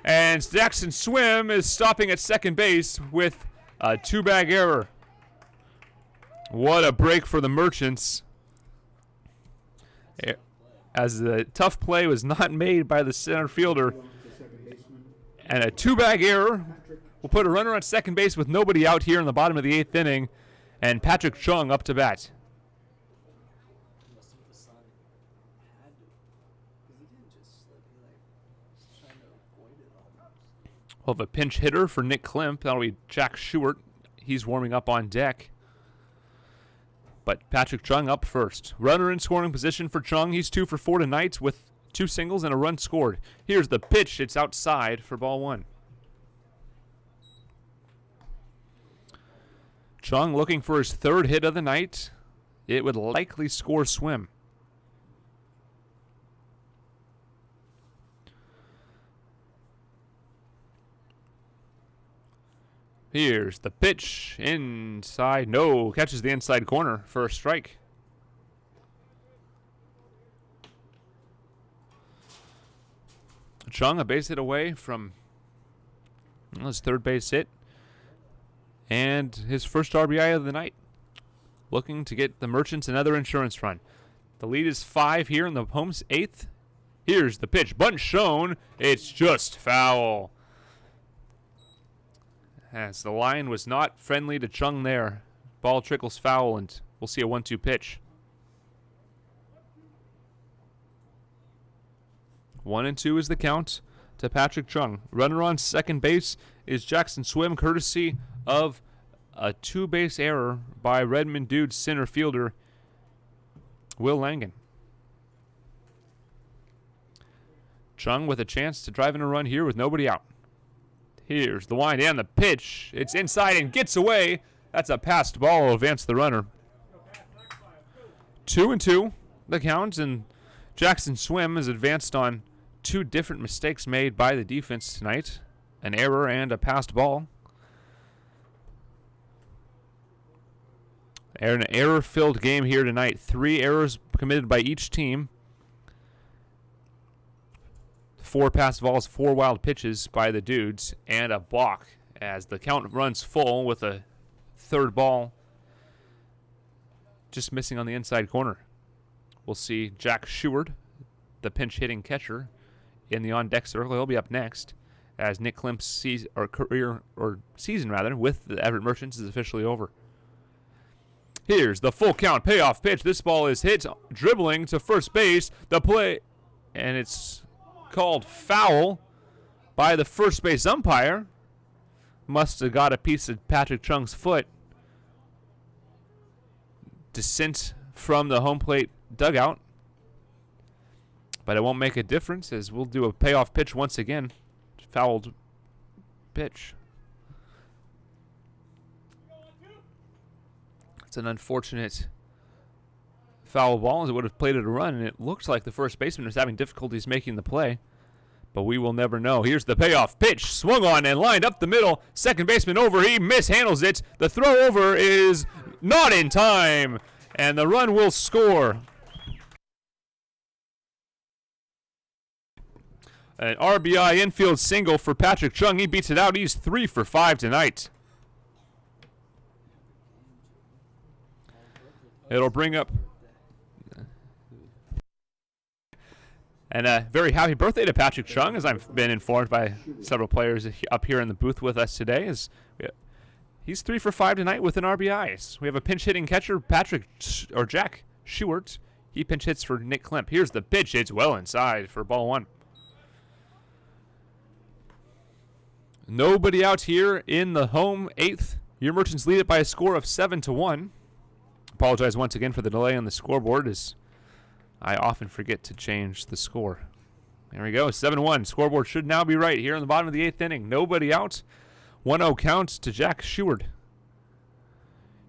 And Jackson Swim is stopping at second base with a two-bag error. What a break for the Merchants, as the tough play was not made by the center fielder. And a two-bag error will put a runner on second base with nobody out here in the bottom of the 8th inning. And Patrick Chung up to bat. We'll have a pinch hitter for Nick Klimp. That'll be Jack Schubert. He's warming up on deck. But Patrick Chung up first. Runner in scoring position for Chung. He's 2 for 4 tonight with 2 singles and a run scored. Here's the pitch. It's outside for ball 1. Chung looking for his 3rd hit of the night. It would likely score Swim. Here's the pitch. Inside. No. Catches the inside corner for a strike. Chung, a base hit away from his 3rd base hit. And his first RBI of the night. Looking to get the Merchants another insurance run. The lead is 5 here in the home's 8th. Here's the pitch. Bunt shown. It's just foul. As the line was not friendly to Chung there. Ball trickles foul, and we'll see a 1-2 pitch. 1-2 is the count to Patrick Chung. Runner on second base is Jackson Swim, courtesy of a 2-base error by Redmond Dudes center fielder Will Langen. Chung with a chance to drive in a run here with nobody out. Here's the wind and the pitch. It's inside and gets away. That's a passed ball. Will advance the runner. 2-2 the count, and Jackson Swim has advanced on 2 different mistakes made by the defense tonight. An error and a passed ball. An error-filled game here tonight. 3 errors committed by each team. 4 passed balls, 4 wild pitches by the Dudes, and a balk as the count runs full with a 3rd ball just missing on the inside corner. We'll see Jack Schubert, the pinch-hitting catcher, in the on-deck circle. He'll be up next as Nick Klimp's season with the Everett Merchants is officially over. Here's the full count payoff pitch. This ball is hit dribbling to first base. The play, and it's called foul by the first base umpire. Must have got a piece of Patrick Chung's foot. Descent from the home plate dugout. But it won't make a difference as we'll do a payoff pitch once again. Fouled pitch. It's an unfortunate foul ball as it would have played it a run, and it looks like the first baseman is having difficulties making the play. But we will never know. Here's the payoff pitch. Swung on and lined up the middle. Second baseman over. He mishandles it. The throw over is not in time, and the run will score. An RBI infield single for Patrick Chung. He beats it out. He's 3 for 5 tonight. It'll bring up and a very happy birthday to Patrick Chung, as I've been informed by several players up here in the booth with us today. He's 3 for 5 tonight with an RBI. We have a pinch hitting catcher, Jack Schubert. He pinch hits for Nick Klimp. Here's the pitch. It's well inside for ball 1. Nobody out here in the home 8th. Your Merchants lead it by a score of 7-1. Apologize once again for the delay on the scoreboard, as I often forget to change the score. There we go, 7-1. Scoreboard should now be right here in the bottom of the 8th inning. Nobody out. 1-0 count to Jack Schubert.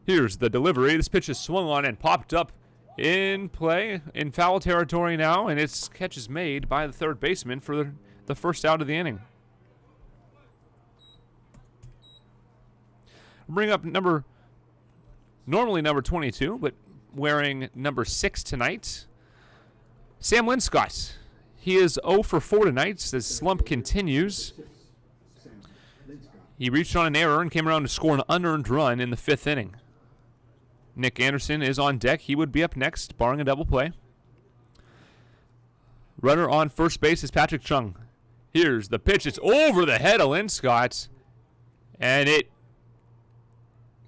Here's the delivery. This pitch is swung on and popped up in play in foul territory now, and its catch is made by the third baseman for the first out of the inning. Bring up normally number 22, but wearing number 6 tonight, Sam Linscott. He is 0 for 4 tonight. The slump continues. He reached on an error and came around to score an unearned run in the 5th inning. Nick Anderson is on deck. He would be up next, barring a double play. Runner on first base is Patrick Chung. Here's the pitch. It's over the head of Linscott, and it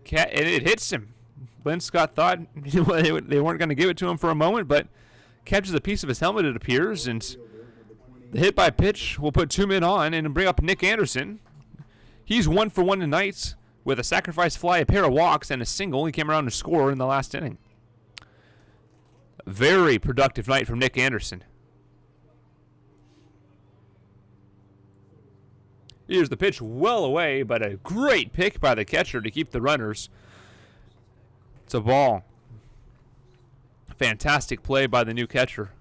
hits him. Linscott thought they weren't going to give it to him for a moment, but catches a piece of his helmet, it appears, and the hit by pitch will put 2 men on and bring up Nick Anderson. He's 1 for 1 tonight with a sacrifice fly, a pair of walks, and a single. He came around to score in the last inning. Very productive night from Nick Anderson. Here's the pitch, well away, but a great pick by the catcher to keep the runners. It's a ball. Fantastic play by the new catcher.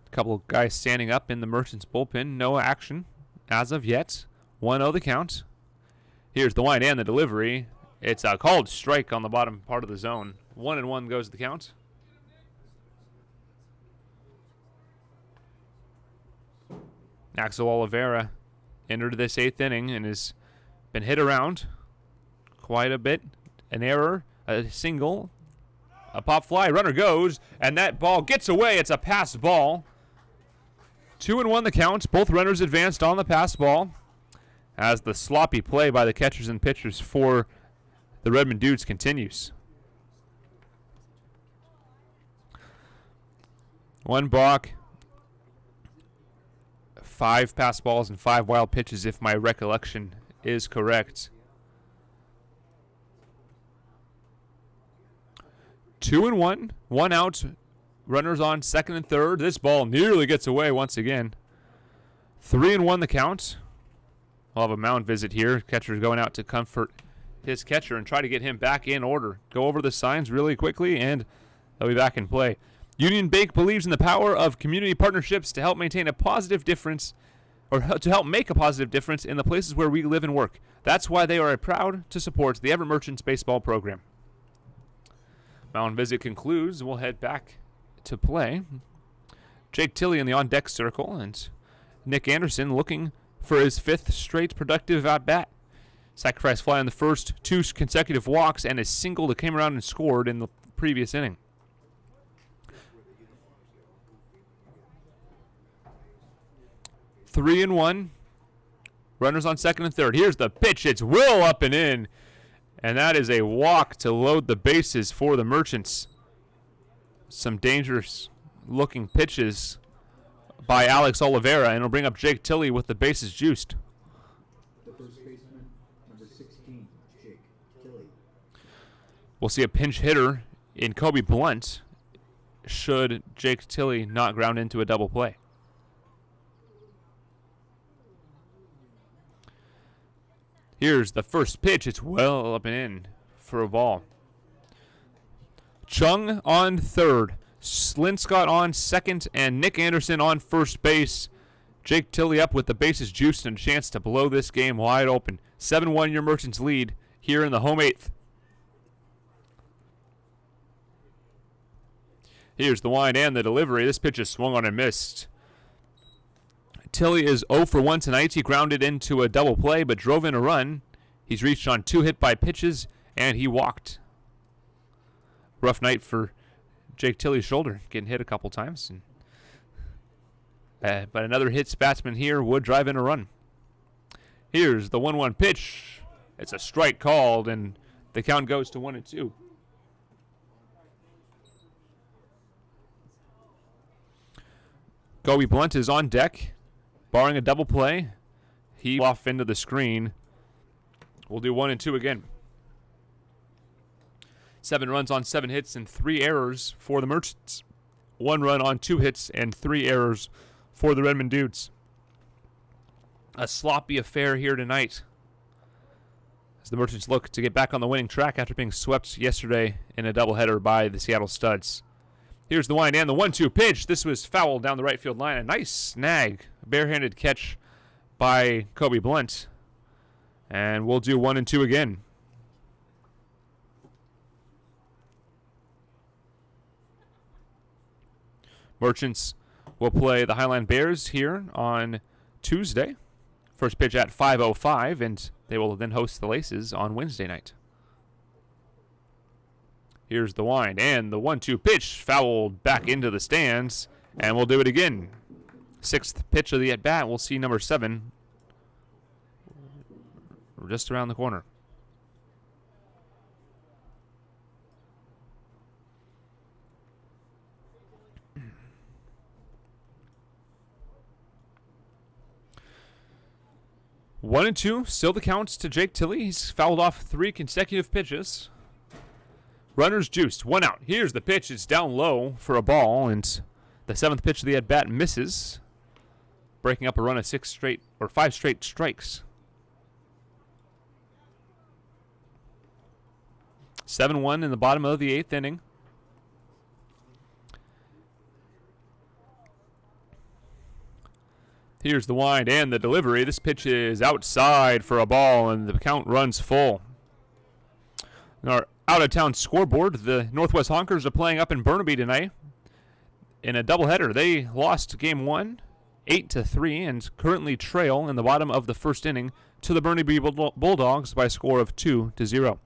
A couple of guys standing up in the Merchants bullpen. No action as of yet. 1-0 the count. Here's the wind and the delivery. It's a called strike on the bottom part of the zone. 1-1 goes the count. Axel Oliveira entered this 8th inning and has been hit around quite a bit. An error, a single, a pop fly, runner goes, and that ball gets away. It's a pass ball. 2-1 the count. Both runners advanced on the pass ball as the sloppy play by the catchers and pitchers for the Redmond Dudes continues. 1 balk, 5 pass balls and 5 wild pitches, if my recollection is correct. 2-1, 1 out, runners on second and third. This ball nearly gets away once again. 3-1 the count. We'll have a mound visit here. Catcher's going out to comfort his catcher and try to get him back in order. Go over the signs really quickly, and they'll be back in play. Union Bank believes in the power of community partnerships to help maintain a positive difference, or to help make a positive difference in the places where we live and work. That's why they are proud to support the Everett Merchants baseball program. Mound visit concludes, and we'll head back to play. Jake Tilley in the on-deck circle, and Nick Anderson looking for his 5th straight productive at-bat. Sacrifice fly on the first 2 consecutive walks, and a single that came around and scored in the previous inning. Three and 1. Runners on second and third. Here's the pitch. It's well up and in. And that is a walk to load the bases for the Merchants. Some dangerous looking pitches by Alex Oliveira, and it'll bring up Jake Tilley with the bases juiced. The first baseman, number 16, Jake Tilley. We'll see a pinch hitter in Kobe Blunt should Jake Tilley not ground into a double play. Here's the first pitch. It's well up and in for a ball. Chung on third. Linscott on second, and Nick Anderson on first base. Jake Tilley up with the bases juiced and a chance to blow this game wide open. 7-1 your Merchants lead here in the home 8th. Here's the wind and the delivery. This pitch is swung on and missed. Tilley is 0 for 1 tonight. He grounded into a double play but drove in a run. He's reached on 2 hit by pitches, and he walked. Rough night for Jake Tilley's shoulder, getting hit a couple times. But another hits batsman here would drive in a run. Here's the 1-1 pitch. It's a strike called, and the count goes to 1-2. Kobe Blunt is on deck. Barring a double play, he off into the screen. We'll do 1-2 again. 7 runs on 7 hits and 3 errors for the Merchants. 1 run on 2 hits and 3 errors for the Redmond Dudes. A sloppy affair here tonight as the Merchants look to get back on the winning track after being swept yesterday in a doubleheader by the Seattle Studs. Here's the wind and the 1-2 pitch. This was fouled down the right field line. A nice snag, barehanded catch by Kobe Blunt. And we'll do 1-2 again. Merchants will play the Highland Bears here on Tuesday. First pitch at 5:05, and they will then host the Laces on Wednesday night. Here's the wind and the 1-2 pitch, fouled back into the stands, and we'll do it again. Sixth pitch of the at-bat. We'll see number 7 just around the corner. One and two, still the counts to Jake Tilley. He's fouled off 3 consecutive pitches. Runners juiced, 1 out. Here's the pitch. It's down low for a ball, and the 7th pitch of the at-bat misses, breaking up a run of 5 straight strikes. 7-1 in the bottom of the 8th inning. Here's the wind and the delivery. This pitch is outside for a ball, and the count runs full. In our out-of-town scoreboard, the Northwest Honkers are playing up in Burnaby tonight in a doubleheader. They lost Game 1, 8-3, and currently trail in the bottom of the first inning to the Burnaby Bulldogs by a score of 2-0.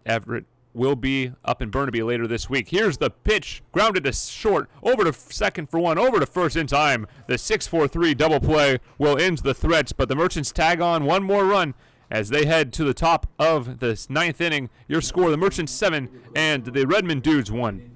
Everett will be up in Burnaby later this week. Here's the pitch, grounded to short, over to second for 1, over to first in time. The 6-4-3 double play will end the threats, but the Merchants tag on 1 more run as they head to the top of the 9th inning. Your score, the Merchants 7 and the Redmond Dudes 1.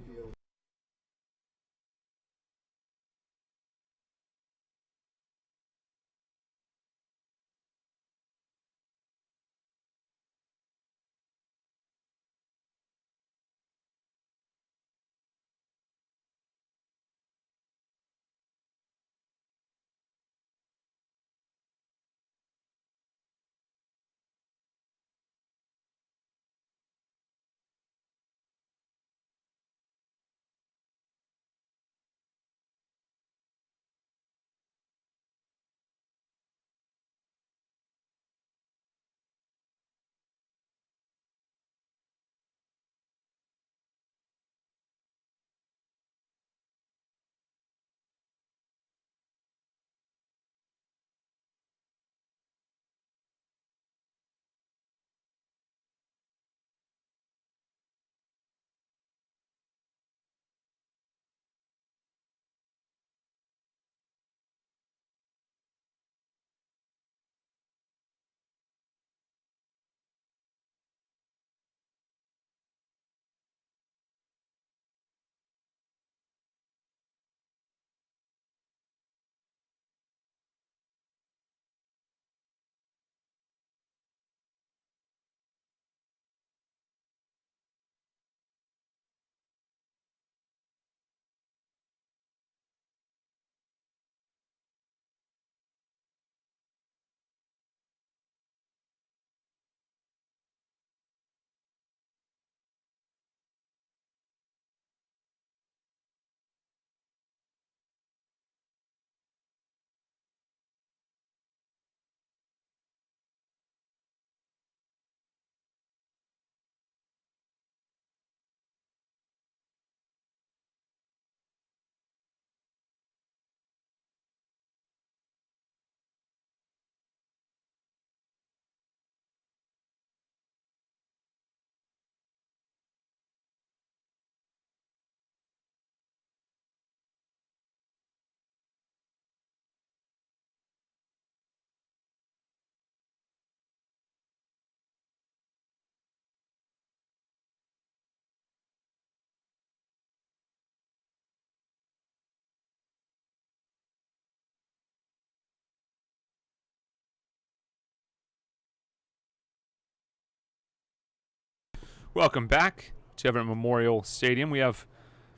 Welcome back to Everett Memorial Stadium. We have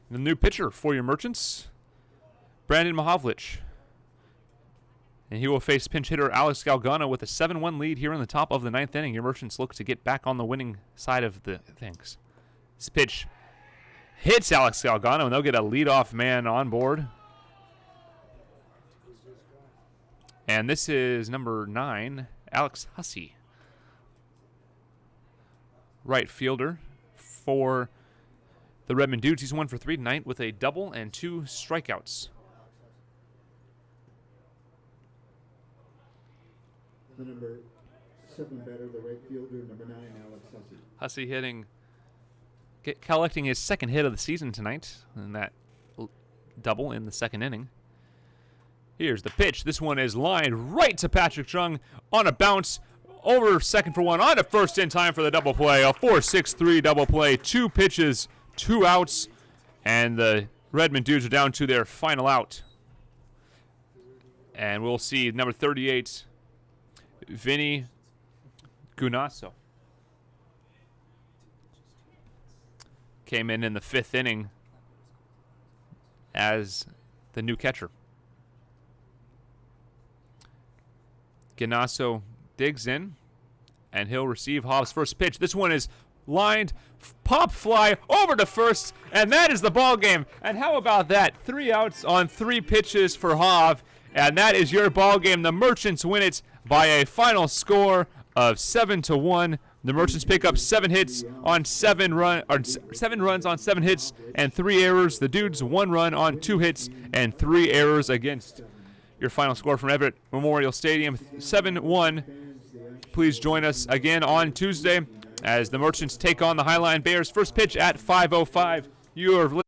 the new pitcher for your Merchants, Brandon Mahovlich. And he will face pinch hitter Alex Galgano with a 7-1 lead here in the top of the 9th inning. Your Merchants look to get back on the winning side of the things. This pitch hits Alex Galgano, and they'll get a leadoff man on board. And this is number 9, Alex Hussey. Right fielder for the Redmond Dudes. He's 1 for 3 tonight with a double and 2 strikeouts. The number 7 batter, the right fielder, number 9, Alex Hussey. Hussey collecting his second hit of the season tonight in that double in the 2nd inning. Here's the pitch. This one is lined right to Patrick Chung on a bounce over second for 1 on to first in time for the double play. A 4-6-3 double play. 2 pitches, 2 outs, and the Redmond Dudes are down to their final out. And we'll see number 38, Vinny Gunasso. Came in the 5th inning as the new catcher. Gunasso digs in, and he'll receive Hov's first pitch. This one is lined, pop fly over to first, and that is the ball game. And how about that? 3 outs on 3 pitches for Hov, and that is your ball game. The Merchants win it by a final score of 7-1. The Merchants pick up 7 hits on 7 runs on 7 hits and 3 errors. The Dudes 1 run on 2 hits and 3 errors against. Your final score from Everett Memorial Stadium, 7-1. Please join us again on Tuesday as the Merchants take on the Highline Bears. First pitch at 5:05. You are listening